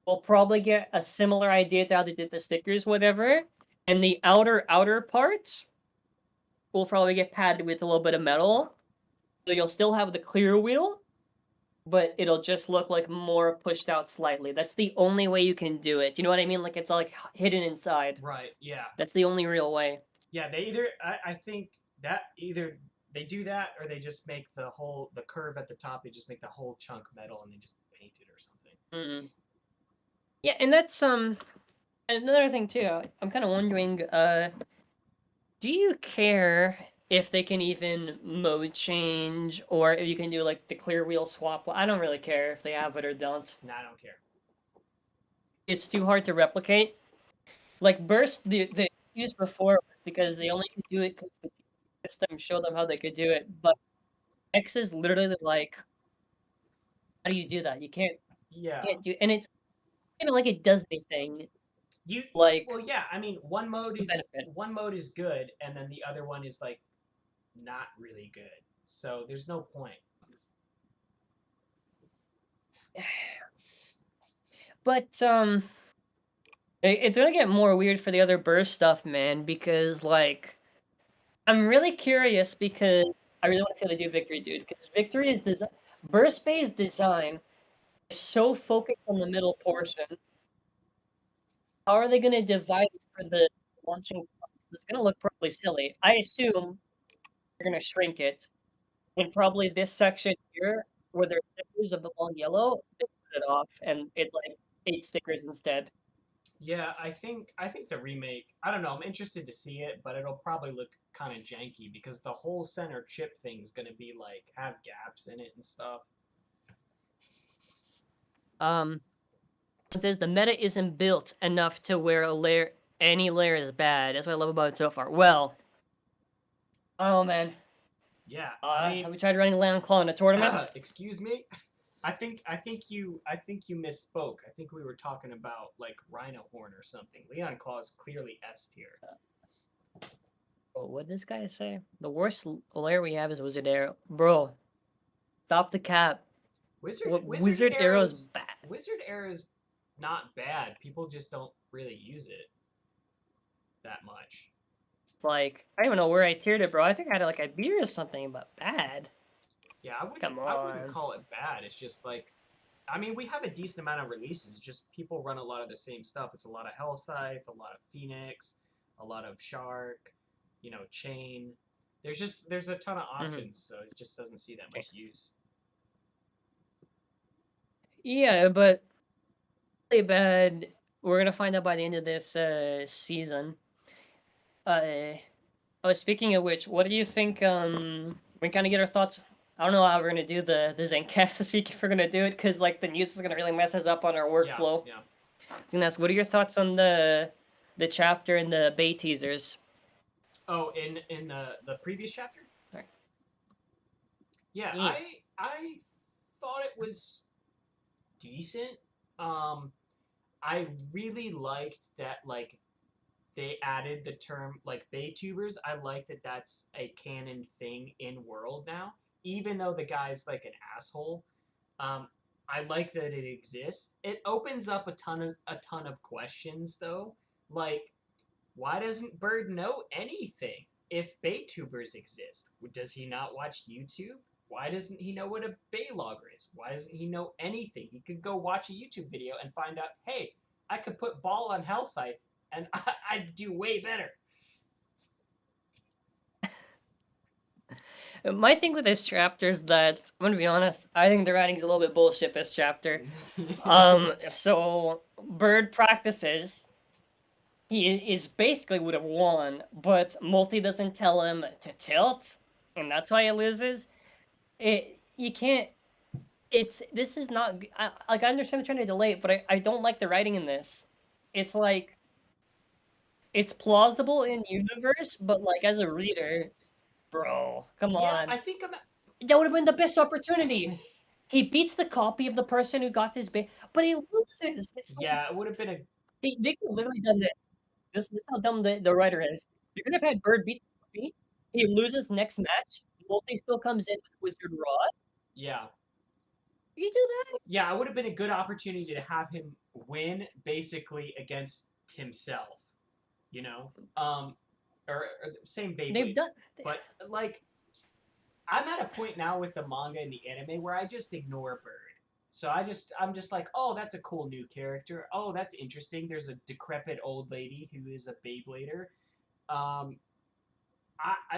we'll probably get a similar idea to how they did the stickers, whatever, and the outer parts will probably get padded with a little bit of metal, so you'll still have the clear wheel, but it'll just look like more pushed out slightly. That's the only way you can do it. You know what I mean? Like it's like hidden inside. Right. Yeah. That's the only real way. Yeah. They either I think that either they do that or they just make the curve at the top. They just make the whole chunk metal and they just paint it or something. Mm-mm. Yeah, and that's another thing too. I'm kind of wondering, do you care if they can even mode change or if you can do like the clear wheel swap? Well, I don't really care if they have it or don't. Nah, I don't care. It's too hard to replicate. Like Burst, they used before because they only could do it because the system showed them how they could do it. But X is literally like, how do you do that? You can't Yeah. do, and it's even like it does anything. You Like, well, yeah. I mean, one mode is benefit. good, and then the other one is like not really good. So there's no point. But it's gonna get more weird for the other burst stuff, man, because like I'm really curious because I really want to see how they do Victory, dude. Because Victory is burst-based design is so focused on the middle portion. How are they gonna divide it for the launching points? It's gonna look probably silly. I assume they're gonna shrink it, and probably this section here where there's stickers of the long yellow, they put it off, and it's like 8 stickers instead. Yeah, I think the remake. I don't know. I'm interested to see it, but it'll probably look kind of janky because the whole center chip thing's gonna be like have gaps in it and stuff. It says the meta isn't built enough to where any layer is bad. That's what I love about it so far. Well, oh man. Yeah. Have we tried running Leon Claw in a tournament? Excuse me. I think you misspoke. I think we were talking about like Rhino Horn or something. Leon Claw is clearly S tier. Oh, what did this guy say? The worst layer we have is Wizard Arrow. Bro, stop the cap. Wizard Arrow's bad. Wizard Arrow's not bad. People just don't really use it that much. Like, I don't even know where I tiered it, bro. I think I had like a B or something, but bad. Yeah, I wouldn't call it bad. It's just like, I mean, we have a decent amount of releases. It's just people run a lot of the same stuff. It's a lot of Hellscythe, a lot of Phoenix, a lot of Shark, Chain. There's a ton of options, so it just doesn't see that much use. Yeah, but really bad. We're gonna find out by the end of this season. Speaking of which, what do you think? We kind of get our thoughts. I don't know how we're gonna do the Zencast this week if we're gonna do it, because like the news is gonna really mess us up on our workflow. Yeah. I was gonna ask, what are your thoughts on the chapter and the Bay teasers? Oh, in the previous chapter? Sorry. Yeah, I thought it was decent. I really liked that like they added the term like Baytubers. I like that that's a canon thing in world now, even though the guy's like an asshole. I like that it exists. It opens up a ton of questions though, like why doesn't Bird know anything if Baytubers exist? Does he not watch YouTube? Why doesn't he know what a Baylogger is? Why doesn't he know anything? He could go watch a YouTube video and find out, hey, I could put ball on Hellscythe and I'd do way better. My thing with this chapter is that, I'm gonna be honest, I think the writing's a little bit bullshit this chapter. So Bird practices. He is basically would have won, but Multi doesn't tell him to tilt, and that's why he loses. You can't. This is not. I understand they're trying to delay it, but I don't like the writing in this. It's like it's plausible in universe, but like as a reader, bro, come Yeah, on. I think I'm. That would have been the best opportunity. He beats the copy of the person who got this bit, but he loses. It's like, Yeah, it would have been a. they could have literally done this. This is how dumb the writer is. You could have had Bird beat the copy. He loses next match. Multi still comes in with Wizard Rod. Yeah. You do that? Yeah, it would have been a good opportunity to have him win basically against himself. You know, or same Beyblade. They've done. But like, I'm at a point now with the manga and the anime where I just ignore Bird. So I'm just like, oh, that's a cool new character. Oh, that's interesting. There's a decrepit old lady who is a Beyblader. Um,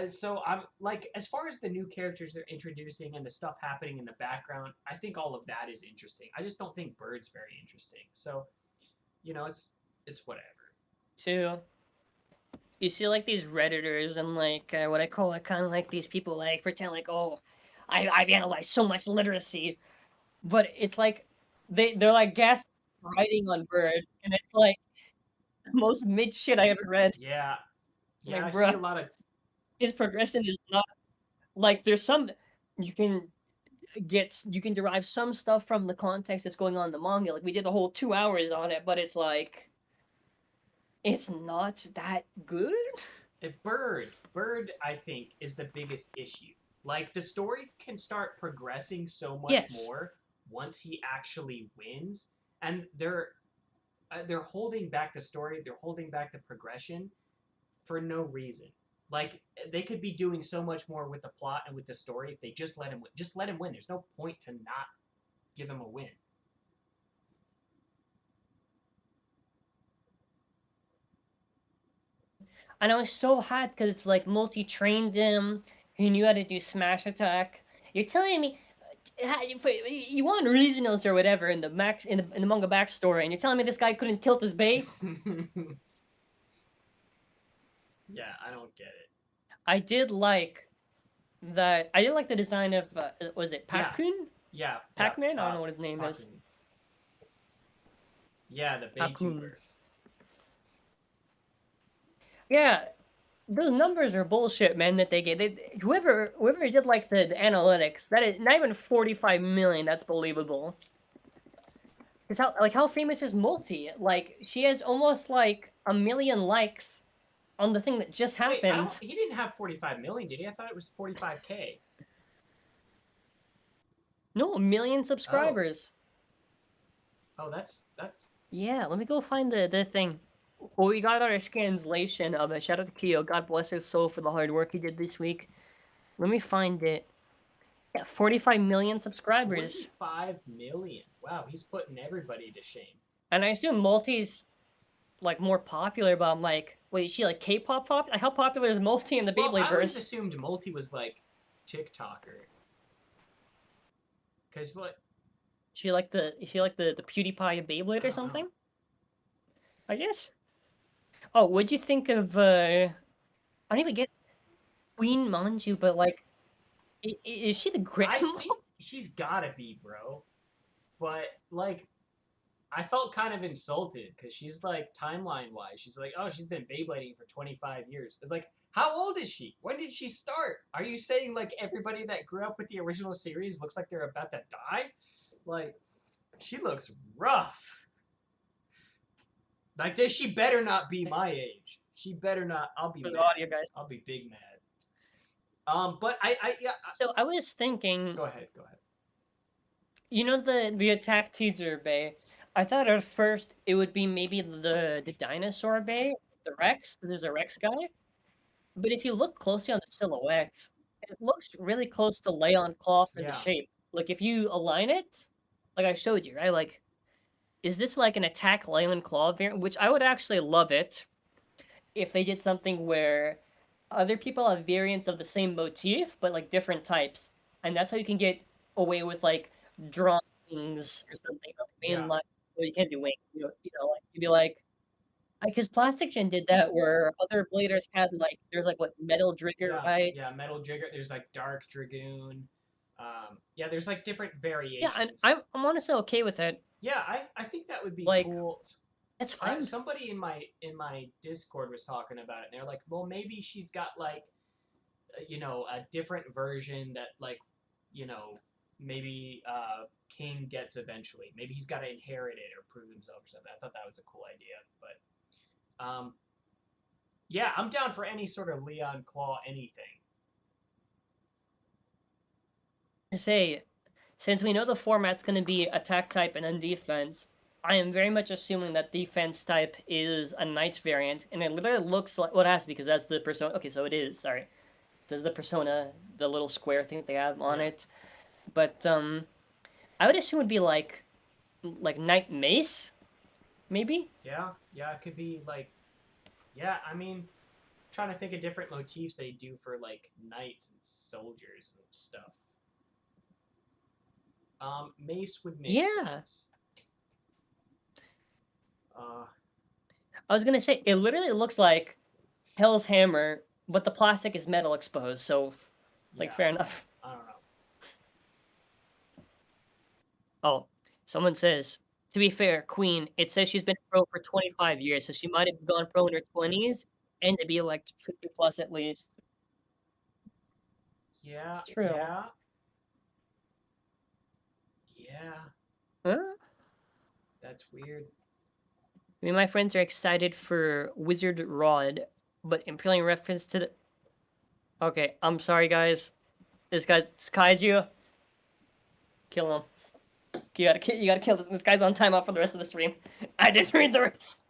so I'm like, as far as the new characters they're introducing and the stuff happening in the background, I think all of that is interesting. I just don't think Bird's very interesting. So, you know, it's whatever. Too. You see, like these redditors and like what I call it, kind of like these people like pretend like, oh, I've analyzed so much literacy, but it's like they're like gas writing on Bird, and it's like the most mid shit I ever read. Yeah, yeah, Like, I bruh. see a lot of. His progression is not like there's some you can derive some stuff from the context that's going on in the manga. Like we did a whole 2 hours on it, but it's like it's not that good. Bird, I think, is the biggest issue. Like the story can start progressing so much Yes. more once he actually wins, and they're holding back the story. They're holding back the progression for no reason. Like they could be doing so much more with the plot and with the story if they just let him win. Just let him win. There's no point to not give him a win. And I was so hot because it's like multi-trained him. He knew how to do smash attack. You're telling me you want regionals or whatever in the manga backstory, and you're telling me this guy couldn't tilt his bay? Yeah, I don't get it. I did like that. I did like the design of was it Yeah. Pac-Kun? Yeah, Pac-Man? I don't know what his name is. Pac-Man. Yeah, the Pac-Man. Baytuber. Yeah, those numbers are bullshit, man. That they gave whoever did like the analytics, that is not even 45 million. That's believable. It's how famous is Multi? Like she has almost like 1 million likes on the thing that just Wait, happened. he didn't have 45 million, did he? I thought it was 45K. No, 1 million subscribers. Oh, that's. Yeah, let me go find the thing. Well, we got our translation of it. Shout out to Kyo. God bless his soul for the hard work he did this week. Let me find it. Yeah, 45 million subscribers. 45 million. Wow, he's putting everybody to shame. And I assume Multi's like more popular, but I'm like, wait, is she like K-pop pop? Like, how popular is Multi in the Well, Beyblade I always verse? assumed Multi was like TikToker. Cause like. Is she like the PewDiePie of Beyblade or know. something? I guess. Oh, what'd you think of I don't even get Queen Manju, but like is she the grandma? I think she's gotta be, bro. But like, I felt kind of insulted because she's like timeline wise, she's like, oh, she's been Beyblading for 25 years. It's like, how old is she? When did she start? Are you saying like everybody that grew up with the original series looks like they're about to die? Like, she looks rough. Like this, she better not be my age. She better not. I'll be For the mad. audio guys. I'll be big mad. But yeah. So I was thinking. Go ahead. You know the attack teaser bay. I thought at first it would be maybe the dinosaur bay, the Rex, because there's a Rex guy. But if you look closely on the silhouettes, it looks really close to Leon Claw for the shape. Like if you align it, like I showed you, right? Like, is this like an attack Leon Claw variant? Which I would actually love it if they did something where other people have variants of the same motif, but like different types. And that's how you can get away with like drawings or something. I mean, like, well, you can't do wings. You know, like you'd be like, because Plastic Gen did that where other bladers had like there's like what Metal Drigger, right? Yeah, Metal Drigger. There's like Dark Dragoon. Yeah, there's like different variations. Yeah, and I'm honestly okay with it. Yeah, I think that would be like, cool. That's fine. Somebody in my Discord was talking about it, and they're like, well, maybe she's got like, a different version that like, you know, maybe King gets eventually. Maybe he's got to inherit it or prove himself or something. I thought that was a cool idea, but yeah, I'm down for any sort of Leon Claw anything. To say, since we know the format's going to be attack type and then defense, I am very much assuming that defense type is a knight's variant, and it literally looks like, well, it has to be because that's the persona. Okay, so it is. Sorry, there's the persona, the little square thing that they have on it. But I would assume it'd be like knight mace, maybe. Yeah, it could be like, yeah. I mean, trying to think of different motifs they do for like knights and soldiers and stuff. Mace would make sense. I was gonna say it literally looks like Hell's Hammer, but the plastic is metal exposed. So, like, fair enough. I don't know. Oh, someone says, to be fair, Queen, it says she's been pro for 25 years, so she might have gone pro in her 20s and to be like 50 plus at least. Yeah. It's true. Yeah. Huh? That's weird. Me and my friends are excited for Wizard Rod, but implying reference to the. Okay, I'm sorry, guys. This guy's kaiju. Kill him. You gotta kill this. This guy's on timeout for the rest of the stream. I didn't read the rest.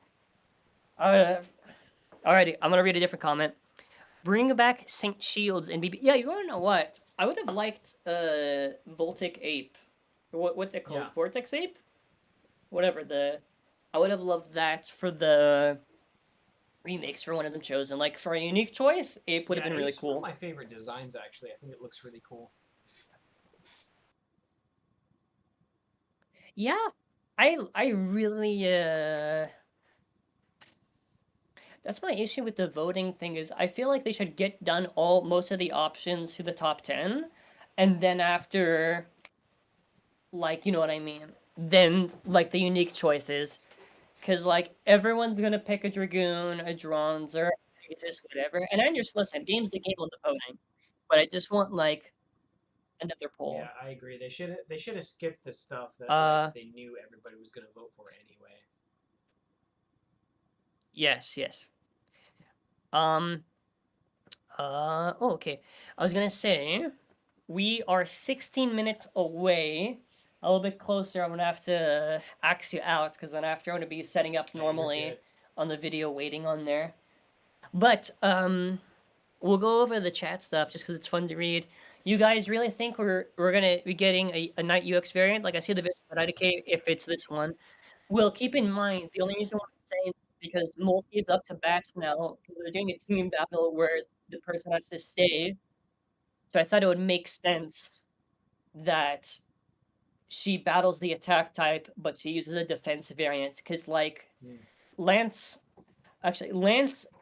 Alrighty, I'm gonna read a different comment. Bring back Saint Shields and BB. Yeah, you wanna know what? I would have liked Voltic Ape. What's it called? Yeah. Vortex Ape? Whatever I would have loved that for the remakes for one of them chosen. Like for a unique choice, Ape would have been really It's one cool. of my favorite designs actually. I think it looks really cool. Yeah, I really that's my issue with the voting thing is I feel like they should get done most of the options to the top 10 and then after like, you know what I mean? Then like the unique choices cuz like everyone's going to pick a Dragoon, a Drons or just whatever. And I just listen, game's the game on the voting. But I just want like another poll. Yeah, I agree. They should have skipped the stuff that like, they knew everybody was going to vote for anyway. Yes. Okay. I was gonna say, we are 16 minutes away. A little bit closer. I'm gonna have to axe you out because then after I'm gonna be setting up normally on the video, waiting on there. But we'll go over the chat stuff just because it's fun to read. You guys really think we're gonna be getting a Night UX variant? Like I see the video of IDK if it's this one. Well, keep in mind the only reason why I'm saying because multi is up to bat now. They're doing a team battle where the person has to stay. So I thought it would make sense that she battles the attack type, but she uses a defense variant. Because, like, Lance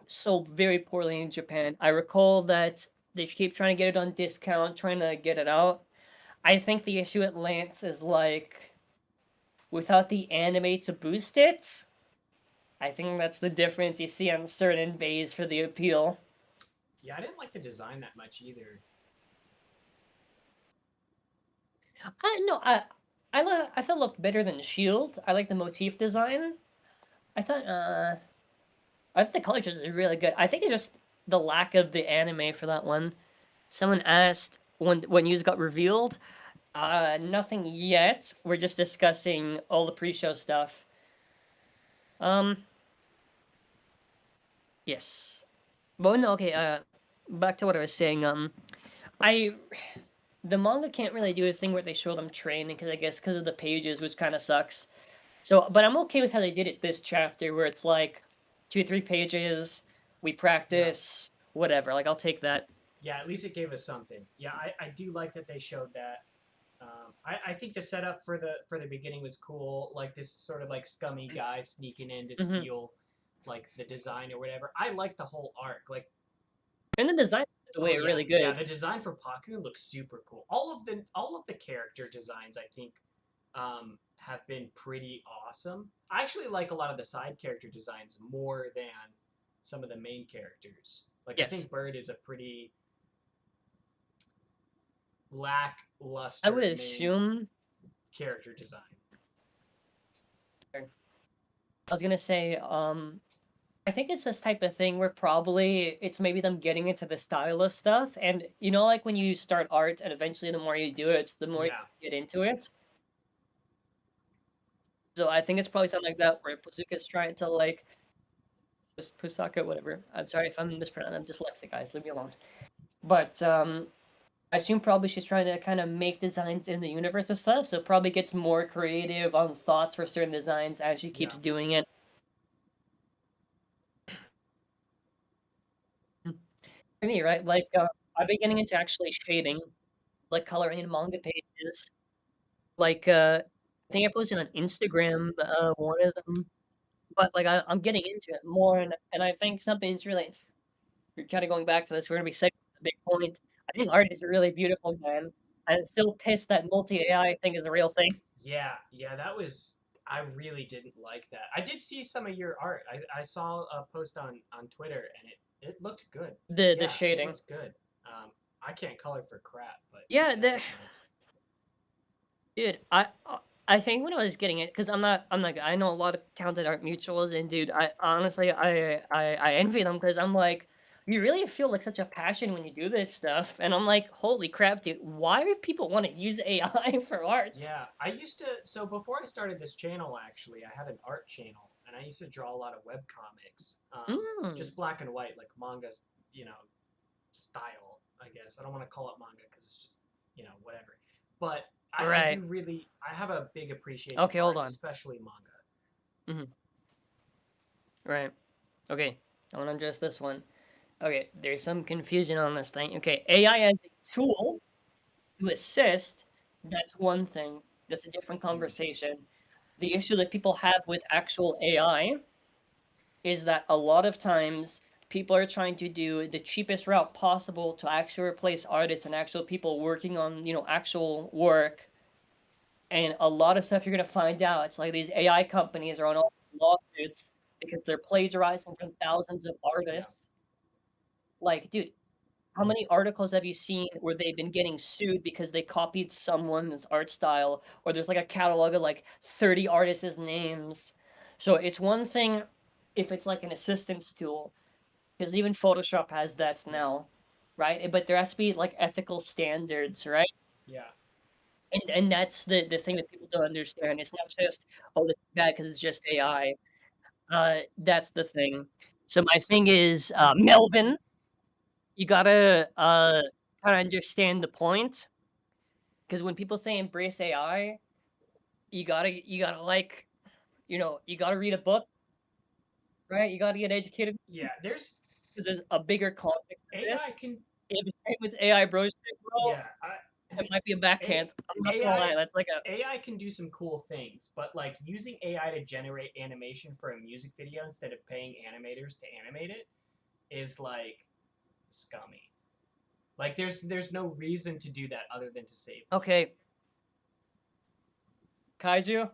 sold very poorly in Japan. I recall that they keep trying to get it on discount, trying to get it out. I think the issue at Lance is, like, without the anime to boost it, I think that's the difference you see on certain bays for the appeal. Yeah, I didn't like the design that much either. I thought it looked better than Shield. I like the motif design. I thought the color choice is really good. I think it's just the lack of the anime for that one. Someone asked when news got revealed. Nothing yet. We're just discussing all the pre-show stuff. Yes. But no, okay, back to what I was saying. The manga can't really do a thing where they show them training because of the pages, which kind of sucks. So, but I'm okay with how they did it this chapter, where it's like 2-3 pages, we practice, whatever. Like I'll take that. Yeah, at least it gave us something. Yeah, I do like that they showed that. I think the setup for the beginning was cool. Like this sort of like scummy guy sneaking in to steal like the design or whatever. I like the whole arc. Like, and the design the way really good. Yeah, the design for Paku looks super cool. All of the character designs I think have been pretty awesome. I actually like a lot of the side character designs more than some of the main characters. Like I Yes. think Bird is a pretty lackluster I would main assume. character design. I was gonna say, I think it's this type of thing where probably it's maybe them getting into the style of stuff, and you know, like when you start art, and eventually the more you do it, the more Yeah. you get into it. So I think it's probably something like that where Pazuka's trying to like, Pusaka, whatever. I'm sorry if I'm mispronouncing. I'm dyslexic, guys. Leave me alone. But I assume probably she's trying to kind of make designs in the universe and stuff, so probably gets more creative on thoughts for certain designs as she keeps Yeah. doing it. For me, right? Like I've been getting into actually shading, like coloring in manga pages. Like I think I posted on Instagram one of them, but like I'm getting into it more, and I think something's really. We're kind of going back to this. We're gonna be sick of the big point. I think art is really beautiful, man. I'm still pissed that multi AI thing is a real thing. Yeah, that was. I really didn't like that. I did see some of your art. I saw a post on Twitter, and it looked good. The Yeah, shading. It looked good. I can't color for crap, but Yeah, it the was nice. dude, I think when I was getting it, because I'm not I know a lot of talented art mutuals, and dude, I honestly I envy them because I'm like, you really feel like such a passion when you do this stuff, and I'm like, holy crap, dude, why do people want to use AI for art? Yeah, I used to. So before I started this channel, actually, I had an art channel, and I used to draw a lot of web comics, just black and white, like manga, style. I guess I don't want to call it manga because it's just whatever. But I Right. do really. I have a big appreciation. Okay, for hold art, on. especially manga. Right. Okay, I want to address this one. Okay, there's some confusion on this thing. Okay, AI as a tool to assist, that's one thing. That's a different conversation. The issue that people have with actual AI is that a lot of times people are trying to do the cheapest route possible to actually replace artists and actual people working on, actual work. And a lot of stuff you're gonna find out, it's like these AI companies are on all these lawsuits because they're plagiarizing from thousands of artists. Like, dude, how many articles have you seen where they've been getting sued because they copied someone's art style, or there's like a catalog of like 30 artists' names? So it's one thing if it's like an assistance tool, because even Photoshop has that now, right? But there has to be like ethical standards, right? Yeah. And that's the thing that people don't understand. It's not just, oh, this is bad because it's just AI. That's the thing. So my thing is, Melvin, you gotta kind of understand the point, because when people say embrace AI, you gotta like, you gotta read a book, right? You gotta get educated. Yeah, because there's a bigger context to this. AI can. If it's right with AI bro shit, bro, Yeah, it might be a backhand. I'm not gonna lie, that's like a AI can do some cool things, but like using AI to generate animation for a music video instead of paying animators to animate it is like scummy. Like there's no reason to do that other than to save. okay. Kaiju,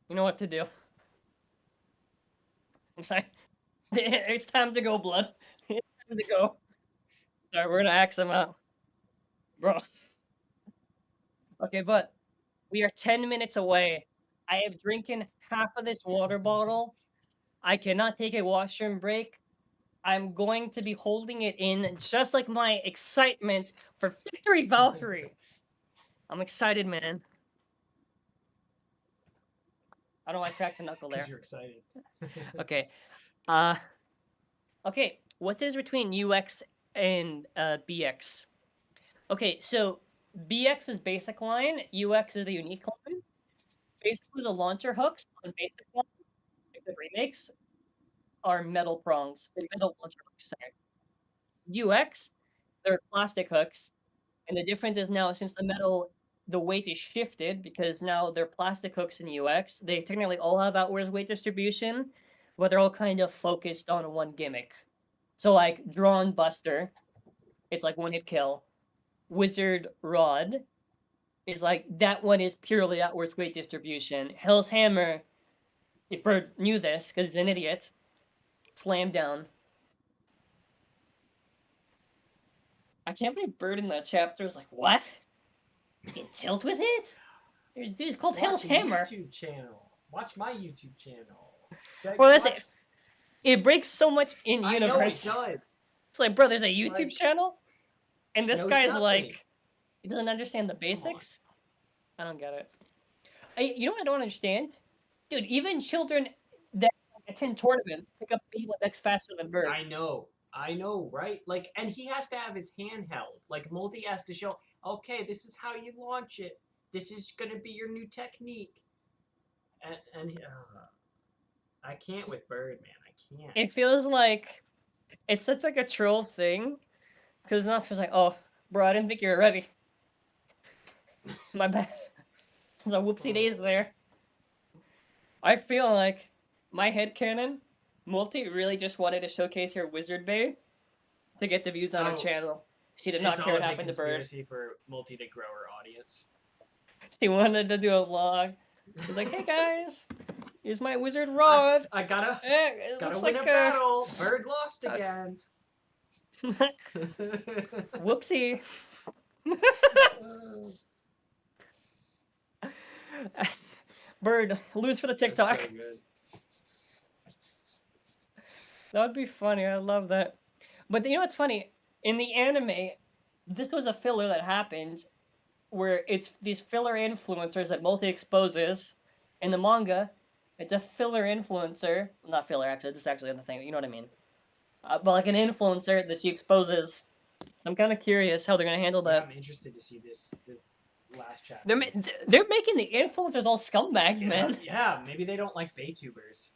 you know what to do. I'm sorry. It's time to go, blood. It's time to go. Sorry, we're gonna axe him out. Bro. Okay, but we are 10 minutes away. I have drinking half of this water bottle. I cannot take a washroom break. I'm going to be holding it in just like my excitement for Victory Valkyrie. I'm excited, man. I don't know why I cracked the knuckle there. Because you're excited. Okay. Okay, what's the difference between UX and BX? Okay, so BX is basic line, UX is the unique line. Basically, the launcher hooks on basic line, like the remakes, are metal prongs, metal launcher hooks. Sorry. UX, they're plastic hooks, and the difference is now since the weight is shifted because now they're plastic hooks in UX. They technically all have outwards weight distribution, but they're all kind of focused on one gimmick. So like Drawn Buster, it's like one hit kill. Wizard Rod, is like that one is purely outwards weight distribution. Hell's Hammer, if Bird knew this because he's an idiot, slam down. I can't believe Bird in that chapter was like, what? You can tilt with it? Dude, it's called Hell's Watch a Hammer. YouTube channel. Watch my YouTube channel. Well, that's Watch- it. It breaks so much in I know universe. it does. It's like, bro, there's a YouTube Like, channel, and this knows guy's nothing. like, he doesn't understand the basics. I don't get it. You know what I don't understand, dude? Even children that attend tournaments pick up Beyblade X faster than Bird. I know, right? Like, and he has to have his hand held. Like, Multi has to show, okay, this is how you launch it. This is gonna be your new technique. And I can't with Bird, man. I can't. It feels like it's such like a troll thing, because now it's like, oh, bro, I didn't think you were ready. My bad. There's a whoopsie days there. I feel like my headcanon, Multi really just wanted to showcase her Wizard Bay to get the views on her Oh. channel. She did not It's care all what a big happened to Bird. conspiracy for Multi to grow her audience. She wanted to do a vlog. She's like, hey guys, here's my wizard rod. I gotta It looks win like a battle. Bird lost again. Whoopsie. Bird, lose for the That's TikTok. so good. That would be funny. I love that. But you know what's funny? In the anime, this was a filler that happened where it's these filler influencers that Multi exposes. In the manga, it's a filler influencer. Not filler, actually. This is actually the thing. You know what I mean? But like an influencer that she exposes. I'm kind of curious how they're going to handle Yeah, that. I'm interested to see this last chapter. They're making the influencers all scumbags, man. Yeah, maybe they don't like Baytubers.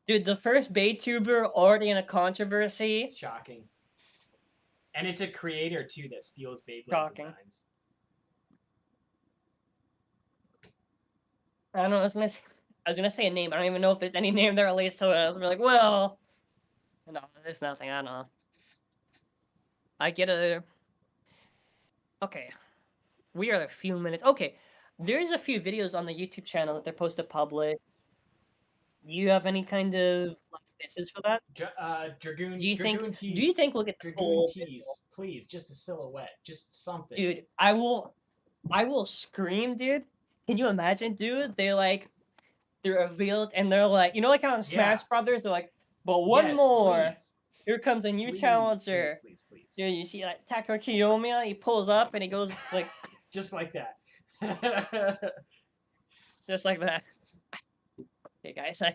Dude, the first Baytuber already in a controversy. It's shocking. And it's a creator too that steals Beyblade Shocking. designs. I don't know. I was gonna say a name. I don't even know if there's any name that relates to it. I was like, well, no, there's nothing. I don't know. I get a. Okay, we are a few minutes. Okay, there's a few videos on the YouTube channel that they're posted public. Do you have any kind of like spaces for that? Dragoon. Do you think? Dragoon tees. Do you think we'll get the Dragoon full? tees, please, just a silhouette, just something. Dude, I will scream, dude. Can you imagine, dude? They're revealed and they're like, you know, like how in Smash Brothers, they're like, but one Yes, more. please. Here comes a new Please, challenger. Please. Dude, you see like Taka Kiyomiya, he pulls up and he goes like Just like that. just like that. Okay, guys, I'm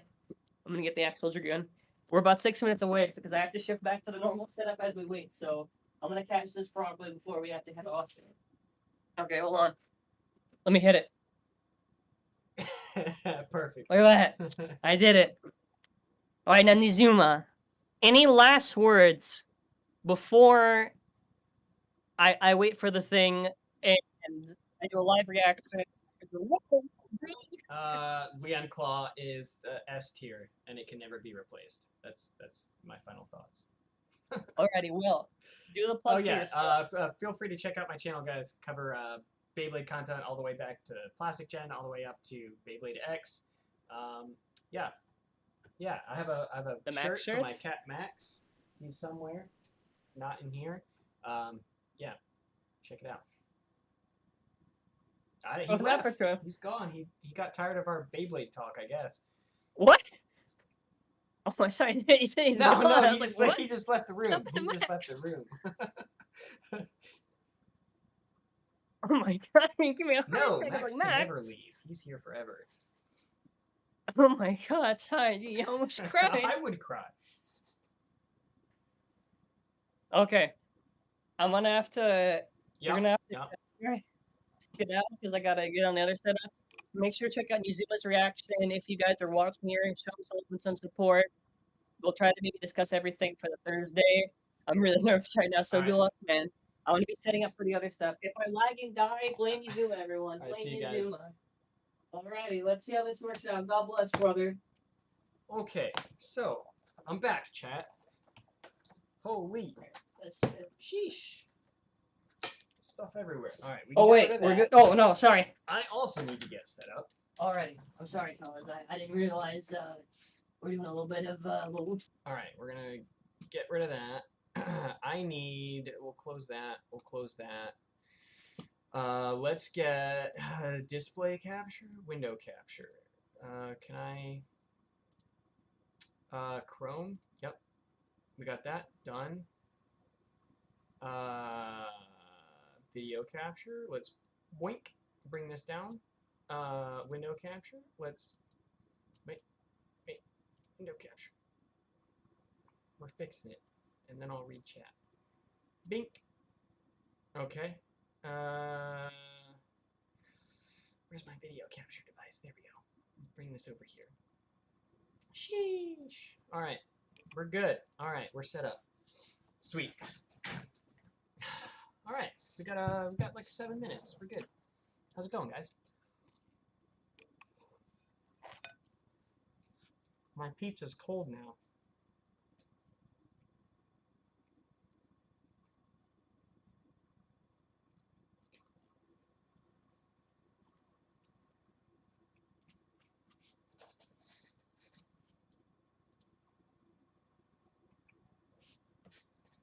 gonna get the actual Dragoon. We're about 6 minutes away because I have to shift back to the normal setup as we wait. So I'm gonna catch this properly before we have to head off. Okay, hold on. Let me hit it. Perfect. Look at that. I did it. All right, now Nizuma. Any last words before I wait for the thing and I do a live reaction? Leon Claw is the S tier, and it can never be replaced. That's my final thoughts. Alrighty, Will. Do the plug Oh for yeah, yourself. feel free to check out my channel, guys. Cover Beyblade content all the way back to Plastic Gen, all the way up to Beyblade X. Yeah. I have a The shirt Max for my shirt? cat Max. He's somewhere, not in here. Yeah, check it out. He Oh, left. Africa. He's gone. He got tired of our Beyblade talk, I guess. What? Oh my sorry. He said he's No, going on. I he was just, like, what? he just left the room. Not He the just left Max. the room. Oh my god, you give me a No, heart attack. I'm Max like, can never Max. leave. He's here forever. Oh my god, sorry, you almost cried. I would cry. Okay. I'm gonna have to Yep, gonna have yep. get out because I gotta get on the other setup. Make sure to check out Nizuma's reaction if you guys are watching here and show him some support. We'll try to maybe discuss everything for the Thursday. I'm really nervous right now, so All good right. luck, man. I want to be setting up for the other stuff. If I lag and die, blame Nizuma, everyone. All right, Blame see you guys. Nizuma. Alrighty, let's see how this works out. God bless, brother. Okay, so I'm back, chat. Holy Let's- sheesh. stuff everywhere. All right. We Oh can get wait, rid of we're that. good. Oh no, sorry. I also need to get set up. Alrighty, I'm sorry, fellas. I didn't realize we're doing a little bit of little whoops. All right, we're gonna get rid of that. I need. We'll close that. We'll close that. Let's get display capture, window capture. Can I? Chrome. Yep, we got that done. Video capture. Let's boink. Bring this down. Window capture. Let's wait. Window capture. We're fixing it, and then I'll read chat. Bink. Okay. Where's my video capture device? There we go. Bring this over here. Sheesh. All right, we're good. All right, we're set up. Sweet. All right, we got like 7 minutes. We're good. How's it going, guys? My pizza's cold now.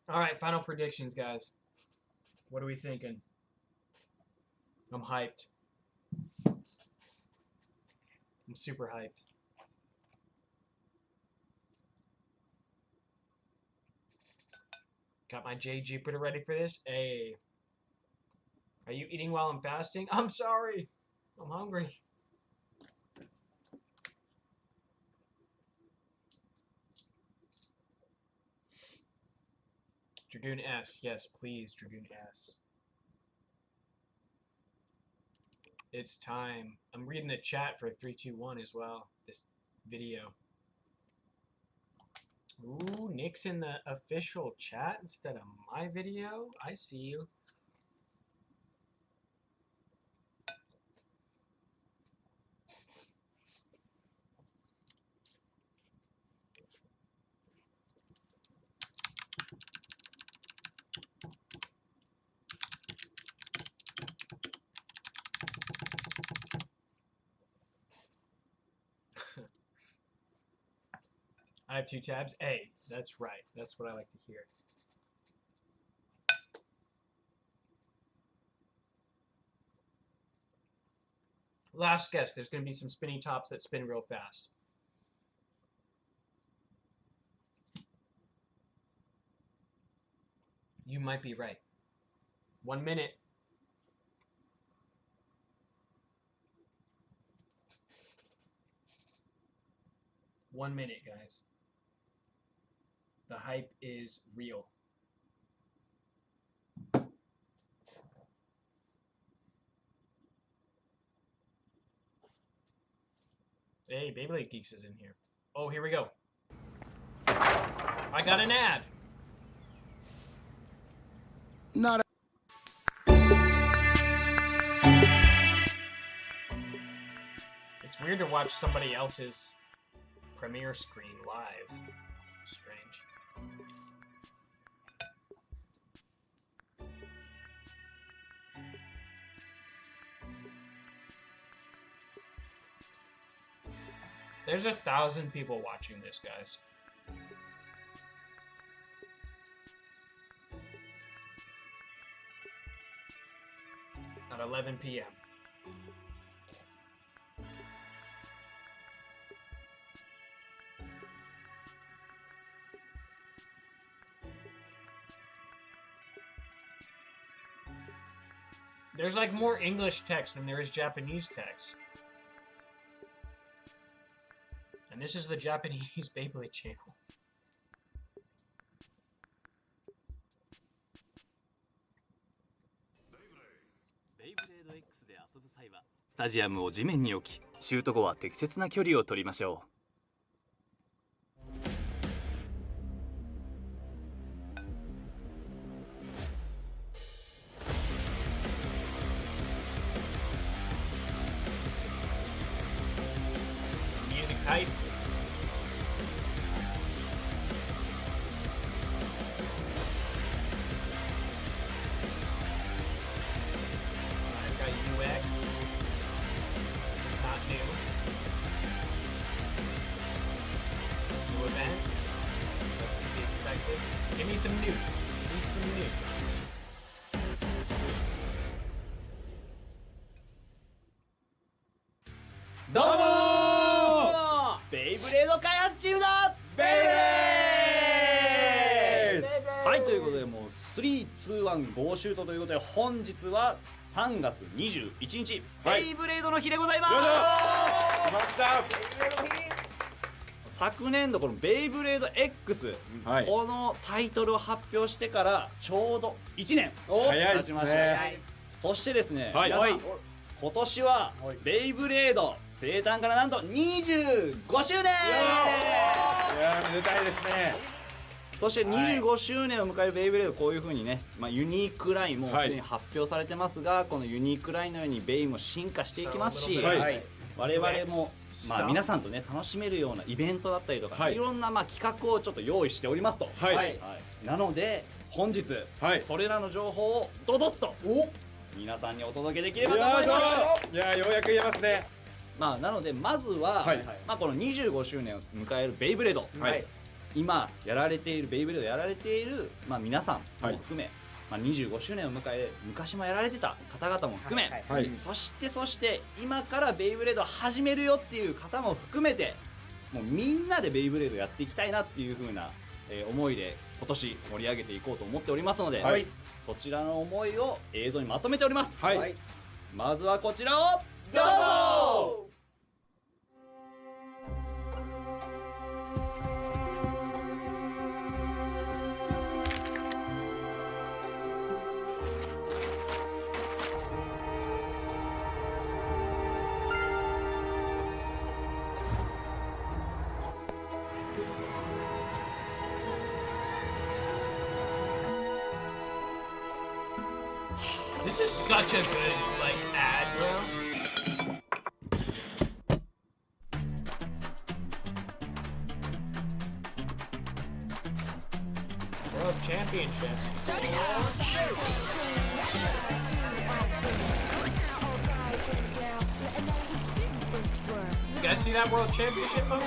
All right, final predictions, guys. What are we thinking? I'm hyped. I'm super hyped. Got my J Jupiter ready for this. Hey. Are you eating while I'm fasting? I'm sorry. I'm hungry. Dragoon S. Yes, please, Dragoon S. It's time. I'm reading the chat for 321 as well. This video. Ooh, Nick's in the official chat instead of my video. I see you. I have 2 tabs. Hey, that's right. That's what I like to hear. Last guess. There's going to be some spinny tops that spin real fast. You might be right. 1 minute. One minute, guys. The hype is real. Hey, Beyblade Geeks is in here. Oh, here we go. I got an ad. Not It's weird to watch somebody else's premiere screen live. Strange. There's 1,000 people watching this, guys. At 11 p.m. There's like more English text than there is Japanese text. And this is the Japanese Beyblade channel. Beyblade X で遊ぶ際はスタジアムを地面に置き、シュート後は適切な距離を取りましょう。Music's hype. events. What's to be expected? Give me some new. Give me some new. どうもーベイブレード開発チームのベイブレードはい、ということでもう321ゴーシュートということで本日は3月21日、ベイブレードの日でございます。来ました。昨年度このベイブレード X、はい、このタイトルを発表してからちょうど1年経ちました。そしてですね、はい、皆さん今年はベイブレード生誕からなんと25周年。いやーめでたいですね。そして25周年を迎えるベイブレード、こういう風にね、ユニークラインもすでに発表されてますが、このユニークラインのようにベイも進化していきますし、我々も皆さんとね楽しめるようなイベントだったりとか、いろんな企画をちょっと用意しておりますと。なので本日、それらの情報をドドッと皆さんにお届けできればと思います。いやようやく言えますね。なのでまずは、この25周年を迎えるベイブレード、今やられているベイブレードやられている、皆さんも含め、25周年を迎え昔もやられてた方々も含め、そして今からベイブレードを始めるよっていう方も含めて、もうみんなでベイブレードやっていきたいなっていう風な、思いで今年盛り上げていこうと思っておりますので、そちらの思いを映像にまとめております。まずはこちらをどうぞ。This is such a good, ad, bro. World Championship. You guys see that World Championship mode?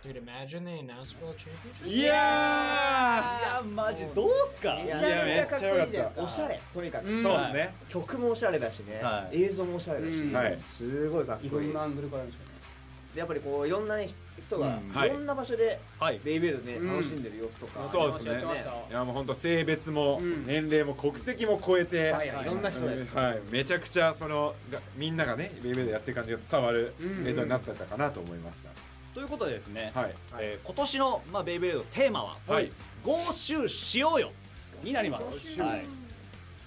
Dude, imagine they announced World Championship. いやマジどうすか。めちゃめちゃかっこいいじゃないですか。おしゃれ、とにかく。そうですね。曲もおしゃれだしね、映像もおしゃれだし、すごいかっこいい。いろんなアングルからですよね。でやっぱりこういろんな人がいろんな場所でベイベードね楽しんでる様子とか。そうですね。いやもう本当性別も年齢も国籍も超えて、いろんな人がめちゃくちゃそのみんながねベイベードやってる感じが伝わる映像になってたかなと思いました。ということでですね、今年のベイブレードテーマは「ゴーシューしようよ」になります。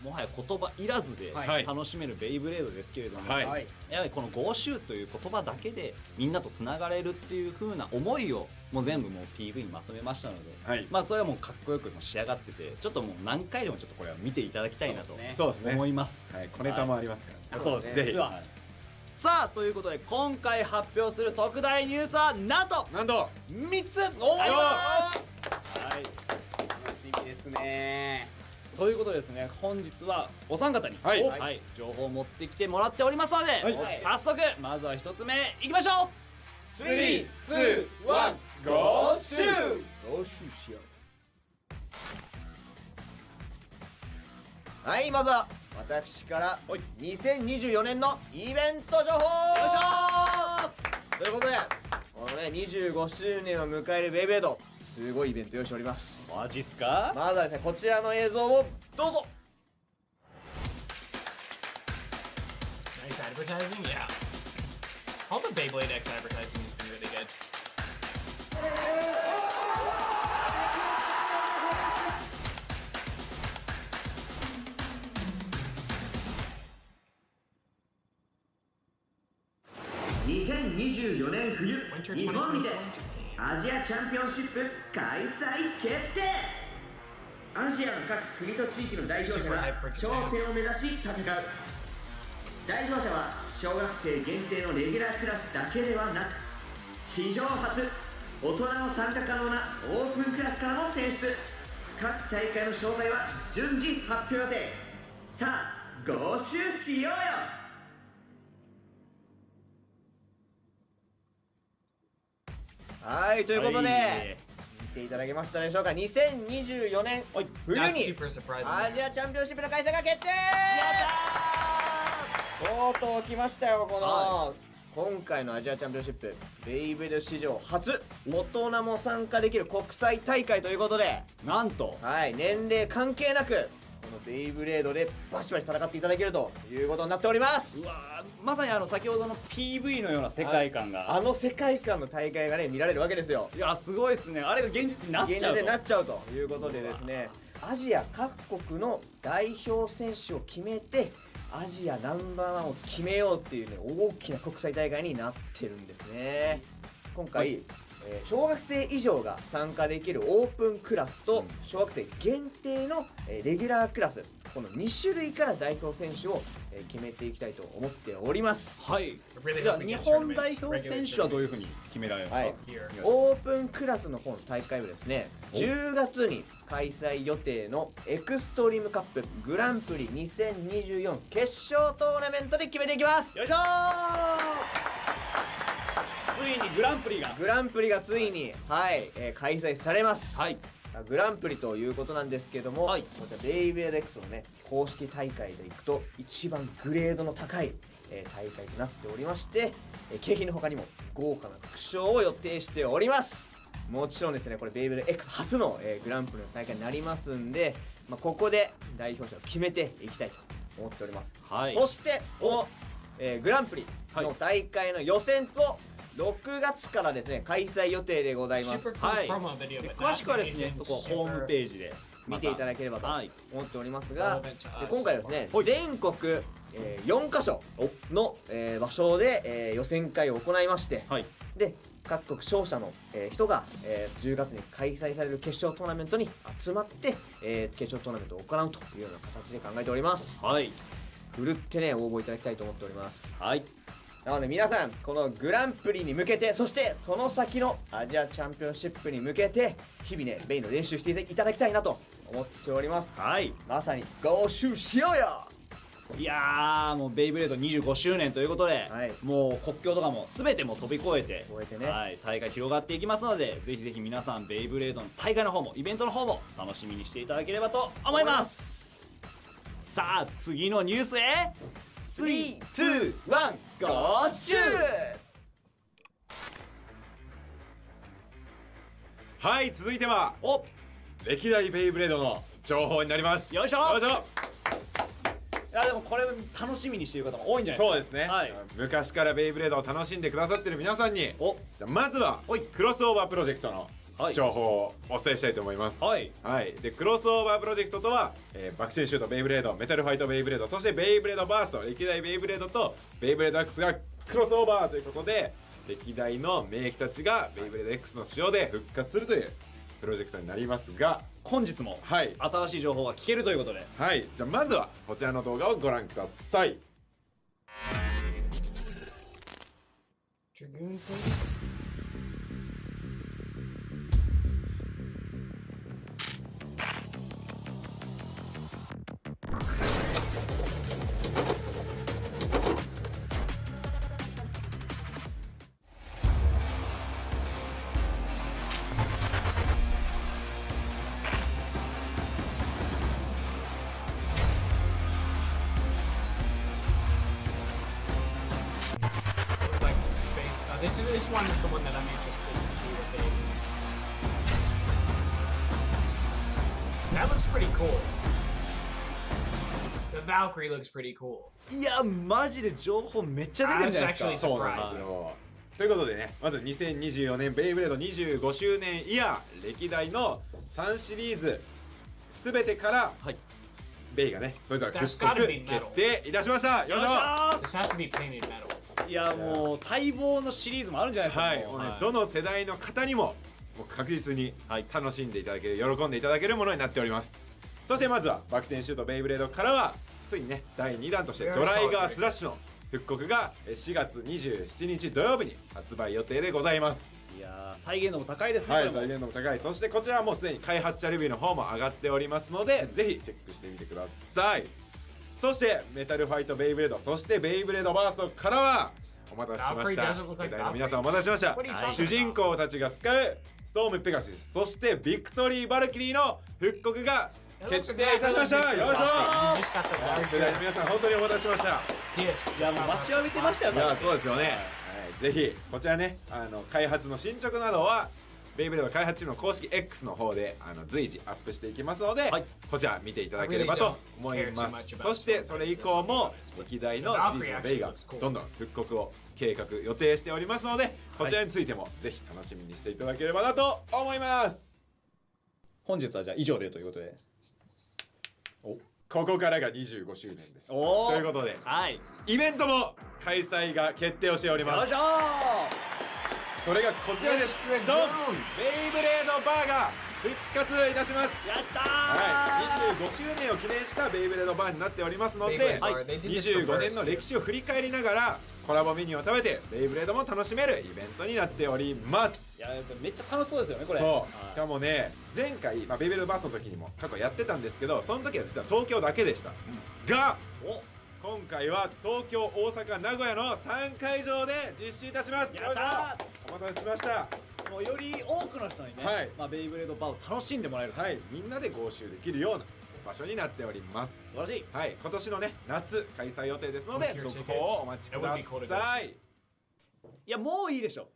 もはや言葉いらずで楽しめるベイブレードですけれども、やはりこのゴーシューという言葉だけでみんなとつながれるっていう風な思いをもう全部もう PV にまとめましたので、それはもうかっこよく仕上がってて、ちょっともう何回でもちょっとこれは見ていただきたいなと思います。小ネタもありますから。そうですね。ぜひ。さあということで今回発表する特大ニュースはなんと3つ。楽しみですね。ということでですね、本日はお三方に情報を持ってきてもらっておりますので、早速まずは1つ目いきましょう。3、2、1、ゴーシュー。ゴーシューしよう。はい、まずは私から2024年のイベント情報。よいしょー。ということでこのね25周年を迎えるベイベード、すごいイベント用意しております。マジっすか。まずはですねこちらの映像をどうぞ。Advertising, yeah. All the Beyblade X advertising has been really good.2024年冬、 Winter 日本にて 2024. アジアチャンピオンシップ開催決定。アジアの各国と地域の代表者が頂点を目指し戦う。代表者は小学生限定のレギュラークラスだけではなく、史上初大人も参加可能なオープンクラスからも選出。各大会の詳細は順次発表予定。さあご集しようよ。はい、ということで、はい見ていただけましたでしょうか。2024年冬 Not に super surprising. アジアチャンピオンシップの開催が決定。とうとう来ましたよ、この、今回のアジアチャンピオンシップ、ベイブレード史上初、大人も参加できる国際大会ということで、なんと、はい、年齢関係なくこのベイブレードでバシバシ戦っていただけるということになっております。うわー、まさに先ほどの PV のような世界観が、あの世界観の大会がね見られるわけですよ。いやすごいですね。あれが現実になっちゃうと。現実になっちゃうということでですね、アジア各国の代表選手を決めてアジアナンバーワンを決めようっていうね、大きな国際大会になってるんですね。今回、小学生以上が参加できるオープンクラスと小学生限定のレギュラークラス、この2種類から代表選手を決めていきたいと思っております。はい。じゃあ日本代表選手はどういうふうに決められるんですか。オープンクラスの方の大会はですね、10月に開催予定のエクストリームカップグランプリ2024決勝トーナメントで決めていきます。よいしょー。ついにグランプリがついに、はい開催されます。はい。グランプリということなんですけども、こちらベイブレード X のね公式大会でいくと一番グレードの高い、大会となっておりまして、景品の他にも豪華な副賞を予定しております。もちろんですね、これベイブレード X 初の、グランプリの大会になりますんで、ここで代表者を決めていきたいと思っております。はい。そしてこの、グランプリの大会の予選と6月からですね開催予定でございます。はい。詳しくはですね、そこホームページで見ていただければと思っておりますが、今回ですね全国、4カ所の、場所で、予選会を行いまして、で各国勝者の、人が、10月に開催される決勝トーナメントに集まって、決勝トーナメントを行うというような形で考えております。はい。ふるってね応募いただきたいと思っております。はい。なので皆さんこのグランプリに向けて、そしてその先のアジアチャンピオンシップに向けて日々ねベイの練習していただきたいなと思っております。はい。まさにご集しようよ。いやー、もうベイブレード25周年ということで、もう国境とかも全ても飛び越えて、はい、大会広がっていきますので、ぜひぜひ皆さんベイブレードの大会の方もイベントの方も楽しみにしていただければと思います。さあ次のニュースへ3、2、1、ゴーシュー。はい、続いては歴代ベイブレードの情報になります。よいしょ。よいしょ。いやでもこれ楽しみにしている方も多いんじゃないですか。そうですね、昔からベイブレードを楽しんでくださってる皆さんに、じゃあまずはクロスオーバープロジェクトの情報をお伝えしたいと思います。でクロスオーバープロジェクトとは、バクチンシュートベイブレード、メタルファイトベイブレード、そしてベイブレードバースト、歴代ベイブレードとベイブレード X がクロスオーバーということで、歴代の名機たちがベイブレード X の仕様で復活するというプロジェクトになりますが、本日も新しい情報が聞けるということで、じゃあまずはこちらの動画をご覧ください。This one is the one that I'm interested to see what they do. That looks pretty cool. Valkyrie looks pretty cool. いやマジで情報めっちゃ出てるんじゃないですか。 I was actually そうなんですよ。ということでね、まず2024年ベイブレード25周年イヤー歴代の3シリーズすべてから、ベイがねそれぞれ復刻決定いたしました。よいしょ。 This has to be painted metal. いやもう待望のシリーズもあるんじゃないですか。はい、もうねどの世代の方にも確実に楽しんでいただける、喜んでいただけるものになっております。そしてまずはバク転シュートベイブレードからはついにね第2弾としてドライガースラッシュの復刻が4月27日土曜日に発売予定でございます。いや再現度も高いですね。はい、再現度も高い。そしてこちらはもうすでに開発者レビューの方も上がっておりますので、ぜひチェックしてみてください。そしてメタルファイトベイブレード、そしてベイブレードバーストからはお待たせしました。世代の皆さんお待たせしました。主人公たちが使うストームペガシス、そしてビクトリーバルキリーの復刻が決定いたしました。よいしょ。世代の皆さん本当にお待たせしました。いやもう待ちわびてましたよ。いやそうですよね。はい、ぜひこちらね開発の進捗などはベイブレード開発チームの公式 X の方で随時アップしていきますので、こちら見ていただければと思います。そしてそれ以降も歴代のシリーズのベイがどんどん復刻を計画予定しておりますので、こちらについてもぜひ楽しみにしていただければなと思います。本日はじゃあ以上でということで、ここからが25周年です。ということで、イベントも開催が決定をしております。それがこちらです。ドン！ベイブレードバーが復活いたします。やったー。はい、25周年を記念したベイブレードバーになっておりますので、25年の歴史を振り返りながらコラボメニューを食べてベイブレードも楽しめるイベントになっております。いやめっちゃ楽しそうですよねこれ。そうしかもね前回、ベイブレードバーストの時にも過去やってたんですけど、その時は実は東京だけでした、が今回は東京、大阪、名古屋の3会場で実施いたします。やったー。お待たせしました。もうより多くの人にね、ベイブレードバーを楽しんでもらえる、みんなで合集できるような場所になっております。素晴らしい。はい、今年のね夏開催予定ですので続報をお待ちください。いやもういいでしょ。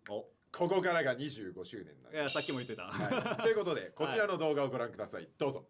ここからが25周年なんで。いやさっきも言ってた、ということでこちらの動画をご覧ください。どうぞ。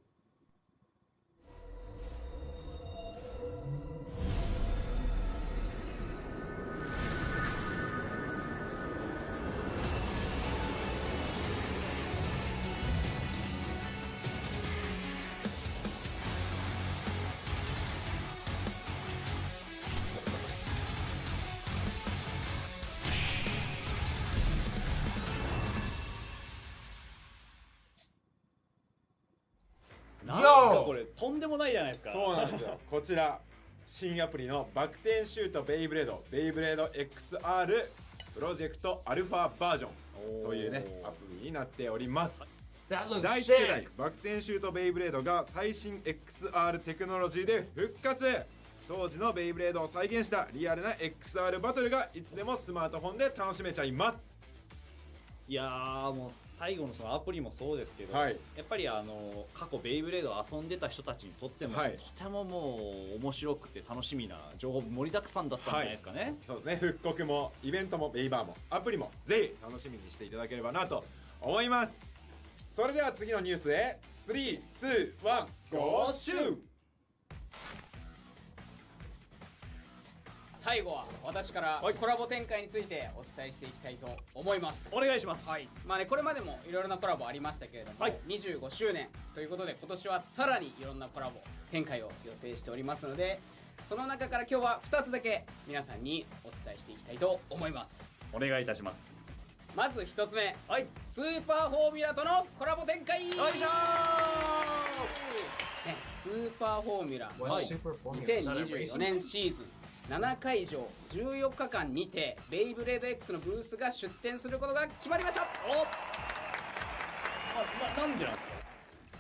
なんですかこれ、とんでもないじゃないですか。そうなんですよ。こちら新アプリのバク転シュートベイブレード、ベイブレード XR プロジェクトアルファバージョンというねアプリになっております。第1世代バク転シュートベイブレードが最新 XR テクノロジーで復活。当時のベイブレードを再現したリアルな XR バトルがいつでもスマートフォンで楽しめちゃいます。いやーもう最後のそのアプリもそうですけど、やっぱり過去ベイブレードを遊んでた人たちにとっても、とてももう面白くて楽しみな情報盛りだくさんだったんじゃないですかね。そうですね。復刻もイベントもベイバーもアプリもぜひ楽しみにしていただければなと思います。それでは次のニュースへ3、2、1、ゴーシュー。最後は私からコラボ展開についてお伝えしていきたいと思います。お願いします。まあね、これまでもいろいろなコラボありましたけれども、25周年ということで今年はさらにいろんなコラボ展開を予定しておりますので、その中から今日は2つだけ皆さんにお伝えしていきたいと思います。お願いいたします。まず1つ目、スーパーフォーミュラとのコラボ展開。よいしょー、ね、スーパーフォーミュラ2024年シーズン7会場14日間にてベイブレード X のブースが出展することが決まりました。なんでなんです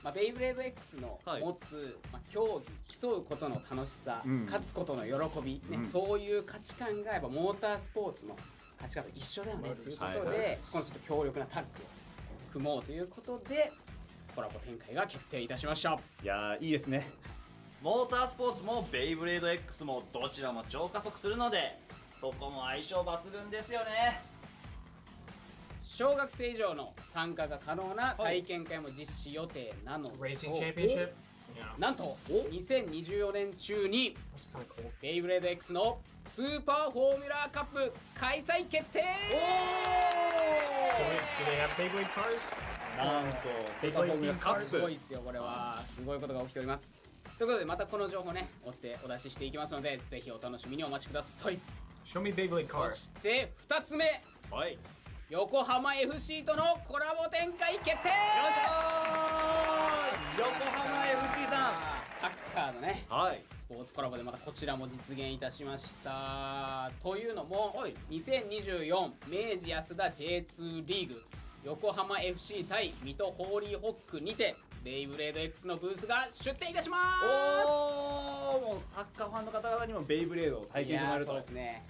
か。ベイブレード X の持つ、競技、競うことの楽しさ、勝つことの喜び、そういう価値観がやっぱモータースポーツの価値観と一緒だよねということで、このちょっと強力なタッグを組もうということでコラボ展開が決定いたしました。いやーいいですね。モータースポーツもベイブレード X もどちらも超加速するので、そこも相性抜群ですよね。小学生以上の参加が可能な体験会も実施予定なので、Racing Championship? なんと2024年中にベイブレード X のスーパーフォーミュラーカップ開催決定。Do they have Beyblade cars? なんとスーパーフォーミュラーカップすごいですよこれは。すごいことが起きております。ということでまたこの情報ね追ってお出ししていきますので、ぜひお楽しみにお待ちください。 Show me Beyblade そ car. して2つ目、はい、横浜 FC とのコラボ展開決定。よいしょー、横浜 FC さん、サッカーのね、はい、スポーツコラボでまたこちらも実現いたしました。というのも、2024明治安田 J2 リーグ横浜 FC 対水戸ホーリーホックにてベイブレード X のブースが出店いたします。おー、もうサッカーファンの方々にもベイブレードを体験してもらえると。そうですね。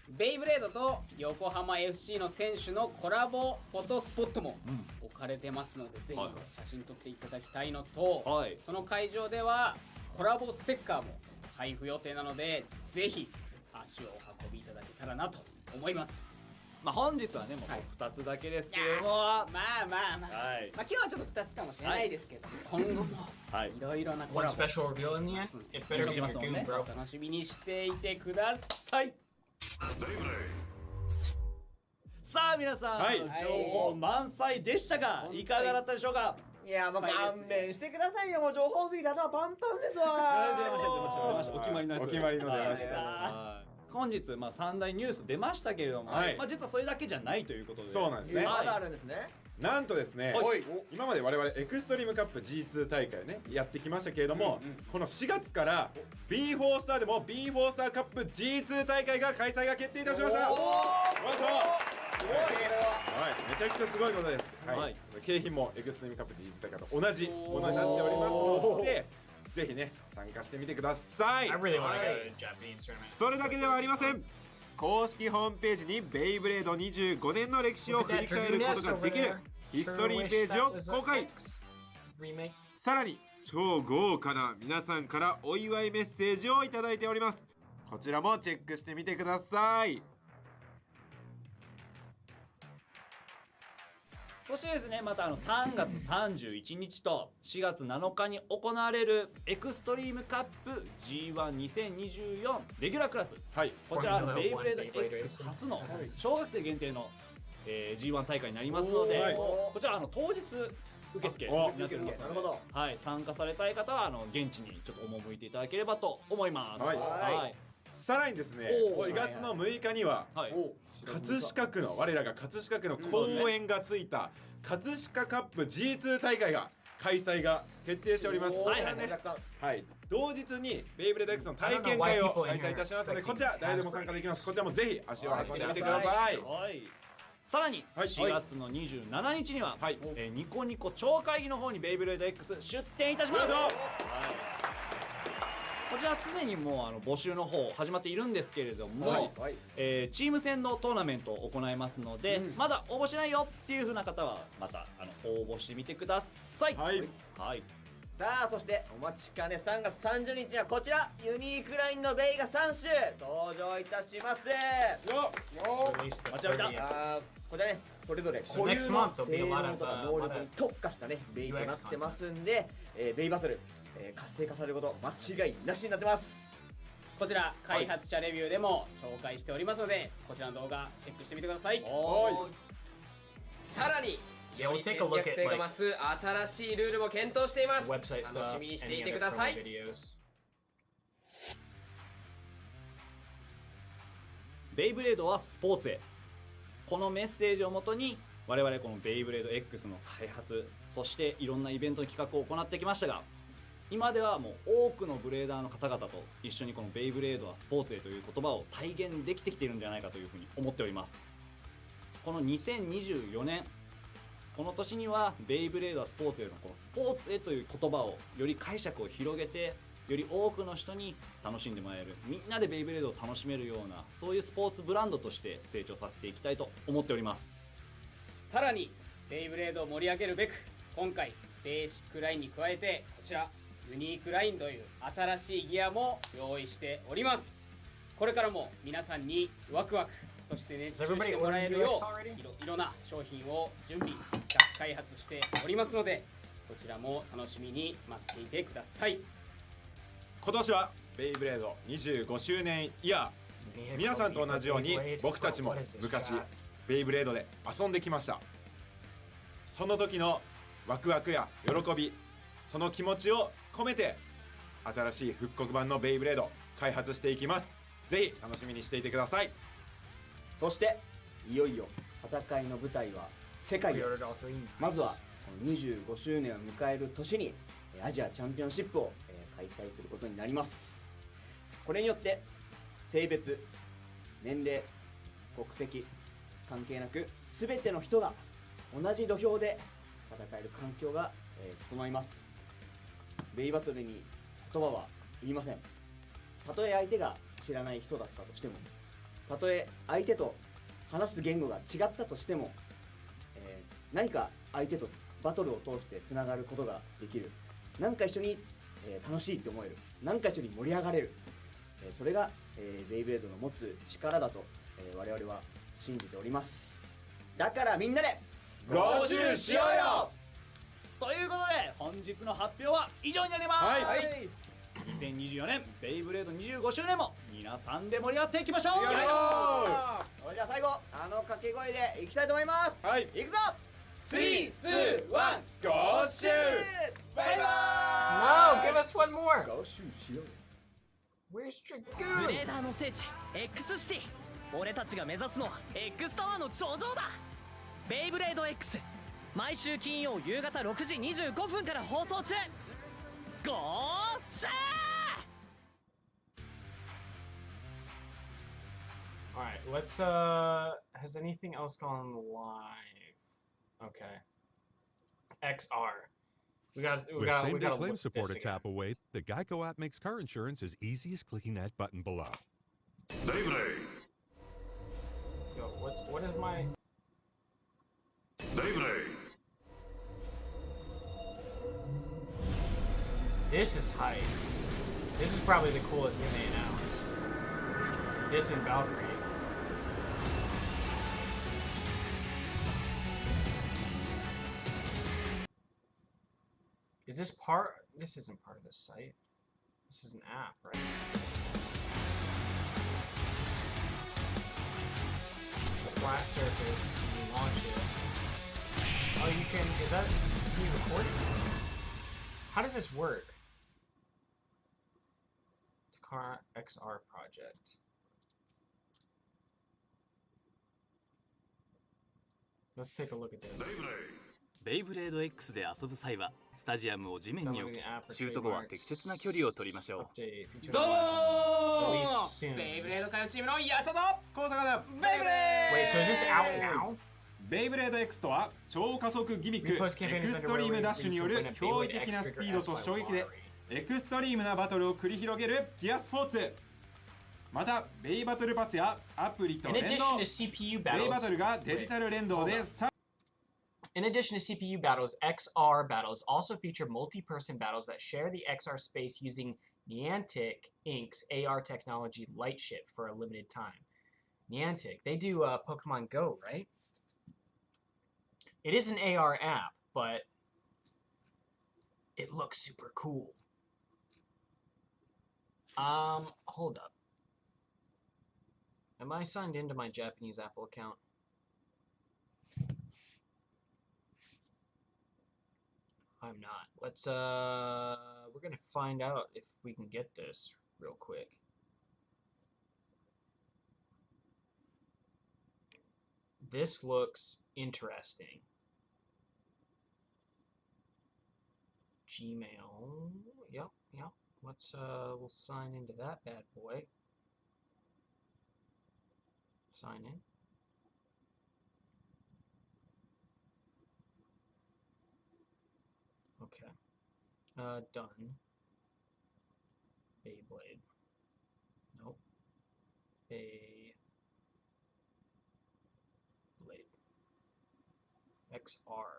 ベイブレードと横浜 FC の選手のコラボフォトスポットも置かれてますので、ぜひ写真撮っていただきたいのと、その会場ではコラボステッカーも配布予定なので、ぜひ足をお運びいただけたらなと思います。まあ本日はねもう2つだけですけれども、まあまあまあ、はい、まあ今日はちょっと2つかもしれないですけど、今後もいろいろなコラボ One special reveal in the end? It better be Dragoon, bro. お楽しみにしていてください。さあ皆さん、情報満載でしたが、いかがだったでしょうか。いやもう勘弁してくださいよ、もう情報すぎて頭パンパンですわ。出ましたお決まりのやつ、お決まりの出ました。本日3大ニュース出ましたけれども、実はそれだけじゃないということで。そうなんですね。まだあるんですね。なんとですね、今まで我々エクストリームカップ G2 大会ねやってきましたけれども、この4月から B4 スターでも B4 スターカップ G2 大会が開催が決定いたしました。よいしょ。はい、めちゃくちゃすごいことです。はい、景品もエクストリームカップ G2 大会と同じものになっておりますので、ぜひね参加してみてください。 I really want to go to Japanese tournament. それだけではありません。公式ホームページにベイブレード25年の歴史を振り返ることができるヒストリーページを公開。さらに超豪華な皆さんからお祝いメッセージをいただいております。こちらもチェックしてみてください。そしてですね、また3月31日と4月7日に行われるエクストリームカップ G12024 レギュラークラス、こちらベイブレード X 初の小学生限定の、G1 大会になりますので、こちら当日受付になっておりますので、参加されたい方は現地にちょっと赴いていただければと思います。さらにですね、4月の6日には葛飾区の我らが葛飾区の公園がついた葛飾カップ G2 大会が開催が決定しております。同日にベイブレード X の体験会を開催いたしますので、こちら誰でも参加できます。こちらもぜひ足を運んでみてください。さらに4月の27日にはニコニコ超会議の方にベイブレード X 出展いたします。こちらすでにもう募集の方始まっているんですけれども、チーム戦のトーナメントを行いますので、まだ応募しないよっていう風な方はまた応募してみてください。さあそしてお待ちかね3月30日にはこちらユニークラインのベイが3種登場いたします。待ちわびた。こちらねそれぞれ固有の性能とか能力に特化したねベイとなってますんで、ベイバトル活性化されること間違いなしになってます。こちら開発者レビューでも紹介しておりますので、こちらの動画チェックしてみてください。さらにより戦略性が増す新しいルールも検討しています。楽しみにしていてください。ベイブレードはスポーツへ、このメッセージをもとに我々このベイブレード X の開発、そしていろんなイベントの企画を行ってきましたが、今ではもう多くのブレーダーの方々と一緒にこのベイブレードはスポーツへという言葉を体現できてきているんじゃないかというふうに思っております。この2024年この年にはベイブレードはスポーツへのこのスポーツへという言葉をより解釈を広げて、より多くの人に楽しんでもらえる、みんなでベイブレードを楽しめるような、そういうスポーツブランドとして成長させていきたいと思っております。さらにベイブレードを盛り上げるべく、今回ベーシックラインに加えてこちらユニークラインという新しいギアも用意しております。これからも皆さんにワクワク、そして熱中してもらえるよういろな商品を準備開発しておりますので、こちらも楽しみに待っていてください。今年はベイブレード25周年イヤー。皆さんと同じように僕たちも昔ベイブレードで遊んできました。その時のワクワクや喜び、その気持ちを込めて新しい復刻版のベイブレード開発していきます。ぜひ楽しみにしていてください。そしていよいよ戦いの舞台は世界へ。まずはこの25周年を迎える年にアジアチャンピオンシップを開催することになります。これによって性別、年齢、国籍関係なく全ての人が同じ土俵で戦える環境が整います。ベイバトルに言葉は言いません。たとえ相手が知らない人だったとしても、たとえ相手と話す言語が違ったとしても、何か相手とバトルを通してつながることができる。何か一緒に、楽しいって思える。何か一緒に盛り上がれる。それが、ベイブレードの持つ力だと、我々は信じております。だからみんなでご祝しようよ。ということで本日の発表は以上になります。はい、2024年ベイブレード25周年も皆さんで盛り上がっていきましょう。それじゃあ最後掛け声でいきたいと思います。はい、いくぞ。3、2、1、ご祝バイバNo, give us one more. ーイ。ご祝しようよ。 Where's ブ Dragoon? レーダーの聖地 X シティ。俺たちが目指すのは X タワーの頂上だ。ベイブレード X 毎週金曜夕方6時25分から放送中。ゴーシャー。 All right, let's has anything else gone live? Okay. XR. We With got same-day to claim support a tap away, the Geico app makes car insurance as easy as clicking that button below. Beyblade. Yo, what is my Beyblade. This is hype. This is probably the coolest thing they announced. This and Valkyrie. Is this part? This isn't part of the site. This is an app, right? The flat surface. You launch it. Oh, you can. Is that? Can you record it? How does this work? It's Car XR project. Let's take a look at this. ベイブレード X で遊ぶ際はスタジアムを地面に置き、シュート後は適切な距離を取りましょう。どうもー、ベイブレード界チームの安田と高坂だ。ベイブレード。 Wait, so is this out now? ベイブレード X とは超加速ギミックエクストリームダッシュによる驚異的なスピードと衝撃でエクストリームなバトルを繰り広げるギアスポーツ。またベイバトルパスやアプリと連動、ベイバトルがデジタル連動でIn addition to CPU battles, XR battles also feature multi-person battles that share the XR space using Niantic Inc.'s AR technology Lightship for a limited time. Niantic, they do Pokemon Go, right? It is an AR app, but it looks super cool. Hold up. Am I signed into my Japanese Apple account? I'm not. Let's we're gonna find out if we can get this real quick. This looks interesting. Gmail. Yep. Let's we'll sign into that bad boy. Sign in. Okay. Done. Beyblade. Nope. Beyblade. XR.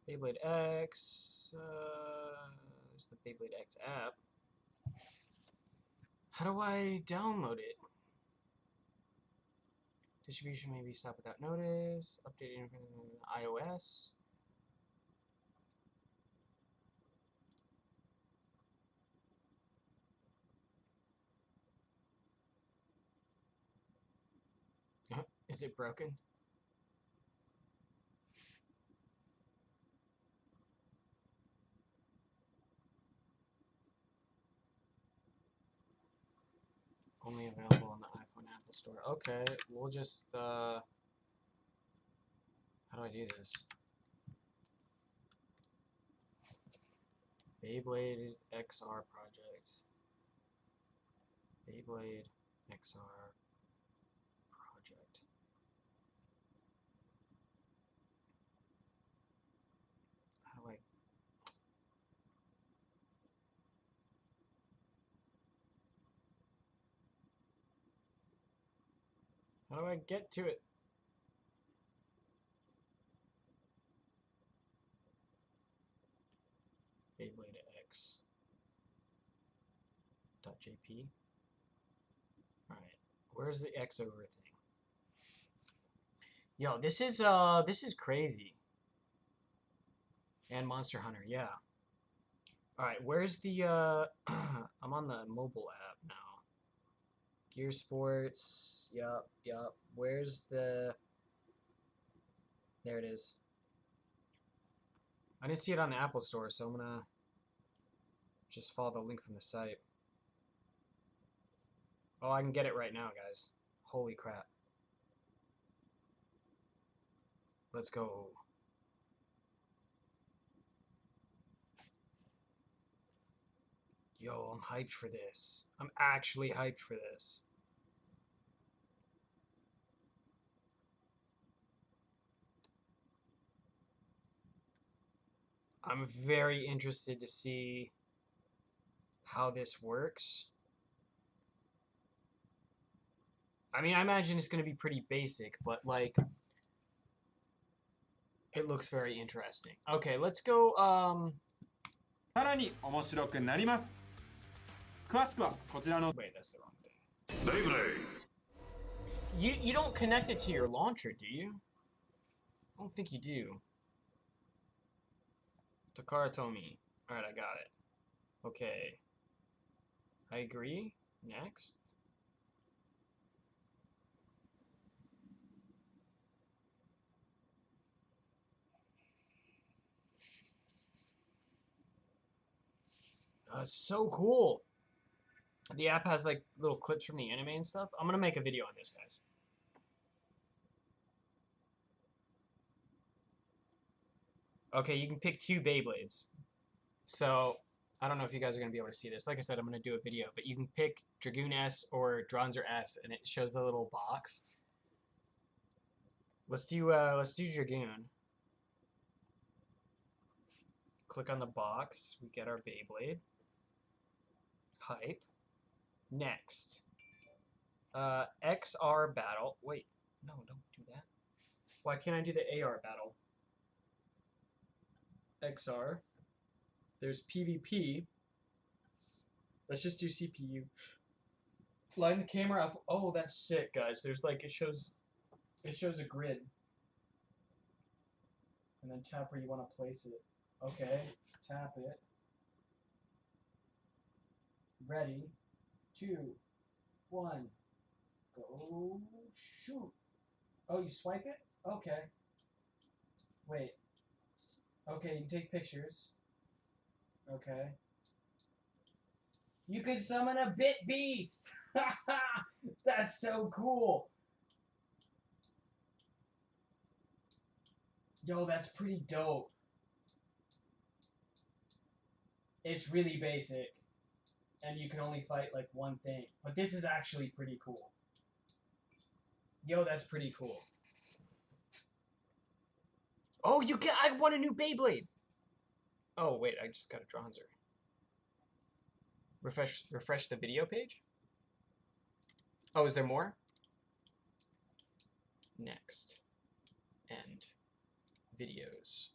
Beyblade X. There's the Beyblade X app. How do I download it? Distribution may be stopped without notice. Updated iOS. Is it broken? Only available on the iPhone Apple Store. Okay, we'll just, how do I do this? Beyblade XR project. Beyblade XR project. How do I... How do I get to it? Beyblade X. .jp. All right, where's the X over thing? Yo, this is crazy. And Monster Hunter, yeah. All right, where's the I'm on the mobile app now. Gear Sports, yup. Where's the... There it is. I didn't see it on the Apple Store, so I'm gonna just follow the link from the site. Oh, I can get it right now, guys. Holy crap. Let's go. Yo, I'm hyped for this. I'm actually hyped for this. I'm very interested to see how this works. I mean, I imagine it's going to be pretty basic, but like, it looks very interesting. Okay, let's go, さらに面白くなります。詳しくはこちらの Wait, that's the wrong thing. Beyblade. You don't connect it to your launcher, do you? I don't think you do. Takara told me. Alright, I got it. Okay. I agree. Next. So cool. The app has like little clips from the anime and stuff. I'm gonna make a video on this, guys. Okay, you can pick 2 Beyblades. So, I don't know if you guys are gonna be able to see this. Like I said, I'm gonna do a video, but you can pick Dragoon S or Dronzer S, and it shows the little box. Let's do Dragoon. Click on the box. We get our Beyblade. Hype. Next. XR battle. Wait, no, don't do that. Why can't I do the AR battle? XR. There's PvP. Let's just do CPU. Line the camera up. Oh, that's sick, guys. There's like, it shows a grid. And then tap where you want to place it. Okay, tap it. Ready. 2, 1. Go shoot. Oh, you swipe it? Okay. Wait. Okay, you can take pictures. Okay. You can summon a bit beast! That's so cool! Yo, that's pretty dope. It's really basic. And you can only fight like one thing. But this is actually pretty cool. Yo, that's pretty cool. Oh, I want a new Beyblade! Oh, wait, I just got a Dronzer. Refresh the video page? Oh, is there more? Next. End. Videos.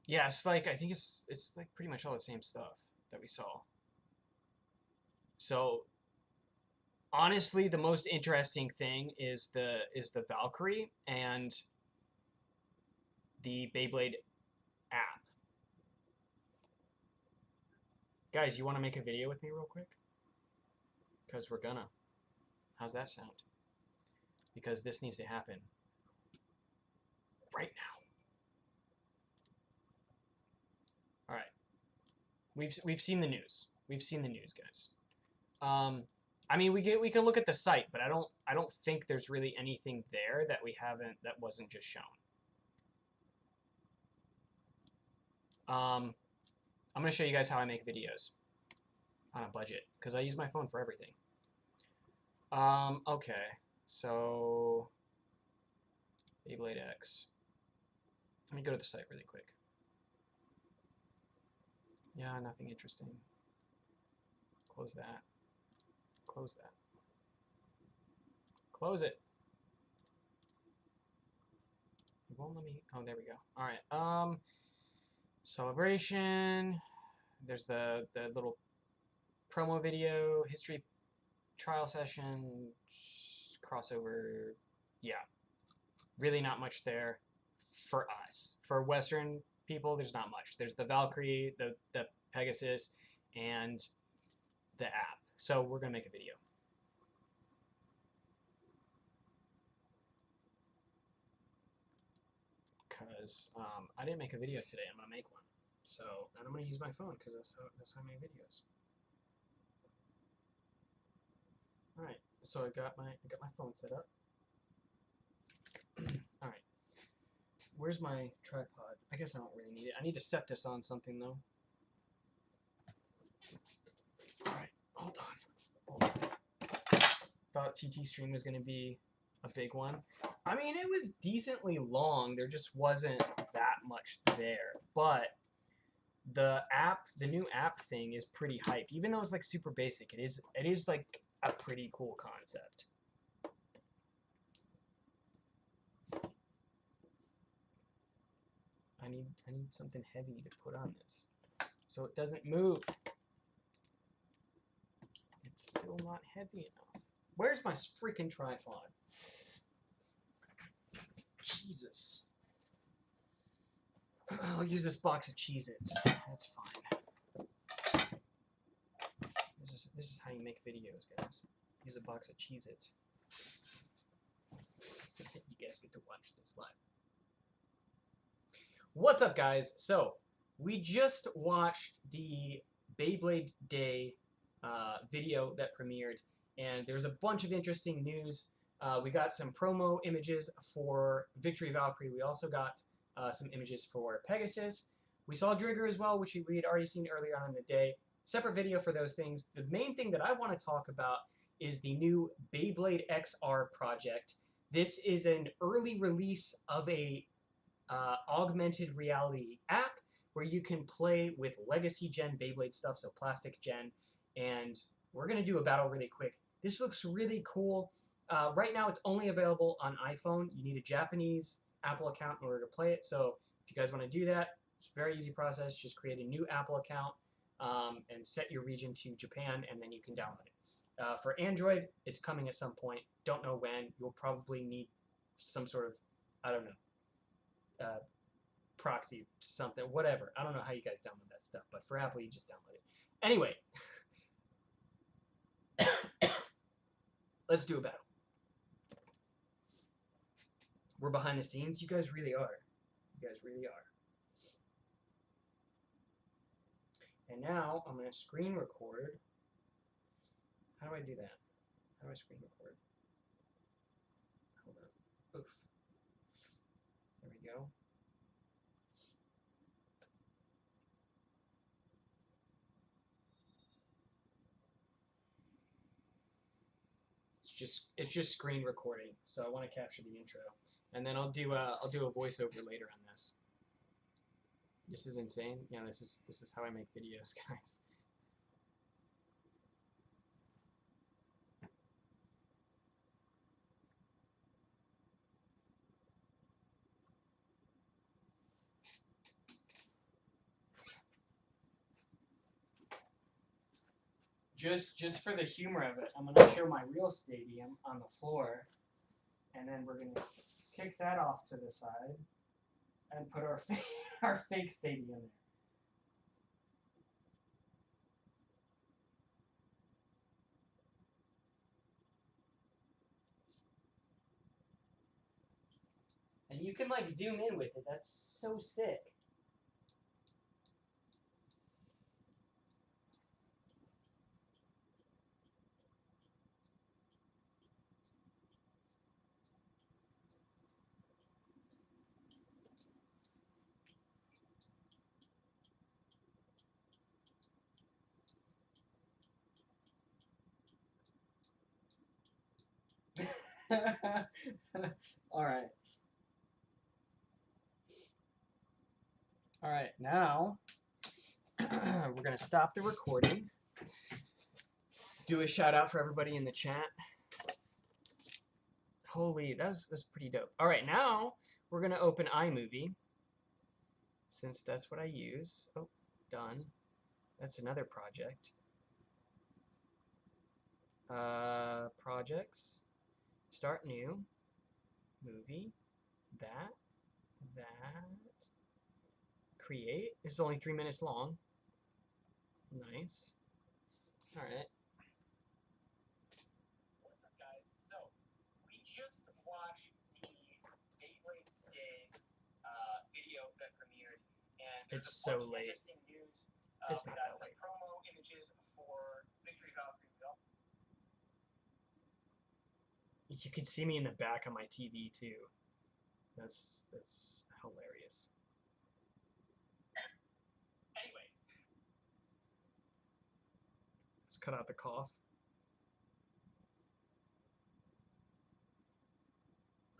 Yeah, it's like, I think it's like pretty much all the same stuff that we saw. So, honestly, the most interesting thing is the Valkyrie and the Beyblade app. Guys, you want to make a video with me real quick? Because we're gonna. How's that sound? because this needs to happen right now. All right. We've seen the news. We've seen the news, guys. I mean, we can look at the site, but I don't think there's really anything there that that wasn't just shown. I'm gonna show you guys how I make videos on a budget because I use my phone for everything. Okay, so Beyblade X. Let me go to the site really quick. Yeah, nothing interesting. Close that. Close that. Close it. It won't let me. Oh, there we go. All right. Celebration. There's the little promo video, history trial session, crossover. Yeah. Really not much there for us. For Western people, there's not much. There's the Valkyrie, the Pegasus, and the app. So we're gonna make a video. Because I didn't make a video today. I'm gonna make one. So and I'm gonna use my phone because that's how I make videos. All right. So I got my phone set up. All right. Where's my tripod? I guess I don't really need it. I need to set this on something though. All right. Hold on. Thought TT stream was gonna be a big one. I mean, it was decently long. There just wasn't that much there. But the new app thing is pretty hyped. Even though it's like super basic, it is like a pretty cool concept. I need something heavy to put on this so it doesn't move. It's still not heavy enough. Where's my freaking tripod? Jesus. I'll use this box of Cheez-Its. That's fine. This is how you make videos, guys. Use a box of Cheez-Its. You guys get to watch this live. What's up, guys? So, we just watched the Beyblade Day video that premiered, and there's a bunch of interesting news. We got some promo images for Victory Valkyrie. We also got some images for Pegasus. We saw Drigger as well, which we had already seen earlier on in the day. Separate video for those things. The main thing that I want to talk about is the new Beyblade XR project. This is an early release of a augmented reality app where you can play with Legacy Gen Beyblade stuff, so Plastic Gen, and we're going to do a battle really quick. This looks really cool. Right now it's only available on iPhone. You need a Japanese Apple account in order to play it, so if you guys want to do that, it's a very easy process. Just create a new Apple account and set your region to Japan, and then you can download it. For Android, it's coming at some point. Don't know when. You'll probably need some sort of, I don't know, proxy, something, whatever. I don't know how you guys download that stuff, but for Apple, you just download it. Anyway, let's do a battle. We're behind the scenes. You guys really are. You guys really are. And now I'm going to screen record. How do I do that? How do I screen record? Hold on. Oof. There we go. It's just screen recording, so I want to capture the intro, and then I'll do a voiceover later on this. This is insane. Yeah, this is how I make videos, guys. Just for the humor of it, I'm gonna show my real stadium on the floor, and then we're gonna kick that off to the side and put our our fake stadium there. And you can like zoom in with it. That's so sick. All right. All right, now we're going to stop the recording. Do a shout out for everybody in the chat. Holy, that's pretty dope. All right, now we're going to open iMovie since that's what I use. Oh, done. That's another project. Projects. Start new. Movie. That. Create. This is only 3 minutes long. Nice. All right. What's up, guys? So, we just watched the Beyblade Day video that premiered, and there's It's a so bunch of late. interesting news. It's We not got that some late. promo images for Victory Valkyrie. You could see me in the back of my TV too. That's hilarious. Anyway, Let's cut out the cough.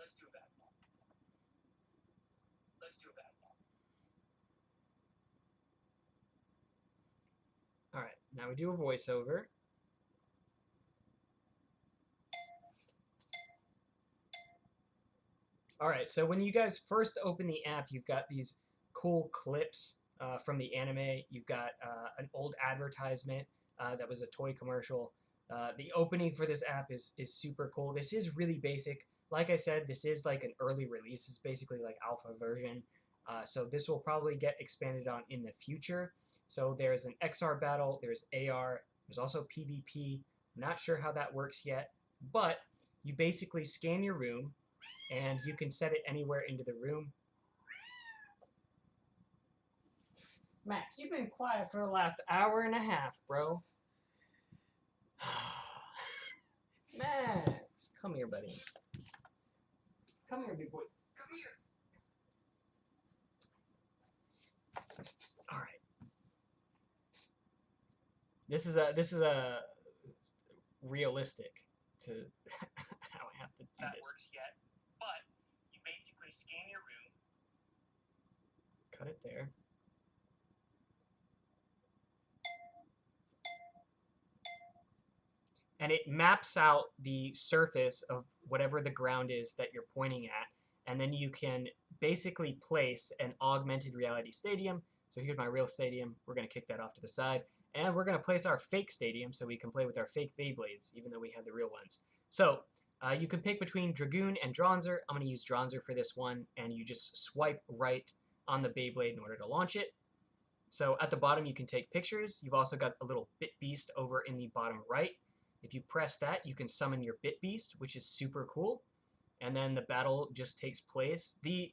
let's do a bad one. Let's do a bad one. All right, now we do a voiceover. All right, so when you guys first open the app, you've got these cool clips from the anime. You've got an old advertisement that was a toy commercial. The opening for this app is super cool. This is really basic. Like I said, this is like an early release. It's basically like alpha version. So this will probably get expanded on in the future. So there's an XR battle, there's AR, there's also PvP. I'm not sure how that works yet, but you basically scan your room, and you can set it anywhere into the room. Max, you've been quiet for the last hour and a half, bro. Max, come here, buddy. Come here, big boy. Come here. All right. This is a realistic to how I have to do That this. works yet, but you basically scan your room. Cut it there. And it maps out the surface of whatever the ground is that you're pointing at. And then you can basically place an augmented reality stadium. So here's my real stadium. We're going to kick that off to the side. And we're going to place our fake stadium so we can play with our fake Beyblades, even though we have the real ones. So you can pick between Dragoon and Dronzer. I'm going to use Dronzer for this one. And you just swipe right on the Beyblade in order to launch it. So at the bottom, you can take pictures. You've also got a little Bit Beast over in the bottom right. If you press that, you can summon your Bit Beast, which is super cool. And then the battle just takes place. The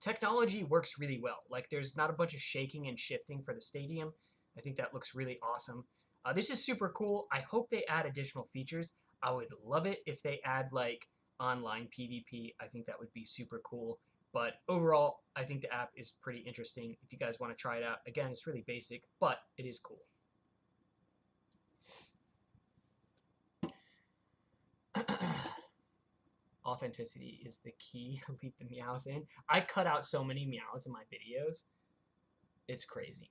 technology works really well. Like, there's not a bunch of shaking and shifting for the stadium. I think that looks really awesome. This is super cool. I hope they add additional features. I would love it if they add, like, online PvP. I think that would be super cool. But overall, I think the app is pretty interesting. If you guys want to try it out, again, it's really basic, but it is cool. Authenticity is the key. Leave the meows in. I cut out so many meows in my videos. It's crazy.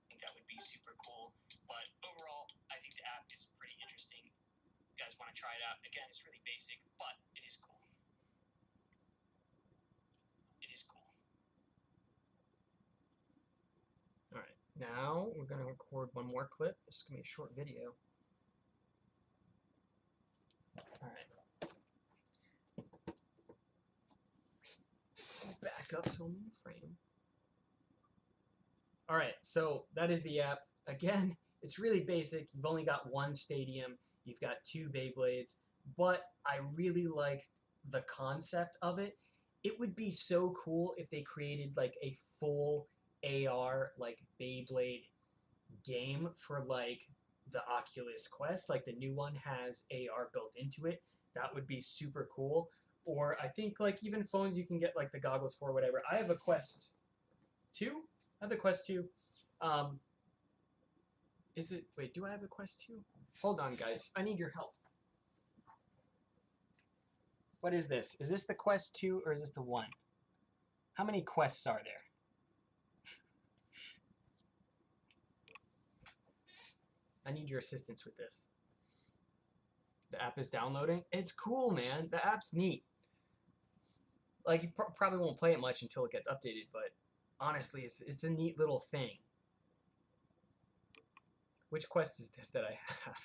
I think that would be super cool. But overall, I think the app is pretty interesting. You guys want to try it out? Again, it's really basic, but it is cool. It is cool. All right, now we're going to record one more clip. This is going to be a short video. All right. Back up so I'm in frame. All right, so that is the app. Again, It's really basic. You've only got one stadium. You've got 2 Beyblades. But I really like the concept of it. It would be so cool if they created like a full AR like Beyblade game for like the Oculus Quest. Like the new one has AR built into it. That would be super cool. Or I think like even phones you can get like the goggles for, whatever. I have a Quest 2. I have the Quest 2. Is it, wait, do I have a Quest 2? Hold on, guys. I need your help. What is this? Is this the Quest 2 or is this the 1? How many quests are there? I need your assistance with this. The app is downloading. It's cool, man. The app's neat. Like, you probably won't play it much until it gets updated, but honestly, it's a neat little thing. Which quest is this that I have?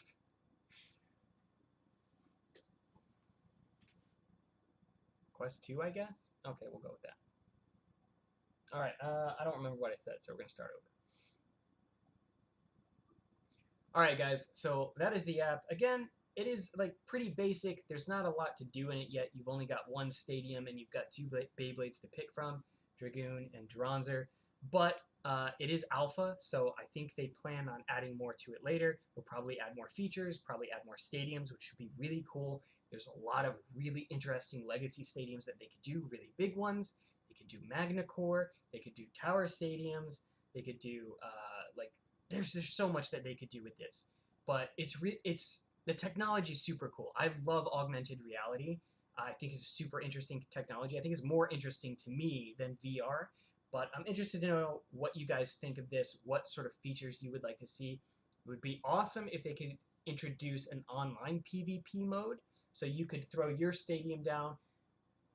Quest 2, I guess? Okay, we'll go with that. Alright, I don't remember what I said, so we're going to start over. Alright, guys, so that is the app. Again, it is, like, pretty basic. There's not a lot to do in it yet. You've only got one stadium, and you've got 2 Beyblades to pick from, Dragoon and Dronzer. But it is alpha, so I think they plan on adding more to it later. We'll probably add more features, probably add more stadiums, which should be really cool. There's a lot of really interesting legacy stadiums that they could do, really big ones. They could do Magna Core. They could do tower stadiums. They could do, like, there's so much that they could do with this. But it's the technology is super cool. I love augmented reality. I think it's a super interesting technology. I think it's more interesting to me than VR. But I'm interested to know what you guys think of this, what sort of features you would like to see. It would be awesome if they could introduce an online PvP mode, so you could throw your stadium down,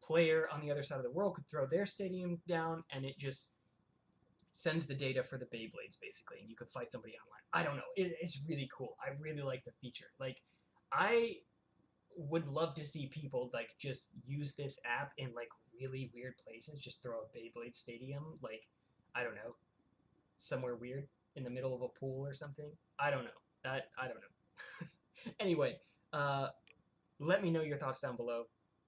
player on the other side of the world could throw their stadium down, and it just sends the data for the Beyblades, basically, and you could fight somebody online. I don't know. It's really cool. I really like the feature. Like, I would love to see people, like, just use this app in, like, really weird places. Just throw a Beyblade stadium, like, I don't know, somewhere weird in the middle of a pool or something. I don't know. I don't know. Anyway, let me know your thoughts down below.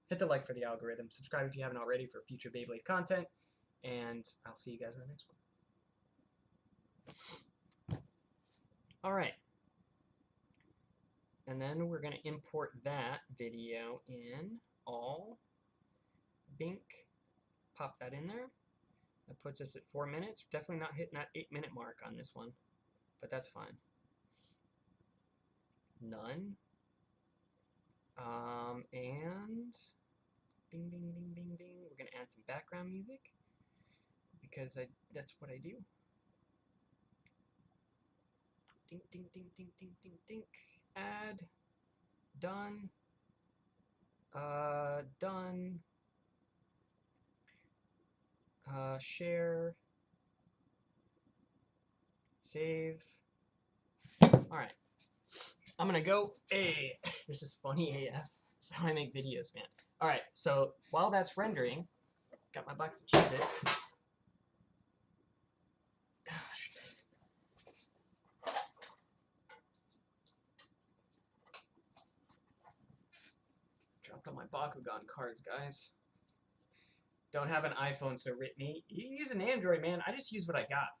Hit the like for the algorithm. Subscribe if you haven't already for future Beyblade content. And I'll see you guys in the next one. Alright. And then we're going to import that video in all. Bink. Pop that in there. That puts us at 4 minutes. Definitely not hitting that 8-minute mark on this one. But that's fine. None. And ding, ding, ding, ding, ding. We're going to add some background music because that's what I do. Ding, ding, ding, ding, ding, ding, ding. Add. Done. Done. Share. Save. Alright. I'm gonna go. Hey, this is funny AF. This is how I make videos, man. Alright, so while that's rendering, got my box of Cheez-Its. Gosh. Dropped all my Bakugan cards, guys. Don't have an iPhone, so rip me. You use an Android, man. I just use what I got.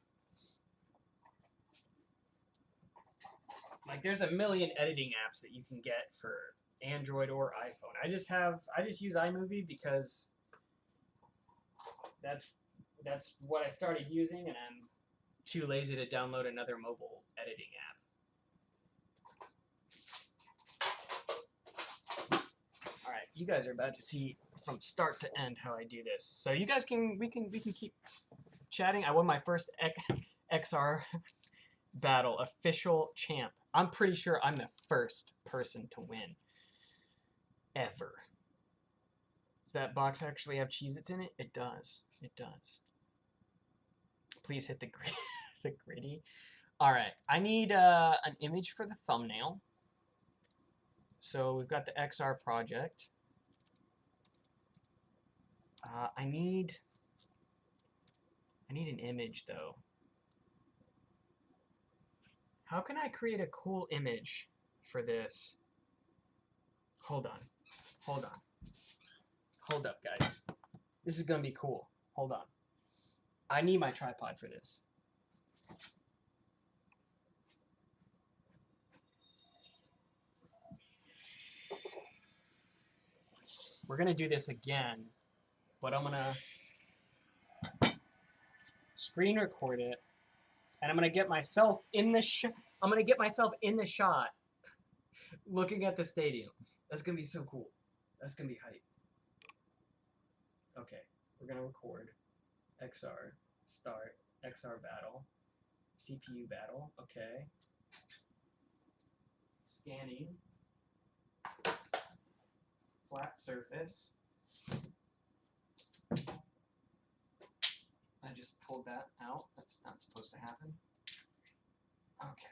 Like, there's a million editing apps that you can get for Android or iPhone. I just use iMovie because that's what I started using, and I'm too lazy to download another mobile editing app. All right, you guys are about to see from start to end how I do this. So you guys we can keep chatting. I won my first XR battle, official champ. I'm pretty sure I'm the first person to win ever. Does that box actually have Cheez-Its in it? It does. It does. Please hit the gritty. All right. I need an image for the thumbnail. So we've got the XR project. I need an image though. How can I create a cool image for this? Hold on. Hold on. Hold up, guys. This is gonna be cool. Hold on. I need my tripod for this. We're gonna do this again, but I'm gonna screen record it, and I'm gonna get myself in the shot, looking at the stadium. That's gonna be so cool. That's gonna be hype. Okay, we're gonna record XR start XR battle, CPU battle. Okay, scanning. Flat surface. I just pulled that out. That's not supposed to happen. Okay.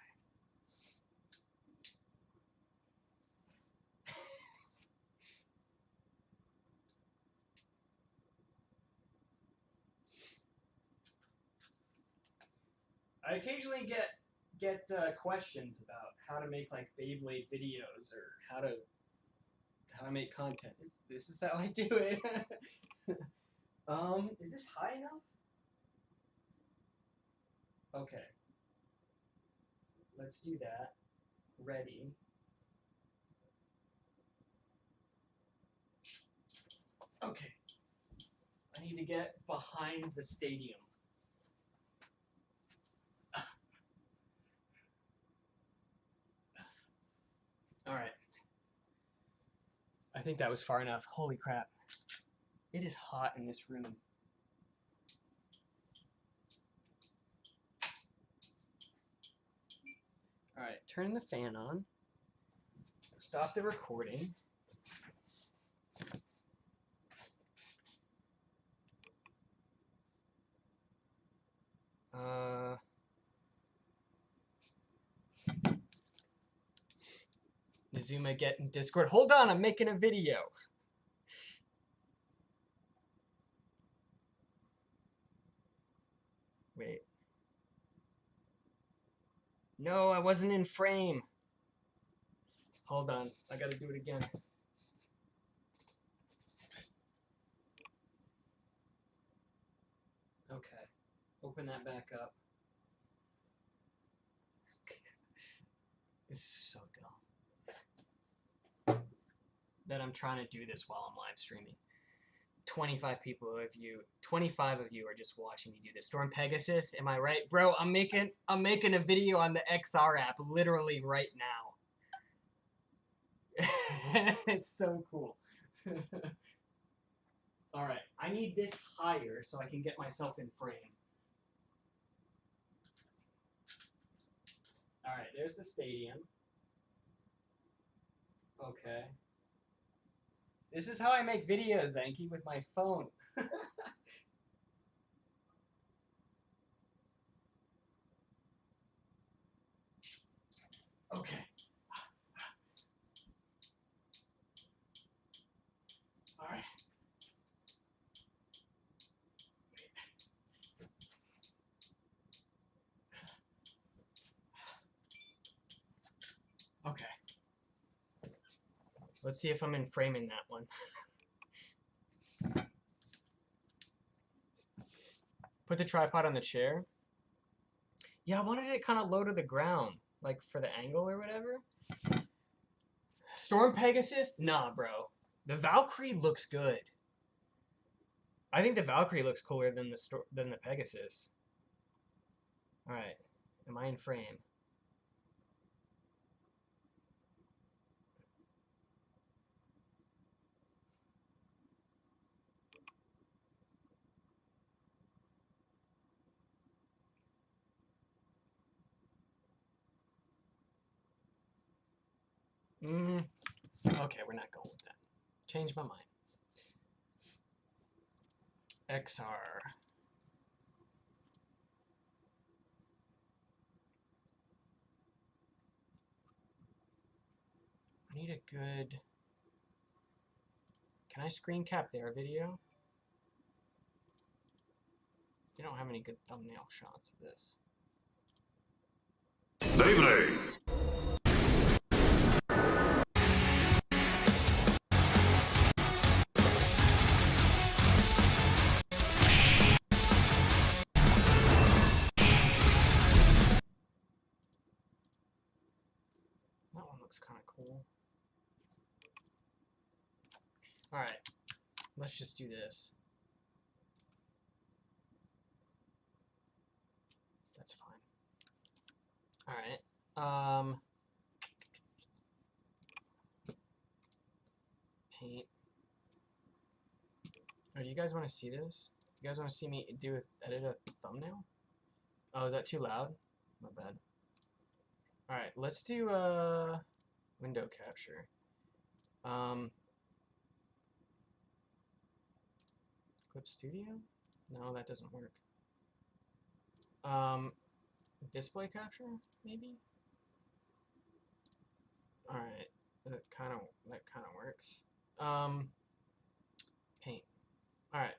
I occasionally get questions about how to make like Beyblade videos or how to make content. This is how I do it. Is this high enough? Okay. Let's do that. Ready. Okay. I need to get behind the stadium. All right. I think that was far enough. Holy crap. It is hot in this room. All right, turn the fan on. Stop the recording. Nizuma, get in Discord. Hold on, I'm making a video. Wait. No, I wasn't in frame. Hold on, I gotta do it again. Okay, open that back up. This is so dumb. That I'm trying to do this while I'm live streaming. 25 of you are just watching me do this. Storm Pegasus, am I right? Bro, I'm making a video on the XR app literally right now. It's so cool. Alright, I need this higher so I can get myself in frame. Alright, there's the stadium. Okay. This is how I make videos, Zanky, with my phone. Okay. All right. Okay. Let's see if I'm in frame in that one. Put the tripod on the chair. Yeah, I wanted it kind of low to the ground, like for the angle or whatever. Storm Pegasus? Nah, bro. The Valkyrie looks good. I think the Valkyrie looks cooler than the Pegasus. All right. Am I in frame? Okay, we're not going with that. Change my mind. XR. I need a good... Can I screen cap their video? They don't have any good thumbnail shots of this. Beyblade. That one looks kind of cool. Alright, let's just do this. That's fine. Alright, paint. Oh, do you guys want to see this? You guys want to see me edit a thumbnail? Oh, is that too loud? My bad. Alright, let's do window capture. Clip Studio? No, that doesn't work. Display capture, maybe? Alright, that kind of works. Paint. Alright.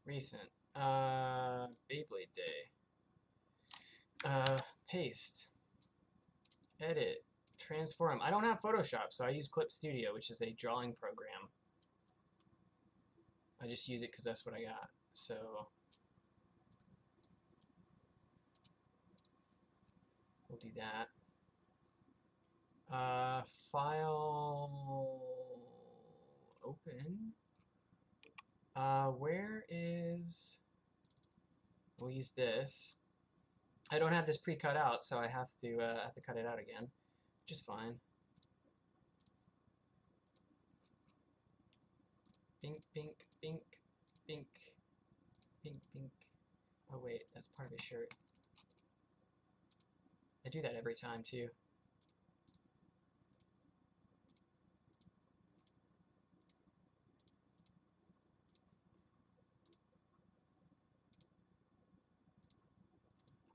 Recent. Beyblade Day. Paste. Edit. Transform. I don't have Photoshop, so I use Clip Studio, which is a drawing program. I just use it because that's what I got. So we'll do that. File open. Where is? We'll use this. I don't have this pre-cut out, so I have to cut it out again, which is fine. Bink, bink, bink, bink, bink, bink. Oh wait, that's part of his shirt. I do that every time too.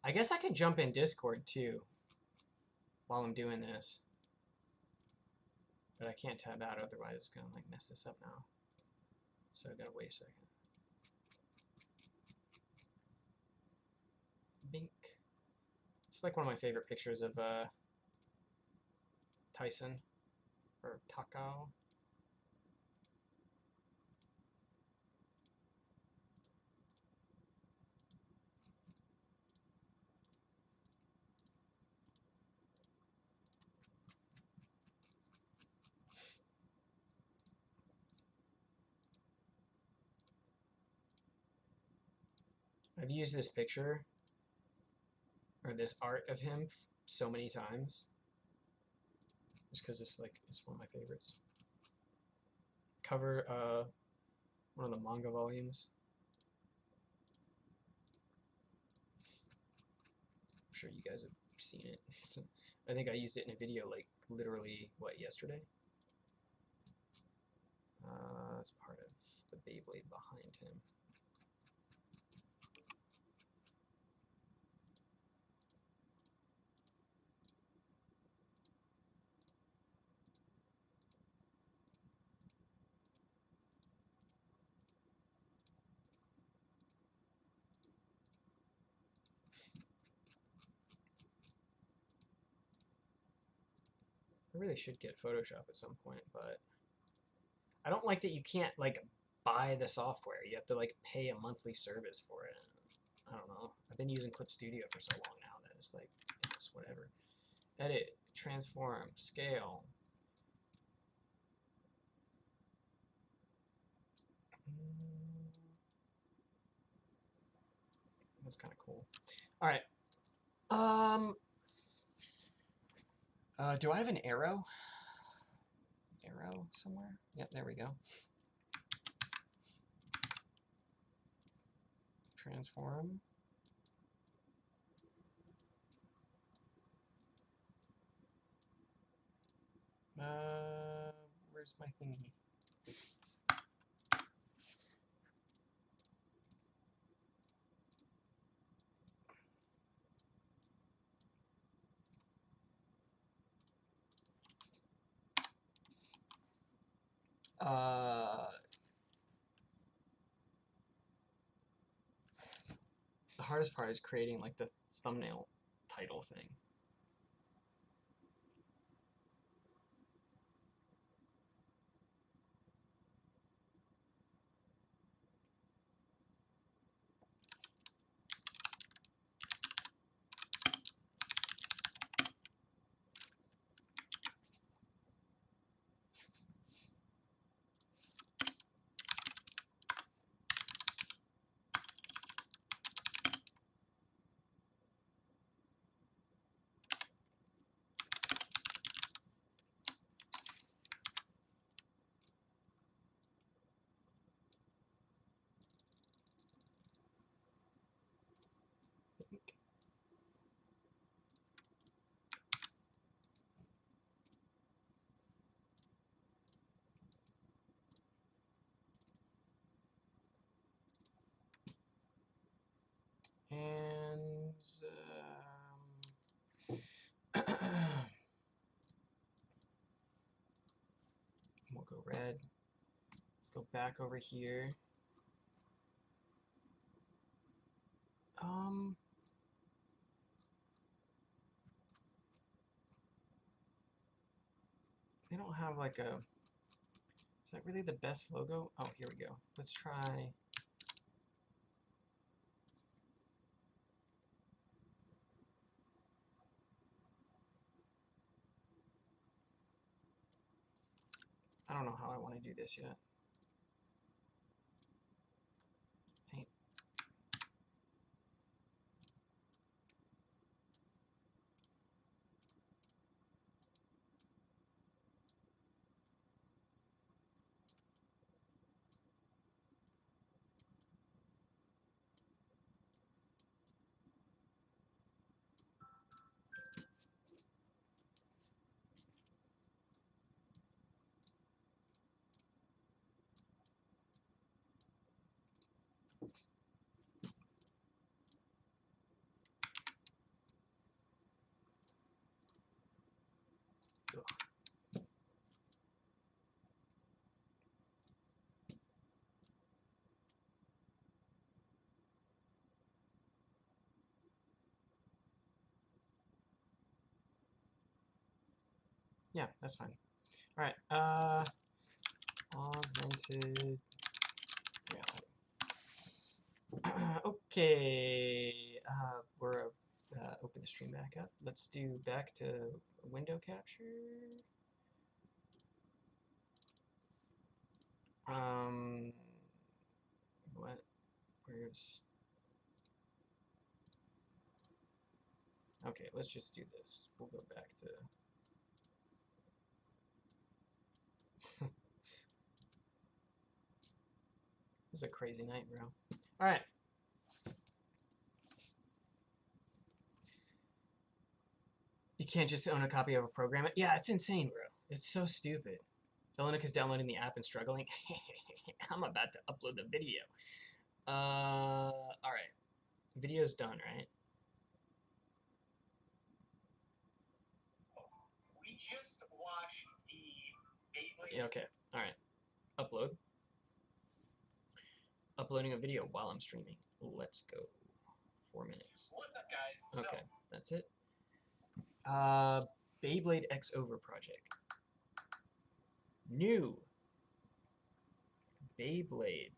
I guess I could jump in Discord too while I'm doing this. But I can't tab out, otherwise it's gonna like mess this up now. So I gotta wait a second. Bink. It's like one of my favorite pictures of Tyson or Takao. I've used this picture or this art of him so many times just because it's one of my favorites. Cover one of the manga volumes. I'm sure you guys have seen it. So I think I used it in a video like literally yesterday. That's part of the Beyblade behind him. I really should get Photoshop at some point, but I don't like that you can't like buy the software. You have to like pay a monthly service for it. I don't know. I've been using Clip Studio for so long now that it's like, it's whatever. Edit, transform, scale. That's kind of cool. All right. Do I have an arrow? Arrow somewhere? Yep, there we go. Transform. Where's my thingy? The hardest part is creating like the thumbnail title thing. go red. Let's go back over here. They don't have like a... Is that really the best logo? Oh, here we go. Let's try... I don't know how I want to do this yet. Paint. Yeah, that's fine. All right. Augmented. Yeah. Okay. We're open the stream back up. Let's do back to window capture. What? Where's? Okay, let's just do this. We'll go back to. This is a crazy night, bro. All right. You can't just own a copy of a program. Yeah, it's insane, bro. It's so stupid. Linux is downloading the app and struggling. I'm about to upload the video. All right. Video's done, right? We just watched the Beyblade. Yeah, okay. All right. Upload. Uploading a video while I'm streaming. Let's go. 4 minutes. What's up, guys? Okay, that's it. Beyblade X Over project. New Beyblade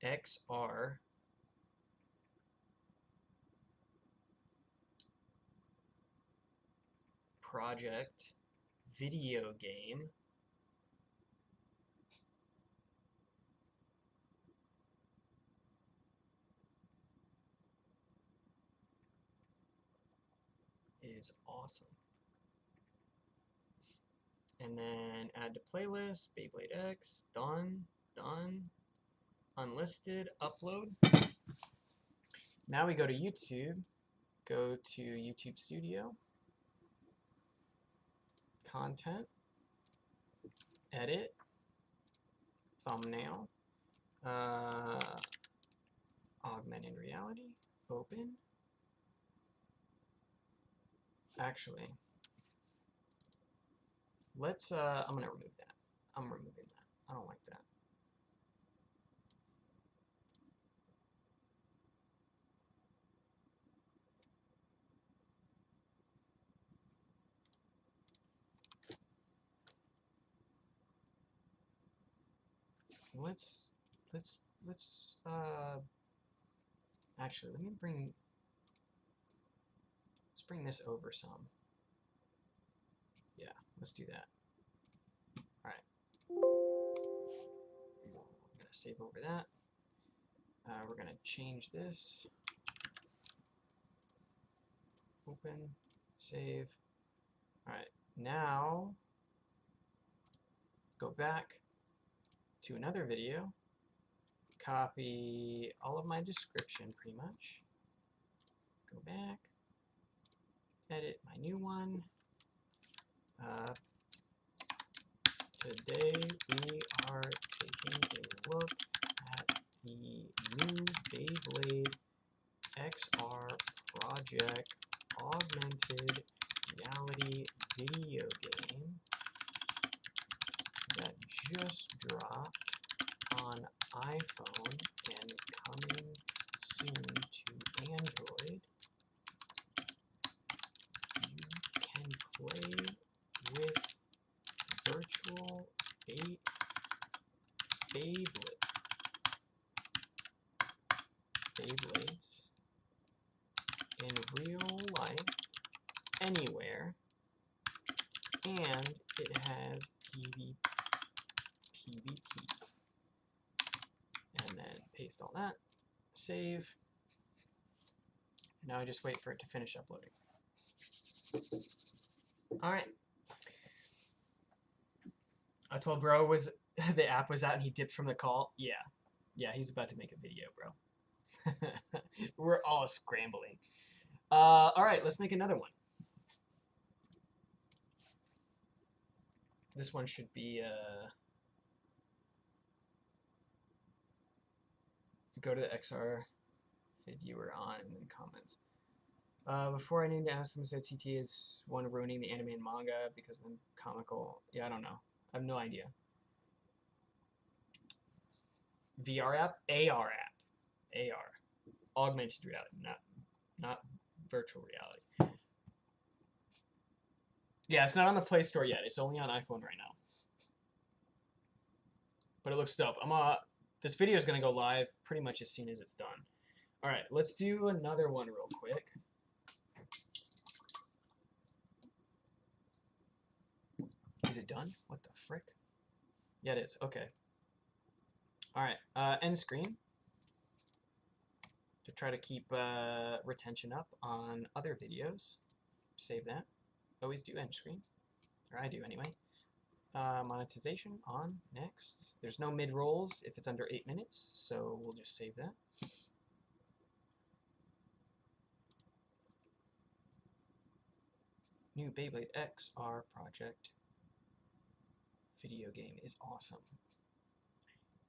XR project video game is awesome. And then add to playlist, Beyblade X, done, unlisted, upload. Now we go to YouTube, go to YouTube Studio, content, edit, thumbnail, augmented reality, open. Actually, let's, I'm gonna remove that. I'm removing that. I don't like that. Let's actually let's bring this over some. Yeah, let's do that. All right. I'm gonna save over that. We're gonna change this. Open, save. All right, now go back to another video. Copy all of my description pretty much. Go back, edit my new one. Today we are taking a look at the new Beyblade XR project augmented reality video game that just dropped on iPhone and coming soon to Android. You can play with virtual Beyblades in real life anywhere, and it has PvP. And then paste all that, save. Now I just wait for it to finish uploading. All right. I told bro the app was out and he dipped from the call. Yeah, he's about to make a video, bro. We're all scrambling. All right, let's make another one. This one should be go to the XR vid you were on and then comments. Before I need to ask them, said TT is one ruining the anime and manga because of the comical. Yeah, I don't know. I have no idea. VR app, AR app, AR, augmented reality, not virtual reality. Yeah, it's not on the Play Store yet. It's only on iPhone right now. But it looks dope. This video is gonna go live pretty much as soon as it's done. All right, let's do another one real quick. Is it done? What the frick? Yeah, it is. Okay. All right. End screen. To try to keep retention up on other videos. Save that. Always do end screen. Or I do anyway. Monetization on. Next. There's no mid-rolls if it's under 8 minutes, so we'll just save that. New Beyblade X, our project video game is awesome.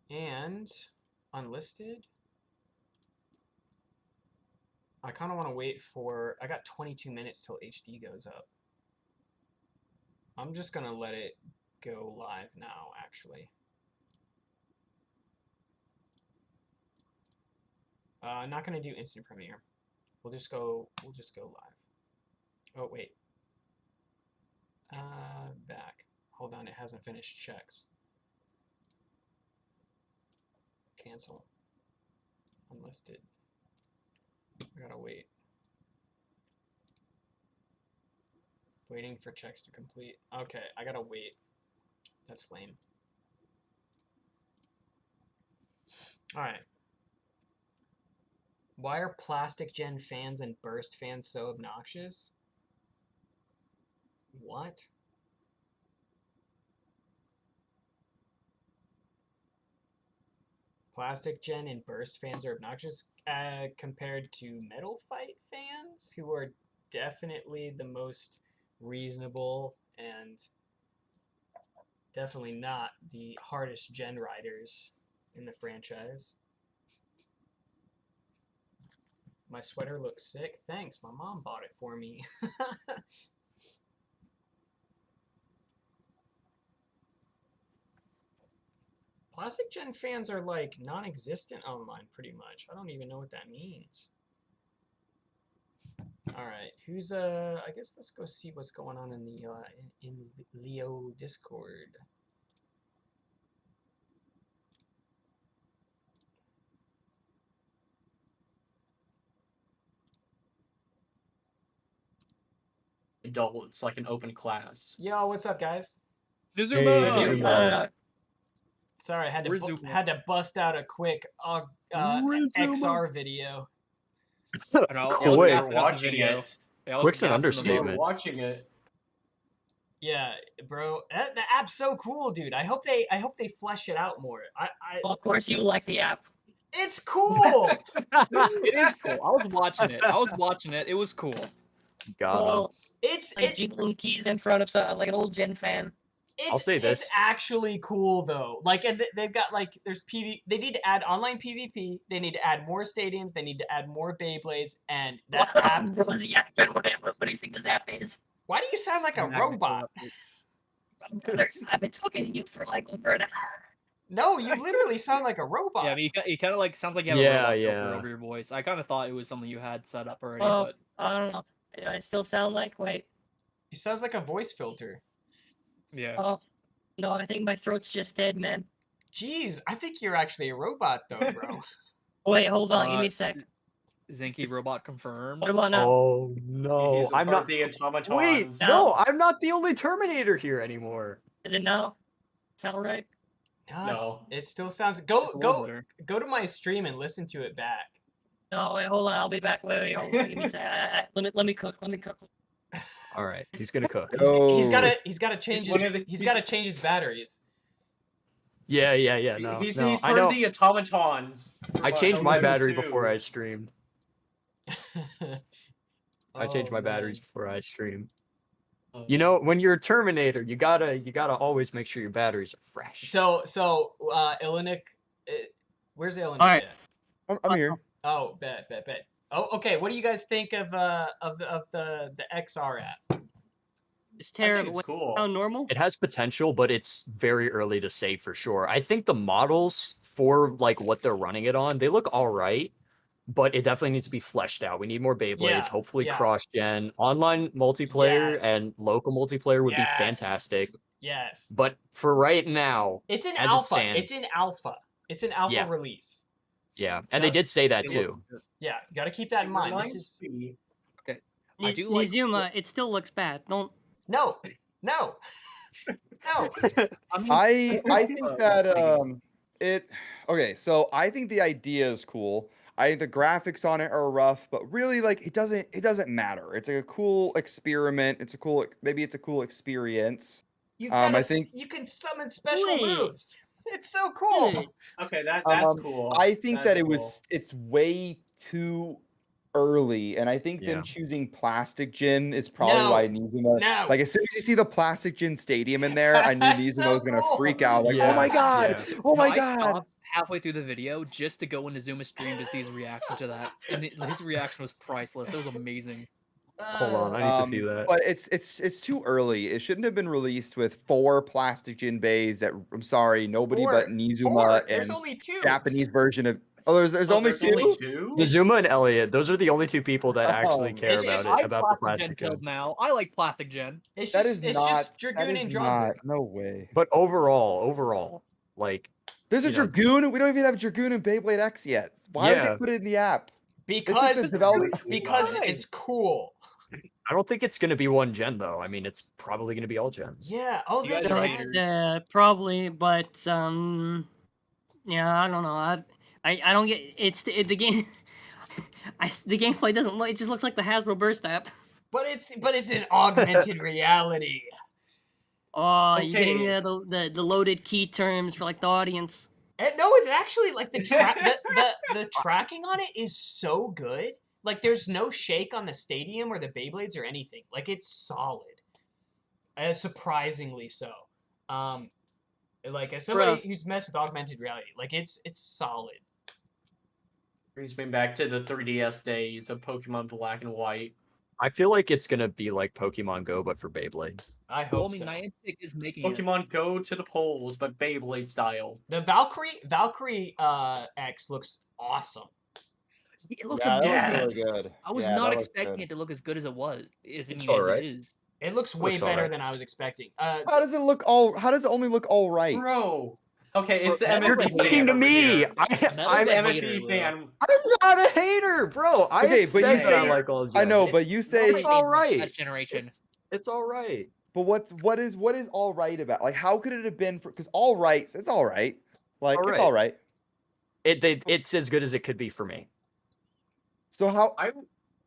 And unlisted. I kind of want to wait for, I got 22 minutes till HD goes up. I'm just going to let it go live now, actually. I'm not going to do instant premiere. We'll just go live. Oh, wait. Back. Hold on, it hasn't finished checks. Cancel. Unlisted. I gotta wait. Waiting for checks to complete. Okay, I gotta wait. That's lame. Alright. Why are Plastic Gen fans and Burst fans so obnoxious? What? Plastic Gen and Burst fans are obnoxious compared to Metal Fight fans, who are definitely the most reasonable and definitely not the hardest gen riders in the franchise. My sweater looks sick. Thanks, my mom bought it for me. Plastic Gen fans are like non-existent online pretty much. I don't even know what that means. All right, who's I guess let's go see what's going on in the in Leo Discord. It's like an open class. Yo, what's up, guys? Rizuma. Sorry, I had to bust out a quick XR video. Quick. Watching it. Quick's an understatement. Watching it. Yeah, bro, the app's so cool, dude. I hope they flesh it out more. Well, of course, you like the app. It's cool. It is cool. I was watching it. It was cool. Got It's jiggling keys in front of like an old gen fan. I'll say this. It's actually cool though. Like, and they've got like there's PV. They need to add online PvP. They need to add more stadiums. They need to add more Beyblades. And that app. What do you think this app is? Why do you sound like a robot? I've been talking to you for like over an hour. No, you literally sound like a robot. Yeah, I mean, you kind of like sounds like you have a robot filter over your voice. I kind of thought it was something you had set up already, Oh, but I don't know. I still sound like He sounds like a voice filter. Yeah. Oh, no, I think my throat's just dead, man. Jeez, I think you're actually a robot, though, bro. Wait, hold on, give me a sec. Zinky robot confirmed. What about now? Oh no, I'm not the automatons. Wait, no, I'm not the only Terminator here anymore. Did it now sound right? No, it still sounds. Go to my stream and listen to it back. No, wait, hold on. I'll be back. Wait, hold on. Give me a sec. Let me cook. Let me cook. All right, he's gonna cook. He's gotta change his batteries. Yeah. No, he's no, part I know. of the automatons. I changed my Hellraiser battery 2. before I streamed. I changed my batteries before I stream. You know, when you're a Terminator, you gotta always make sure your batteries are fresh. So, Ilanik, where's Ilanik? All right. I'm here. Oh, bet. Oh, okay. What do you guys think of the XR app? It's terrible. It's cool. How normal? It has potential, but it's very early to say for sure. I think the models for like what they're running it on, they look all right, but it definitely needs to be fleshed out. We need more Beyblades, hopefully cross-gen. Online multiplayer and local multiplayer would be fantastic. Yes. But for right now, It's an as alpha. It stands, It's an alpha release. Yeah, and they did say that too. Yeah, you got to keep that in mind. This is okay. I do like Nizuma. It still looks bad. Don't. No. I think that okay, so I think the idea is cool. I think the graphics on it are rough, but really like it doesn't matter. It's like a cool experiment. It's a cool experience. I think you can summon special moves. It's so cool. Okay, that's cool. I think That's that cool. it's way too early, and I think them choosing Plastic Gin is probably why Nizuma. No. Like as soon as you see the Plastic Gin Stadium in there, I knew Nizuma was gonna freak out. Like, Yeah. oh my god, Yeah. oh my I god. stopped halfway through the video just to go into Zuma's stream to see his reaction to that, and his reaction was priceless. It was amazing. Hold on, I need to see that. But it's too early. It shouldn't have been released with 4 Plastic Gin bays. That I'm sorry, nobody but Nizuma There's and only 2. Japanese version of. Oh, there's only two. Nizuma and Elliot, those are the only 2 people that actually care about the Plastic Gen now. I like Plastic Gen. It's That just, is it's not. just That Dragoon is and not. Dronzer. No way. But overall, like There's a Dragoon. We don't even have Dragoon and Beyblade X yet. Why would they put it in the app? Because Why? it's cool. I don't think it's gonna be 1 gen though. I mean, it's probably gonna be all gens. Yeah. Oh, You guys they are can. Probably, but yeah, I don't know. I don't get the game. The gameplay doesn't look. It just looks like the Hasbro Burst app. But it's an augmented reality. Oh, you're getting the loaded key terms for like the audience. And no, it's actually like the tracking on it is so good. Like there's no shake on the stadium or the Beyblades or anything. Like it's solid. Surprisingly so. Like as somebody who's messed with augmented reality, like it's solid. Brings me back to the 3DS days of Pokemon Black and White. I feel like it's gonna be like Pokemon Go, but for Beyblade. I hope so. Niantic is making Pokemon Go to the polls, but Beyblade style. The Valkyrie X looks awesome. It looks Yeah, amazing. that looks really good. I was Yeah, not that looks expecting good. it to look as good as it was. As It's it alright. is. It looks way Looks better alright. than I was expecting. How does it look all? How does it only look all right? Bro. Okay, it's the You're MFP talking fan to over me. here. I'm the a MFP fan. I'm not a hater, bro. I Okay, have but you said that I say like all gens. I know, but you say It's all right. That generation. It's all right. But what is all right about? Like, how could it have been? Because all right, it's all right. Like it's all right. It's as good as it could be for me. So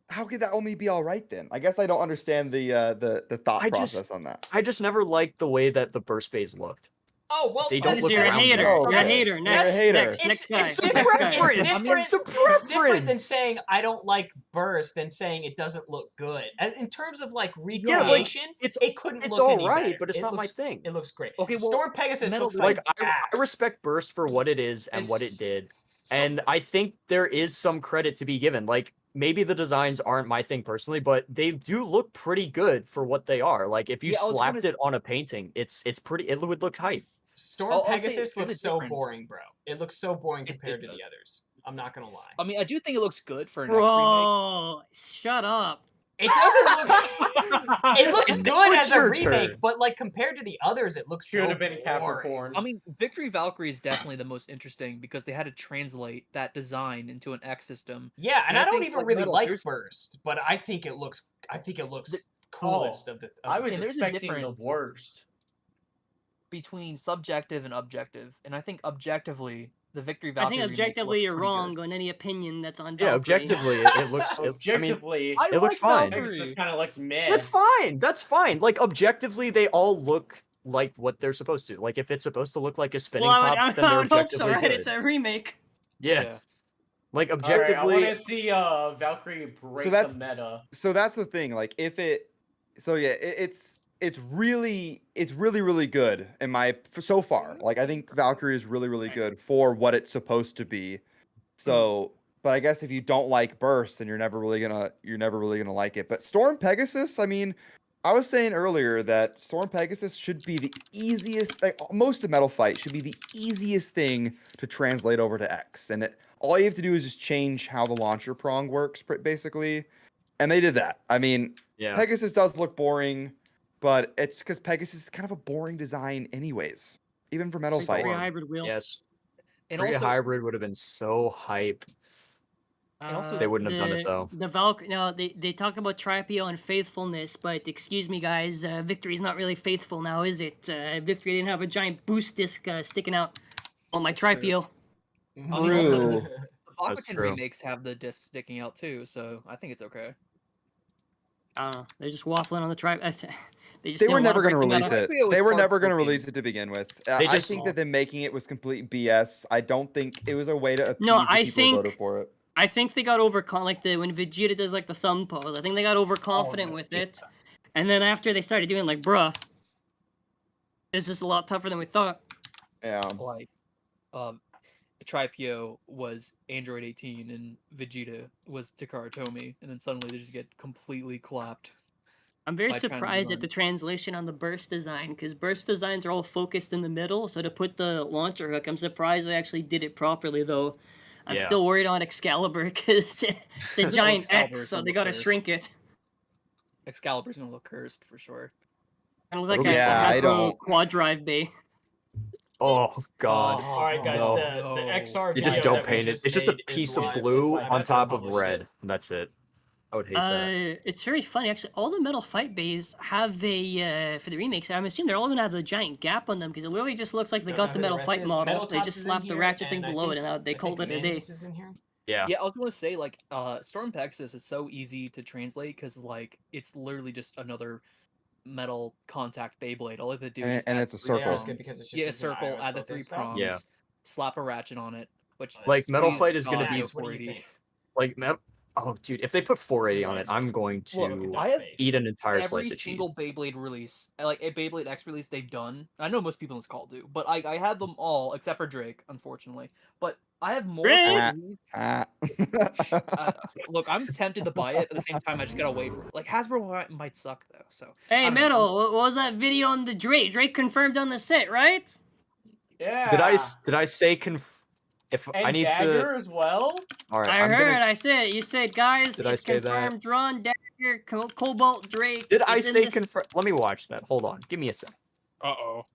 how could that only be all right then? I guess I don't understand the thought process on that. I just never liked the way that the burst bays looked. Oh well, They don't look You're a rounded. hater. Oh, You're a okay. hater. Next, You're a hater. next guy. It's Next different. guy. It's different. It's It's different than preference. saying I don't like Burst than saying it doesn't look good. And in terms of like Yeah, like, recreation, it's it couldn't it's look all any right, better. but it's It not my looks- thing. It looks great. Okay, well, Storm Pegasus Metal looks Blade- like I ass. respect Burst for what it is and what it did. And I think there is some credit to be given. Like maybe the designs aren't my thing personally, but they do look pretty good for what they are. Like if you slapped it on a painting, it's pretty. It would look hype. Storm Pegasus looks so boring, bro. It looks so boring compared to the others. I'm not gonna lie. I mean, I do think it looks good for an Bro, shut up. It doesn't look. It looks good as a your remake, turn. but like compared to the others, it looks Should so have been boring. Capricorn. I mean, Victory Valkyrie is definitely the most interesting because they had to translate that design into an X system. Yeah, and I don't think, even really Metal, like there's- Burst, but I think it looks. Coolest of the. I was and there's a expecting the difference worst. between subjective and objective, and I think objectively, the Victory I Valkyrie. think remake objectively looks you're pretty wrong good. on any opinion that's on Yeah, Valkyrie. objectively, it looks. Objectively, I mean, it looks fine. Pegasus kind of looks meh. That's fine. That's fine. Like objectively, they all look like what they're supposed to. Like if it's supposed to look like a spinning Well, top, then I they're would hope objectively so, right? good. It's a remake. Yeah. Like All objectively, right, I want to see Valkyrie break the meta. So that's the thing. Like if it, so yeah, it's really really good in my so far. Like I think Valkyrie is really good for what it's supposed to be. So, but I guess if you don't like Burst, then you're never really gonna like it. But Storm Pegasus, I mean, I was saying earlier that Storm Pegasus should be the easiest. Like most of Metal Fight should be the easiest thing to translate over to X, and all you have to do is just change how the launcher prong works, basically. And they did that. I mean, yeah. Pegasus does look boring, but it's because Pegasus is kind of a boring design, anyways. Even for Metal Fight. Hybrid wheel. Yes. And Free also- hybrid would have been so hype. And also, They wouldn't have done it though. The no, they talk about Tripio and faithfulness, but excuse me, guys, Victory's not really faithful now, is it? Victory didn't have a giant boost disc sticking out on my Tripio. I mean, also, True. the That's Bakugan true. remakes have the disc sticking out too, so I think it's okay. I don't know. They're just waffling on the Tripio. They They were never going to release it. Tripio was They were never going to heartbroken. release it to begin with. They I just- think that them making it was complete BS. I don't think it was a way to appease No, the I people think- who voted for it. I think they got like when Vegeta does like the thumb pose. I think they got overconfident with it, and then after they started doing like, bruh, this is a lot tougher than we thought. Yeah. Like, Tripio was Android 18 and Vegeta was Takara Tomy, and then suddenly they just get completely clapped. I'm very by China surprised at design. the translation on the burst design, because burst designs are all focused in the middle. So to put the launcher hook, I'm surprised they actually did it properly, though. I'm Yeah. still worried on Excalibur because it's a giant Excalibur's X, so gonna they look gotta cursed. shrink it. Excalibur's gonna look cursed for sure. Kind of like It'll a be Yeah, fine. I Hasbro don't- quad drive bay. Oh god. All right, guys. No. The XR. You just video don't that we paint it. just It's just a made is piece of live. blue That's why I on have to top of publish red, it. and that's it. I would hate that. It's very funny actually. All the Metal Fight bays have a for the remakes. I'm assuming they're all gonna have a giant gap on them because it literally just looks like they Don't got know the who the Metal rest Fight is. model. Metal They Tops just is in slapped the here, ratchet thing and I below it, think- and they I called think it a day. Manus is in here. Yeah. Yeah, I was gonna say like Storm Pegasus is so easy to translate because like it's literally just another metal contact Beyblade. All they do is And- just and add it's a 3 circle. Yeah, it's prongs. good because it's just Yeah, a using circle, iris add the filter 3 and stuff. prongs, Yeah. slap a ratchet on it. Which Like, Metal please Fight is gonna God, be- no What do you 480. think? Like oh dude, if they put 480 on it, I'm going Look, to I have eat an entire every slice of cheese. single Beyblade release, like a Beyblade X release they've done. I know most people in this call do, but I had them all except for Drake, unfortunately. But I have more. Drake! Look, I'm tempted to buy it. At the same time, I just gotta wait for it. Like Hasbro might suck though. So I Hey, don't know. Metal, what was that video on the Drake? Drake confirmed on the set, right? Yeah. Did I say if And I need Dagger to? as well. All right, I I'm heard. gonna. I said. You said, guys. Did I it's say that? confirmed. Ron Dagger, Cobalt Drake. Did I it's in say this- confirm? Let me watch that. Hold on. Give me a sec. Uh-oh.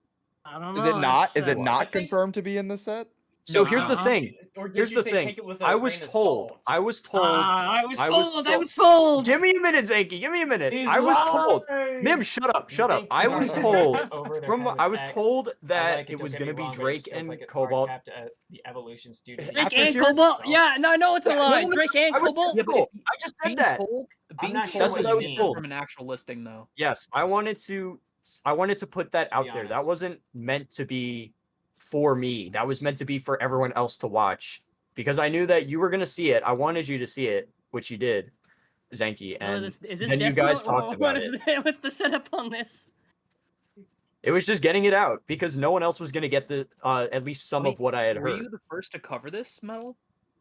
I don't know. Is it not? it's, Is it uh, not confirmed to be in the set? So No, here's the uh-uh. thing. Or did Here's you the say thing. take it with a I was grain of told. salt? I was told. I was I told. was I was told. Give me a minute, Zanky. Give me a minute. He's I was told. lying. Mim, shut up. Shut up. think I was Hard told. Cap over there From has an I was X. told I that like it was don't going to get be me wrong, but it Drake just feels and like it Cobalt. hard capped, the evolutions due to the Drake After and hearing- Cobalt. Yeah, no, I know it's a lie. No, no, Drake and I was Cobalt. told. I just said Being that. told, being not sure told what what you I mean. was told. from an actual listing though. Yes, I wanted to put that out there. That honest. wasn't meant to be for me. That was meant to be for everyone else to watch because I knew that you were going to see it. I wanted you to see it, which you did, Zenki, Oh, and is this then you guys definite? talked about What is it. What's the setup on this? It was just getting it out because no one else was going to get the at least some Wait, of what I had Were heard. you the first to cover this, Metal?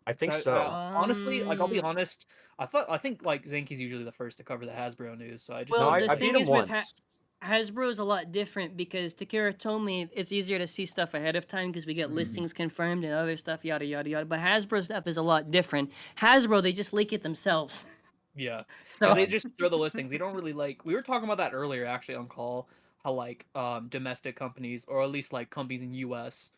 I think So, so. honestly, like I'll be honest, I think like Zenki's usually the first to cover the Hasbro news, so I just Well, wanted the to- thing is with Hasbro is a lot different because Takara told me it's easier to see stuff ahead of time because we get listings confirmed and other stuff, yada yada yada. But Hasbro stuff is a lot different. Hasbro, they just leak it themselves. Yeah. So- So they just throw the listings. They don't really like. We were talking about that earlier, actually, on call. How like domestic companies, or at least like companies in U.S.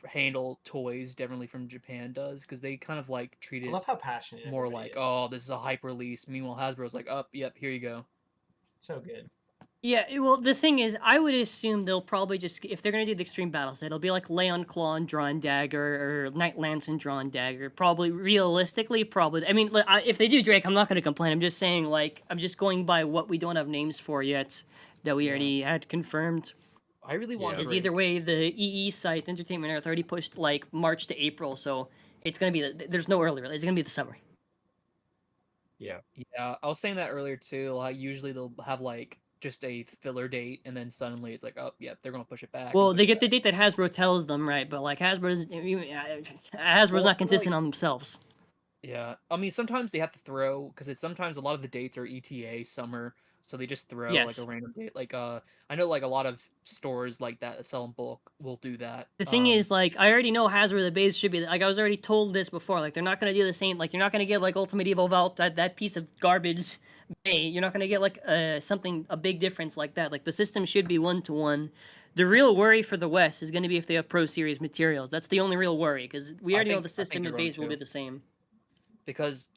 handle toys differently from Japan does, because they kind of like treat it. I love how passionate more everybody like, is. oh, this is a hype release. Meanwhile, Hasbro's like, oh, yep, here you go. So good. Yeah, well, the thing is, I would assume they'll probably just, if they're going to do the Extreme Battle set, it'll be like Leon Claw and Drawn Dagger, or Knight Lance and Drawn Dagger. Probably, realistically, probably. I mean, if they do Drake, I'm not going to complain. I'm just saying, like, I'm just going by what we don't have names for yet, that we already had confirmed. I really want Because Drake. either way, the EE site, Entertainment Earth, already pushed, like, March to April, so it's going to be, there's no early release. It's going to be the summer. Yeah. Yeah, I was saying that earlier, too. Like, usually they'll have, like, just a filler date, and then suddenly it's like, oh, yeah, they're gonna push it back. Well, they get the date that Hasbro tells them, right? But like Hasbro's not consistent on themselves. Yeah, I mean sometimes they have to throw because it's sometimes a lot of the dates are ETA summer, so they just throw Yes. like a random date. Like I know like a lot of stores like that sell in bulk will do that. The thing is, like, I already know Hasbro the base should be like I was already told this before. Like they're not gonna do the same. Like you're not gonna get like Ultimate Evil Vault that piece of garbage. You're not gonna get like a big difference like that. Like the system should be 1-to-1. The real worry for the West is going to be if they have Pro Series materials. That's the only real worry because we already know the system and base will be the same. Because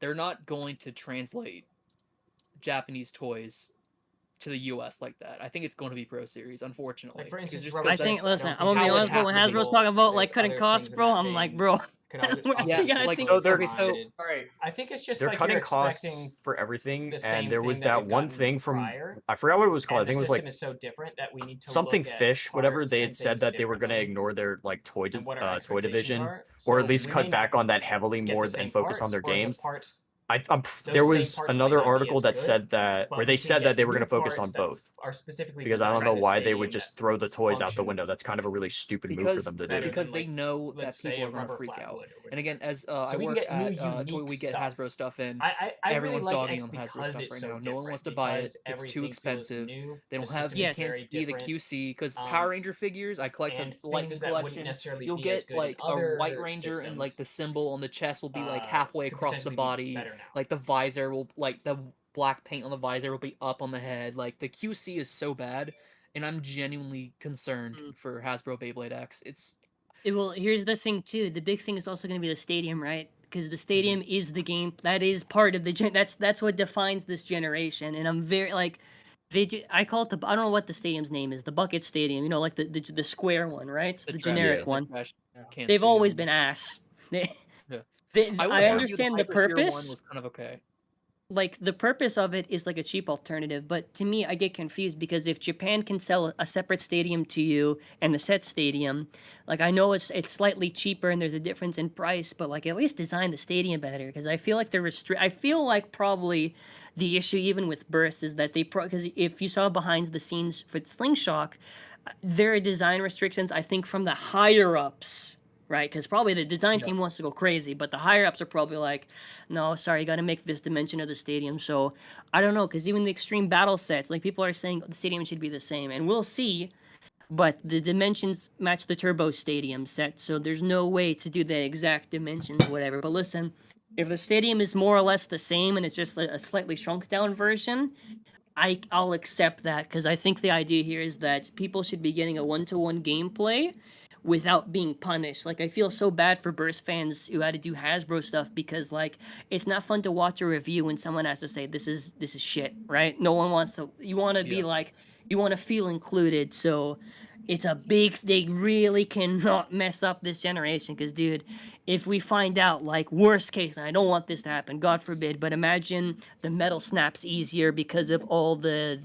they're not going to translate Japanese toys to the U.S. like that. I think it's going to be Pro Series, unfortunately. Like for instance, I think. Listen, I'm gonna be honest, bro. When Hasbro's talking about like cutting costs, bro, I'm like, bro. Alright, I think it's just they're like cutting you're costs expecting for everything, the same and there was thing that that we've one gotten thing from prior, I forgot what it was called. I and think it the was like system is so different that we need to something look at fish, whatever. parts They and had said things that they were going to differently ignore their like toy and what our toy expectations division, are. or So at least we cut may back not on that heavily get more the and same focus on parts, their or the games. parts- there those was same parts another might not be article as that good, said that, but or we they can said get that they were new going to focus on parts that both. are specifically Because I don't designed know by the why they would stadium just that throw the toys out the function window. That's kind of a really stupid move for Because them to better do. because than, they like, know that let's say people a are going to rubber freak flat out. wood or And again, as So I we can work get new, at Toy unique We Get stuff. Hasbro stuff in, I really everyone's like dogging X on Hasbro because stuff it's right so now. No one different, wants to buy it. because It's too everything feels expensive. new, They don't the have system you is can't very see the different, QC because Power Ranger figures. I collect and the Lightning things that wouldn't collection. necessarily You'll be as get good in like a other White Ranger and like systems, the symbol on the chest will be like halfway could across the potentially be body. better now. Like the visor will like the black paint on the visor will be up on the head. Like the QC is so bad, and I'm genuinely concerned for Hasbro Beyblade X. Well, here's the thing too. The big thing is also going to be the stadium, right? Because the stadium is the game. That is part of the that's what defines this generation. And I'm very like, I call it I don't know what the stadium's name is. The Bucket Stadium. You know, like the square one, right? The generic one. They've always been ass. I understand the purpose. One was kind of okay. Like the purpose of it is like a cheap alternative, but to me I get confused because if Japan can sell a separate stadium to you and the set stadium, like I know it's slightly cheaper and there's a difference in price, but like at least design the stadium better because I feel like I feel like probably the issue even with Burst is that because if you saw behind the scenes for Slingshock, there are design restrictions I think from the higher ups. Right, because probably the design team wants to go crazy, but the higher ups are probably like, "No, sorry, you got to make this dimension of the stadium." So I don't know, because even the extreme battle sets, like people are saying, the stadium should be the same, and we'll see. But the dimensions match the Turbo Stadium set, so there's no way to do the exact dimensions, whatever. But listen, if the stadium is more or less the same and it's just a slightly shrunk down version, I'll accept that because I think the idea here is that people should be getting a 1-to-1 gameplay without being punished. Like I feel so bad for Burst fans who had to do Hasbro stuff because like it's not fun to watch a review when someone has to say this is shit, right? No one wants to. You want to be like, you want to feel included. So it's a big. They really cannot mess up this generation because, dude, if we find out like worst case, and I don't want this to happen, God forbid, but imagine the metal snaps easier because of all the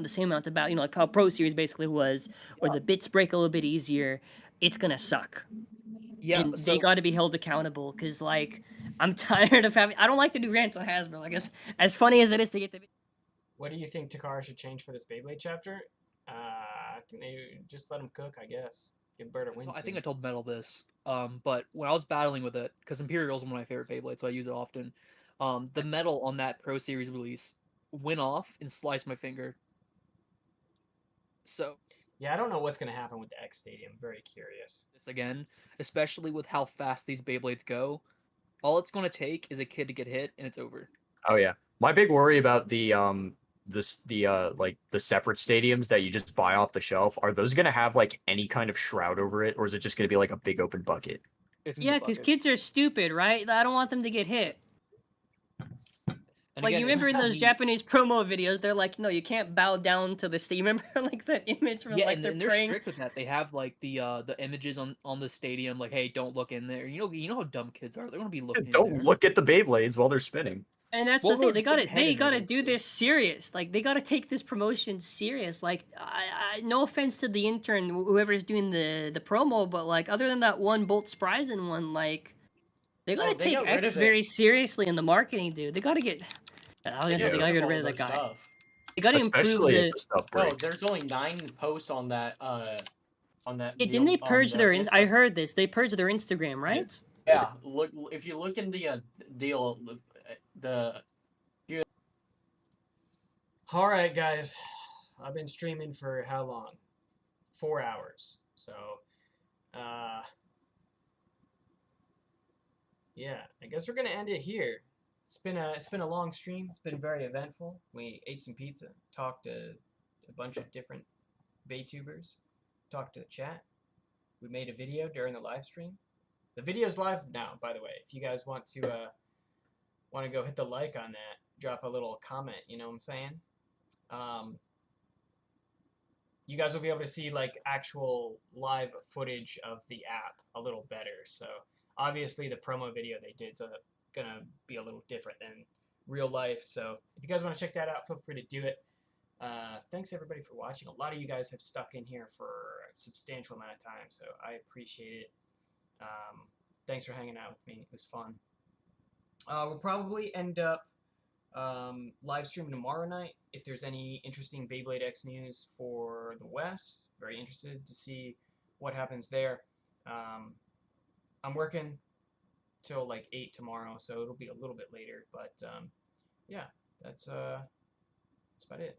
same amount of like how Pro Series basically was, or the bits break a little bit easier. It's gonna suck. Yeah, and they got to be held accountable because, like, I'm tired of having. I don't like to do rants on Hasbro. I guess as funny as it is to get the. What do you think Takara should change for this Beyblade chapter? I think they just let him cook, I guess. Give Bert a win. I think I told Metal this. But when I was battling with it, because Imperial's one of my favorite Beyblades, so I use it often. The metal on that Pro Series release went off and sliced my finger. So. Yeah, I don't know what's gonna happen with the X Stadium. Very curious. This again, especially with how fast these Beyblades go. All it's gonna take is a kid to get hit, and it's over. Oh yeah, my big worry about the like the separate stadiums that you just buy off the shelf, are those gonna have like any kind of shroud over it, or is it just gonna be like a big open bucket? Yeah, because kids are stupid, right? I don't want them to get hit. And like, again, you remember in those Japanese promo videos, they're like, no, you can't bow down to the stadium. Remember, like, that image from, like, and they're strict with that. They have, like, the images on the stadium, like, hey, don't look in there. You know how dumb kids are. They're gonna be looking Don't in there. look at the Beyblades while they're spinning. And that's the thing. They gotta do this serious. Like, they gotta take this promotion serious. Like, no offense to the intern, whoever's doing the promo, but, like, other than that one Bolt Spryzen one, like, they gotta take X very seriously in the marketing, dude. They gotta get... I was gonna say they gotta get rid of that guy. Stuff. They gotta improve the stuff Bro, there's only 9 posts on that. Yeah, didn't they purge their? I heard this. They purged their Instagram, right? Yeah. Look, if you look in the deal, All right, guys. I've been streaming for how long? 4 hours. So, yeah. I guess we're gonna end it here. It's been a long stream. It's been very eventful. We ate some pizza, talked to a bunch of different Baytubers, talked to the chat. We made a video during the live stream. The video's live now, by the way. If you guys want to go hit the like on that, drop a little comment. You know what I'm saying? You guys will be able to see like actual live footage of the app a little better. So obviously the promo video they did so gonna be a little different than real life. So if you guys want to check that out, feel free to do it. Thanks everybody for watching. A lot of you guys have stuck in here for a substantial amount of time, so I appreciate it. Thanks for hanging out with me. It was fun. We'll probably end up live streaming tomorrow night. If there's any interesting Beyblade X news for the West, very interested to see what happens there. I'm working till like 8 tomorrow, so it'll be a little bit later, but yeah, that's about it.